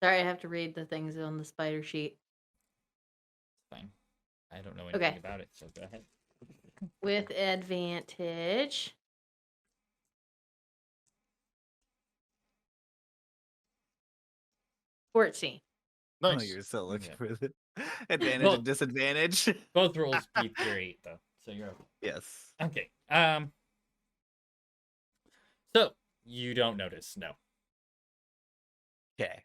Sorry, I have to read the things on the spider sheet. Fine. I don't know anything Okay. about it, so go ahead. With advantage. $14. Oh, Nice. you're still looking Yeah. for the advantage Well- and disadvantage. Both rolls beat your 8, though, so you're okay. Yes. Okay. So you don't notice, no. Okay.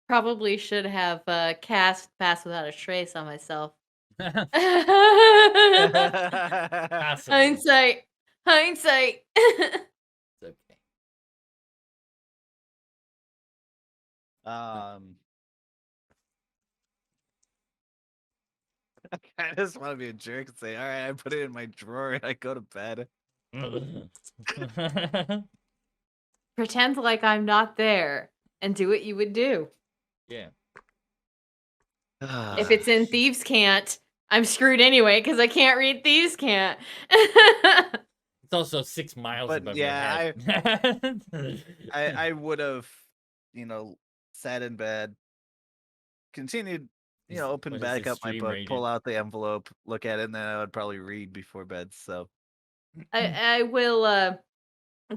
Probably should have cast Pass Without a Trace on myself. Possibly. Hindsight. It's okay. I just want to be a jerk and say, all right, I put it in my drawer and I go to bed. Pretend like I'm not there and do what you would do. Yeah. If it's in Thieves' Cant, I'm screwed anyway because I can't read Thieves' Cant. It's also 6 miles But above yeah, your head. I would have, sat in bed, continued, What open is back this up my stream book, rated? pull out the envelope, look at it, and then I would probably read before bed. So I will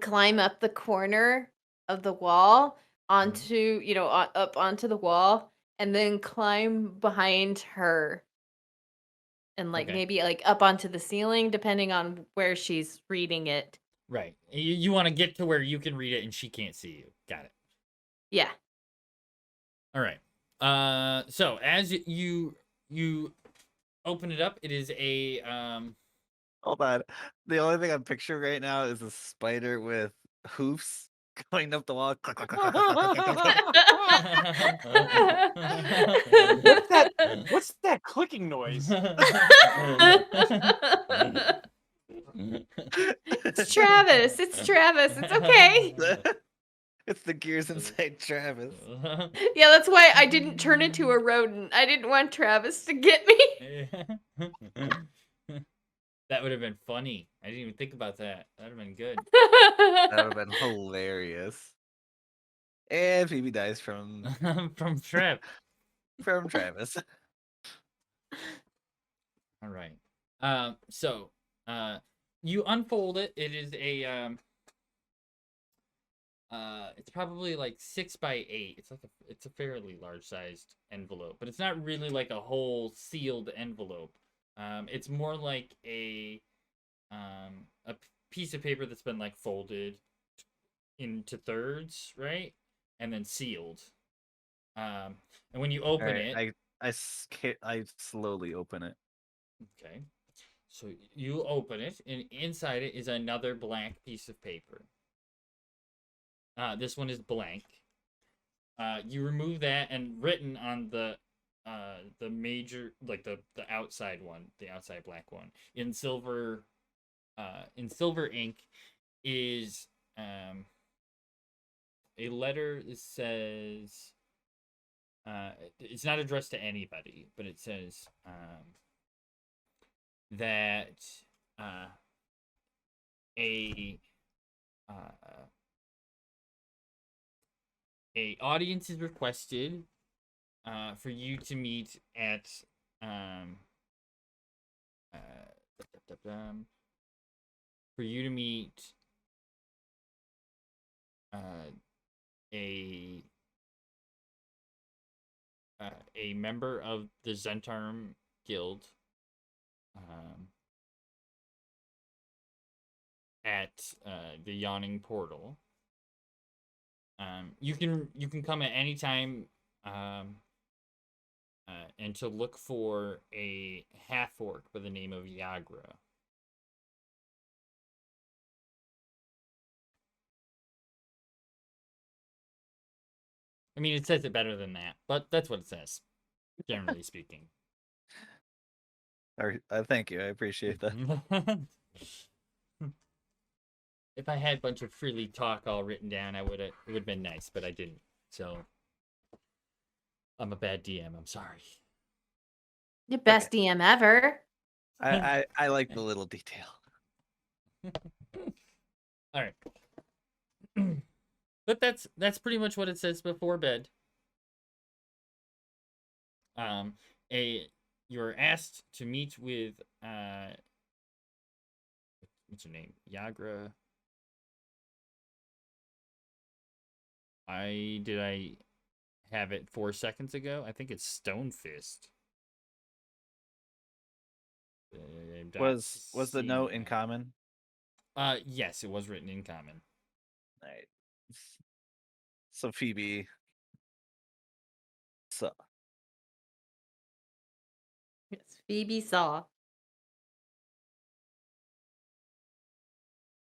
climb up the corner of the wall onto, up onto the wall and then climb behind her and Okay. maybe up onto the ceiling depending on where she's reading it. Right. You want to get to where you can read it and she can't see you. Got it. Yeah. All right. So as you open it up, it is a Hold on. The only thing I'm picturing right now is a spider with hoofs going up the wall. Click, click, click, click, click, click, click, click, click. What's that clicking noise? It's Travis. It's Travis. It's okay. It's the gears inside Travis. Yeah, that's why I didn't turn into a rodent. I didn't want Travis to get me. That would have been funny. I didn't even think about that. That would have been good. That would have been hilarious. And Phoebe dies from From Trip. Travis. All right. So, you unfold it. It is a it's probably like 6 by 8. It's a fairly large sized envelope, but it's not really like a whole sealed envelope. It's more like a piece of paper that's been like folded into thirds, right? And then sealed. And when you open it, I slowly open it. okay. So you open it, and inside it is another blank piece of paper. This one is blank. You remove that, and written on the major, like the outside one, the outside black one, in silver ink, is a letter that says, it's not addressed to anybody, but it says that a audience is requested for you to meet at for you to meet a member of the Zentarm Guild at the Yawning Portal. You can come at any time and to look for a half-orc by the name of Yagra. I mean, it says it better than that, but that's what it says, generally speaking. Thank you. I appreciate that. If I had a bunch of freely talk all written down, it would have been nice, but I didn't. So I'm a bad DM. I'm sorry. The best DM ever. I like the little detail. All right. But that's pretty much what it says before bed. You're asked to meet with what's her name? Yagra. I have it 4 seconds ago? I think it's Stonefist. Was the note in common? Yes, it was written in common. All right. So Phoebe saw. Yes, Phoebe saw.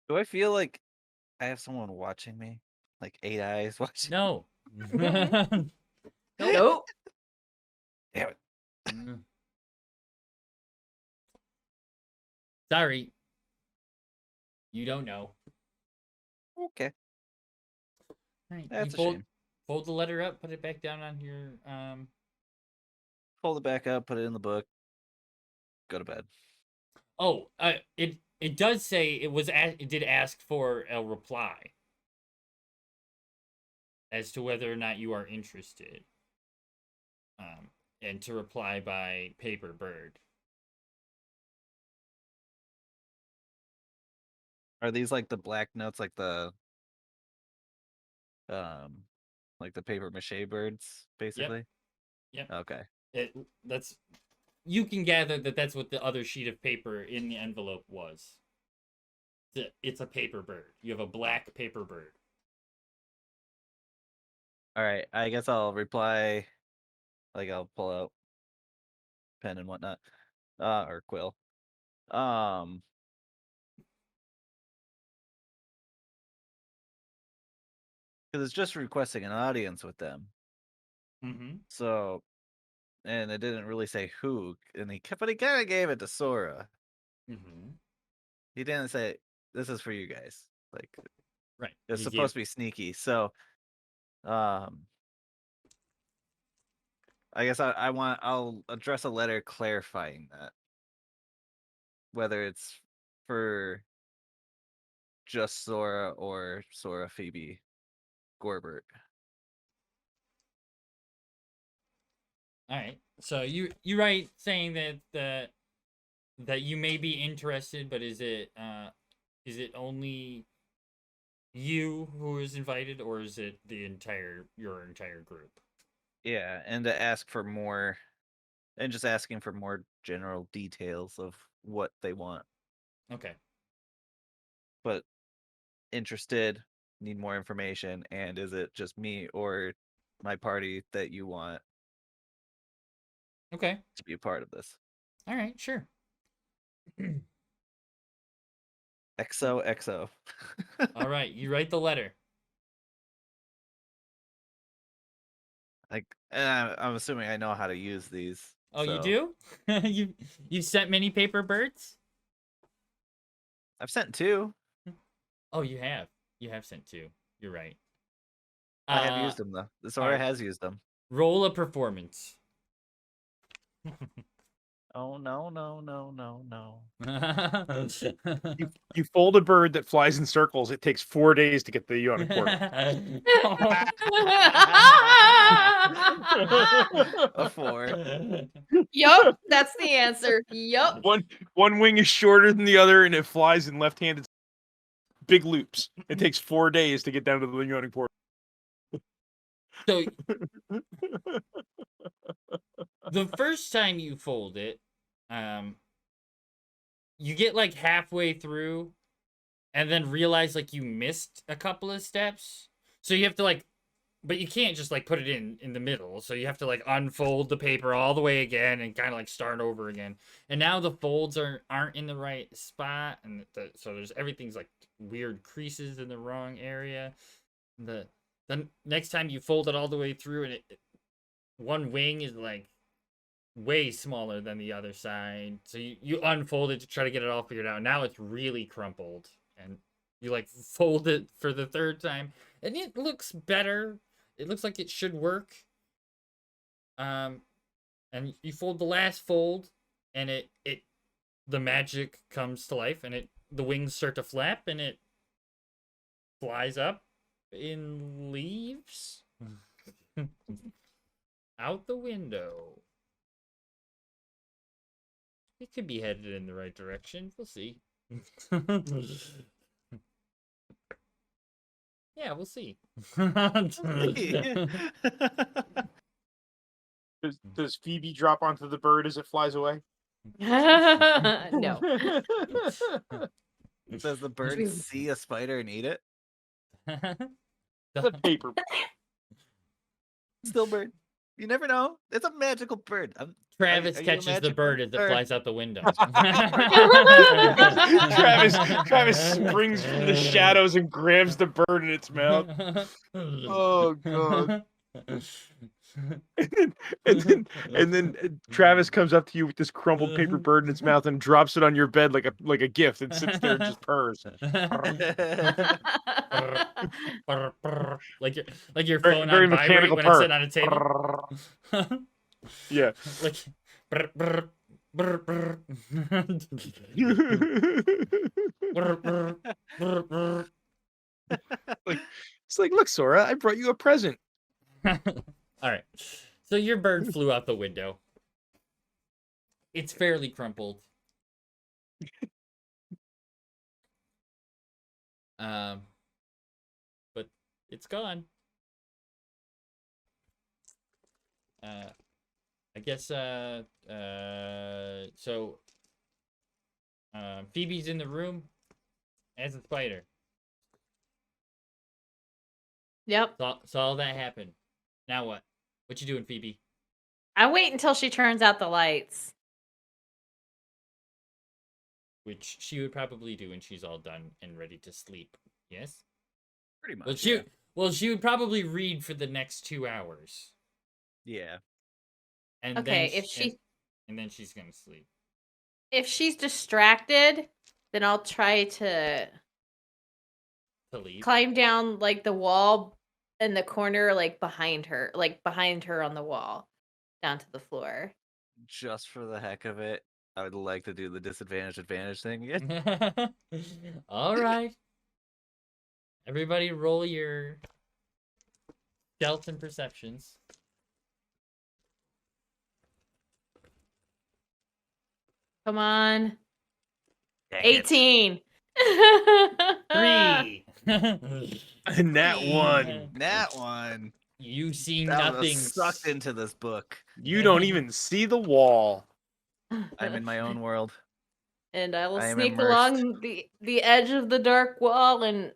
Do I feel like I have someone watching me? Like 8 eyes watching? No. Nope. Damn it. Sorry. You don't know. Okay. All right. That's you a shame. Fold the letter up, put it back down on your Fold it back up, put it in the book, go to bed. Oh, it does say it did ask for a reply as to whether or not you are interested. And to reply by paper bird. Are these like the black notes, like the paper mache birds, basically? Yep. Okay. You can gather that that's what the other sheet of paper in the envelope was. It's a paper bird. You have a black paper bird. All right. I guess I'll reply. Like I'll pull out pen and whatnot, or quill. Because it's just requesting an audience with them. Mm-hmm. So, and it didn't really say who, and but he kind of gave it to Sora. Mm-hmm. He didn't say this is for you guys. Like Right. it's He supposed to be sneaky. So, I guess I'll address a letter clarifying that, whether it's for just Sora or Sora, Phoebe, Gorbert. All right. So you write saying that you may be interested, but is it only you who is invited, or is it your entire group? Yeah, and to ask for more, and just asking for more general details of what they want. Okay. But interested, need more information, and is it just me or my party that you want Okay. to be a part of this? All right. Sure. XOXO. All right. You write the letter. Like, I'm assuming I know how to use these. Oh, you so- do? You've sent many paper birds? I've sent 2. Oh, you have. You have sent 2. You're right. I have used them though. The Sora alright. has used them. Roll a performance. Oh no. You fold a bird that flies in circles. It takes 4 days to get the Yawning Portal. A 4. Yup, that's the answer. Yup. One wing is shorter than the other, and it flies in left-handed big loops. It takes 4 days to get down to the Yawning Portal. So the first time you fold it, you get like halfway through and then realize like you missed a couple of steps. So you have to like, but you can't just like put it in the middle. So you have to like unfold the paper all the way again and kind of like start over again. And now the folds aren't in the right spot, and so there's everything's like weird creases in the wrong area. The next time you fold it all the way through, and one wing is like way smaller than the other side. So you unfold it to try to get it all figured out. Now it's really crumpled, and you like fold it for the 3rd time, and it looks better. It looks like it should work. And you fold the last fold, and the magic comes to life, and the wings start to flap, and it flies up in leaves out the window. It could be headed in the right direction. We'll see. Yeah, we'll see. Does Phoebe drop onto the bird as it flies away? No. Does the bird see a spider and eat it? The paper. Still bird. You never know. It's a magical bird. Travis are you a catches the magic bird as it or- flies out the window. Travis springs from the shadows and grabs the bird in its mouth. Oh god. And then Travis comes up to you with this crumpled paper bird in its mouth and drops it on your bed like a gift and sits there and just purrs. like your Very- phone very on vibrate mechanical when it's purr. sitting on a table. Yeah. Like brr, brr, brr, brr. Brr, brr, brr, brr. It's like, look, Sora, I brought you a present. All right. So your bird flew out the window. It's fairly crumpled. But it's gone. I guess so Phoebe's in the room as a spider. Yep. Saw that happen. Now what? What you doing, Phoebe? I wait until she turns out the lights. Which she would probably do when she's all done and ready to sleep. Yes? Pretty much. Well, Well, she would probably read for the next 2 hours, Yeah. and Okay, then if she and then she's gonna sleep. if she's distracted, then I'll try to To leave. climb down like the wall in the corner, like behind her on the wall, down to the floor. Just for the heck of it, I would like to do the disadvantage advantage thing again. All right. Everybody, roll your skeleton perceptions. Come on. Dang it. 18. 3. And that one. That one. You see That nothing. was sucked into this book. You don't even see the wall. I'm in my own world. And I will I am sneak immersed. along the edge of the dark wall, and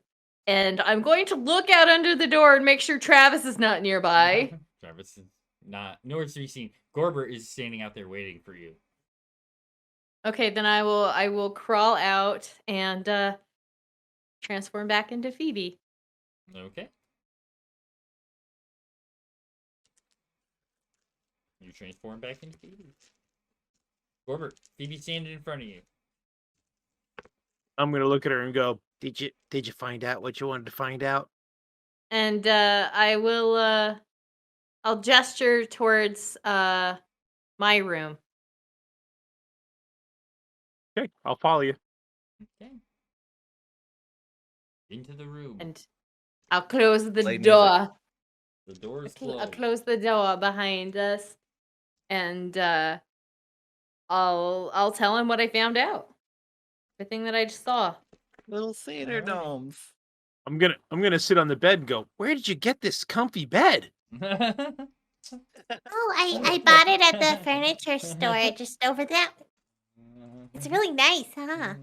I'm going to look out under the door and make sure Travis is not nearby. Travis is not, nor is he seen. Gorbert is standing out there waiting for you. Okay, then I will crawl out and transform back into Phoebe. Okay. You transform back into Phoebe. Gorbert, Phoebe's standing in front of you. I'm gonna look at her and go, Did you find out what you wanted to find out? And I will I'll gesture towards my room. Okay, I'll follow you. Okay. Into the room. And I'll close the Play music. door. The door is I'll closed. close the door behind us, and I'll tell him what I found out. Everything that I just saw. Little satyr Alrighty. gnomes. I'm gonna sit on the bed and go, Where did you get this comfy bed? Oh, I bought it at the furniture store just over there. It's really nice, huh?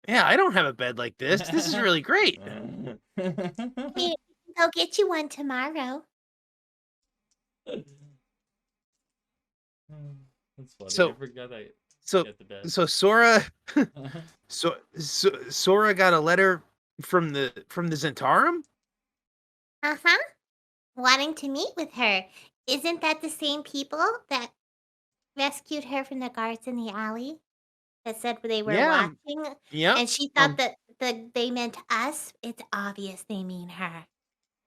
Yeah, I don't have a bed like this. This is really great. I'll get you one tomorrow. That's funny. So- I forgot I So got the bed. so Sora Sora got a letter from the Zentarum? Uh-huh. Wanting to meet with her. Isn't that the same people that rescued her from the guards in the alley? That said they were Yeah. watching? Yep. And she thought that they meant us? It's obvious they mean her.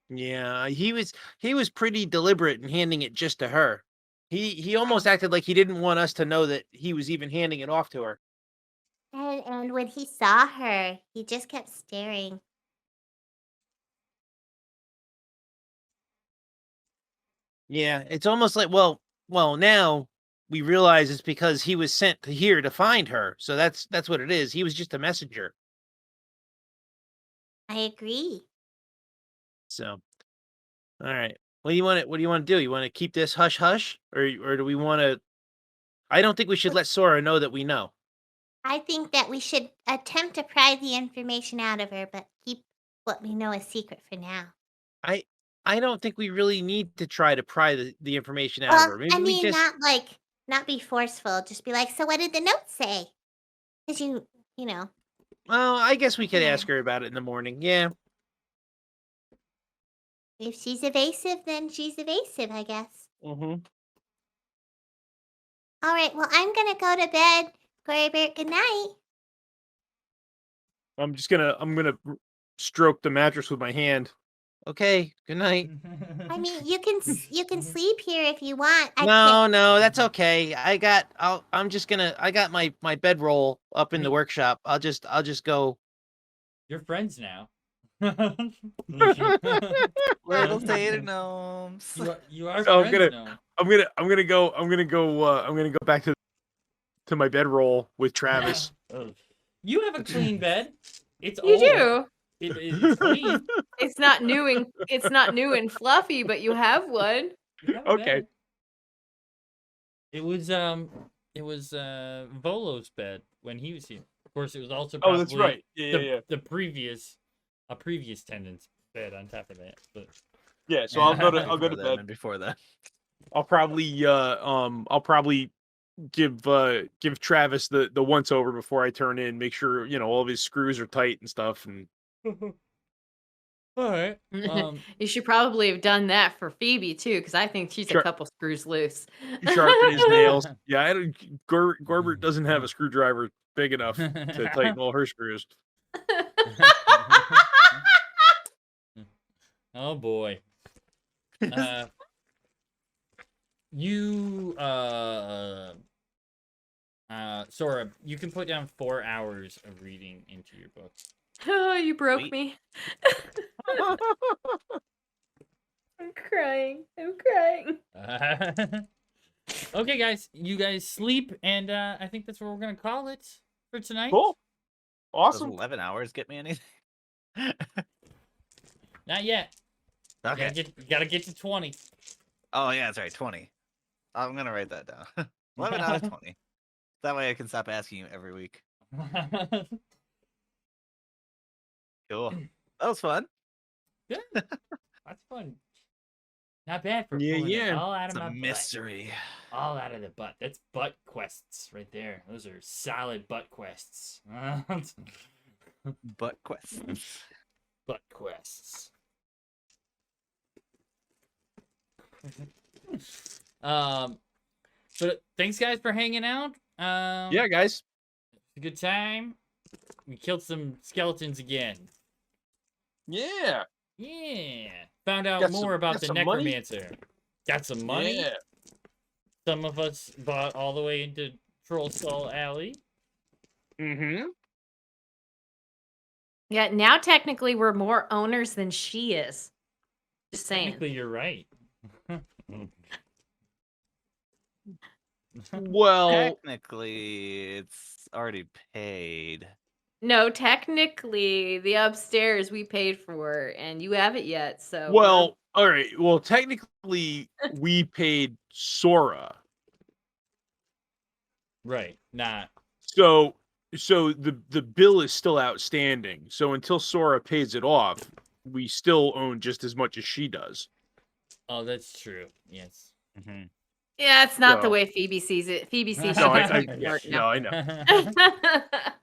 Yeah, he was pretty deliberate in handing it just to her. He almost acted like he didn't want us to know that he was even handing it off to her. And when he saw her, he just kept staring. Yeah, it's almost like well now we realize it's because he was sent here to find her. So that's what it is. He was just a messenger. I agree. So, all right. What do you want to do? You want to keep this hush hush, or do we want to? I don't think we should let Sora know that we know. I think that we should attempt to pry the information out of her, but keep what we know a secret for now. I don't think we really need to try to pry the information out of her. Maybe I we mean, just not be forceful. Just be like, so what did the note say? Because you know. well, I guess we could Yeah. ask her about it in the morning. Yeah. If she's evasive, then she's evasive, I guess. Mm-hmm. All right, well, I'm going to go to bed. Gorbert, good night. I'm gonna stroke the mattress with my hand. Okay. Good night. I mean, you can sleep here if you want. No, that's okay. I got my bedroll up in the workshop. I'll just go. You're friends now. Little satyr gnomes. You are So friends now. I'm gonna go back to my bedroll with Travis. You have a clean bed. It's You old. do. It's clean. It's not new and fluffy, but you have one. You have a Okay. bed. It was Volo's bed when he was here. Of course, it was also Oh, that's probably right. Yeah. the previous tenant's bed on top of that. But Yeah, so I'll go to Before bed. then and before that. I'll probably give Travis the once over before I turn in, make sure, all of his screws are tight and stuff, and All right. You should probably have done that for Phoebe too, because I think she's a Sure. couple screws loose. Sharpen his nails. Yeah, I don't, Gorbert doesn't have a screwdriver big enough to tighten all her screws. Oh boy. You Sora, you can put down 4 hours of reading into your book. Oh, you broke Sweet. me. I'm crying. I'm crying. Okay, guys, you guys sleep, and I think that's what we're gonna call it for tonight. Cool. Does Awesome. 11 hours get me anything? Not yet. Okay. You gotta get to 20. Oh yeah, that's right. 20. I'm gonna write that down. 11 out of 20. That way I can stop asking you every week. Cool. That was fun. Good. That's fun. Not bad for Yeah, pulling it yeah. all out It's of a my butt. mystery. All out of the butt. That's butt quests right there. Those are solid butt quests. Butt quest. Butt quests. But thanks guys for hanging out. Yeah, guys. A good time. We killed some skeletons again. Yeah. Yeah. Found out Got more some- about got the some money? necromancer. Got some money. Yeah. Some of us bought all the way into Troll Skull Alley. Mm-hmm. Yeah, now technically we're more owners than she is. Just saying. Technically, you're right. Well, Technically, it's already paid. No, technically the upstairs we paid for, and you haven't yet. So well, all right. Well, technically, we paid Sora. Right. Not. So the bill is still outstanding. So until Sora pays it off, we still own just as much as she does. Oh, that's true. Yes. Mm-hmm. yeah, it's not the So- way Phoebe sees it. Phoebe sees No, it I- different yeah, part no, now. I know.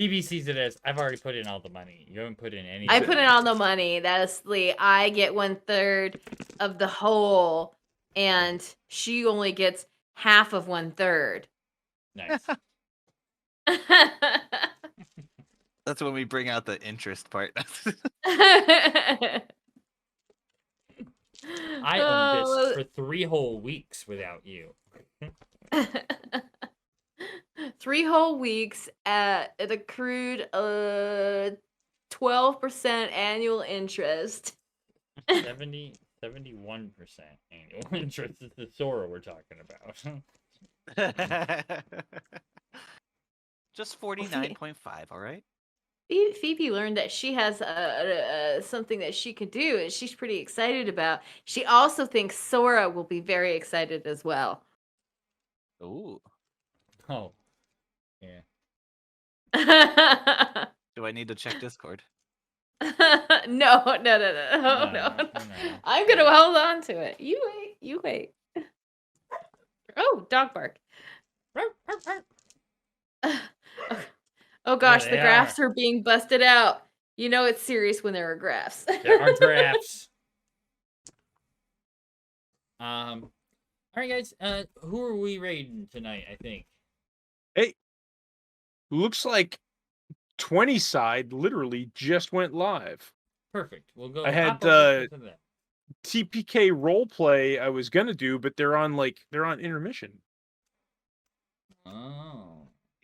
BB sees it as I've already put in all the money. You haven't put in any. I put in all the money. That's I get 1/3 of the whole, and she only gets half of 1/3. Nice. That's when we bring out the interest part. I owned this for 3 whole weeks without you. 3 whole weeks at it accrued 12% annual interest. 71% annual interest is the Sora we're talking about. Just 49.5, all right? Phoebe learned that she has something that she could do, and she's pretty excited about. She also thinks Sora will be very excited as well. Ooh. Oh. Yeah. Do I need to check Discord? No. No. I'm gonna hold on to it. You wait. Oh, dog bark. Oh gosh, There the they graphs are being busted out. You know it's serious when there are graphs. There are graphs. All right, guys. Who are we raiding tonight? I think. Looks like 20 side literally just went live. Perfect. We'll go. I had, hop over to that. TPK roleplay I was gonna do, but they're on intermission. Oh.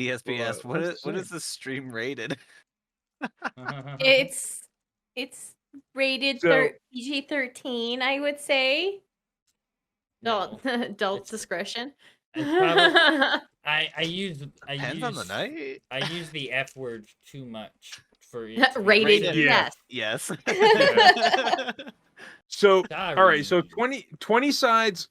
DSPS, what let's is see. this stream rated? It's rated So- PG-13, I would say. No. Adult it's- discretion. it's probably- I use Depends on the night. I use the F word too much for it. Rated Yeah. yes. Yes. So Sorry. all right, so 20 sides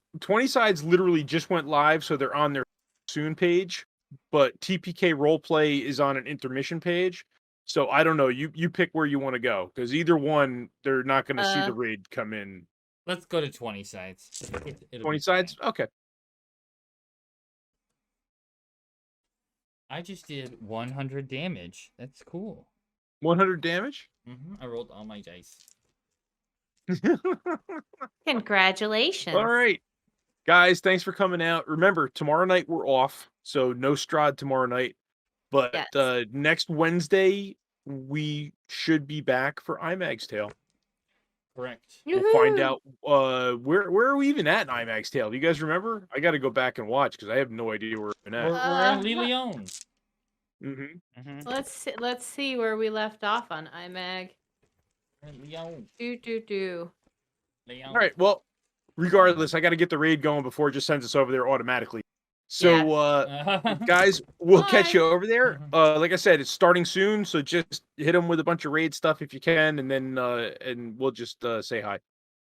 literally just went live, so they're on their soon page, but TPK roleplay is on an intermission page. So I don't know. You pick where you want to go, because either one, they're not going to see the raid come in. Let's go to 20 sides. It'll 20 be sides? fine. Okay. I just did 100 damage. That's cool. 100 damage? I rolled all my dice. Congratulations. All right, guys, thanks for coming out. Remember, tomorrow night we're off, so no Strahd tomorrow night. But Yes. next Wednesday we should be back for IMAG's Tale. Correct. We'll find Woohoo. out where are we even at in IMAG's Tale? Do you guys remember? I got to go back and watch because I have no idea where we're We're at. at Leon. Mm-hmm. Let's see where we left off on IMAG. Leon. Do. Leon. All right. Well, regardless, I got to get the raid going before it just sends us over there automatically. So, guys, we'll catch Bye. you over there. Like I said, it's starting soon, so just hit them with a bunch of raid stuff if you can, and then and we'll just say hi.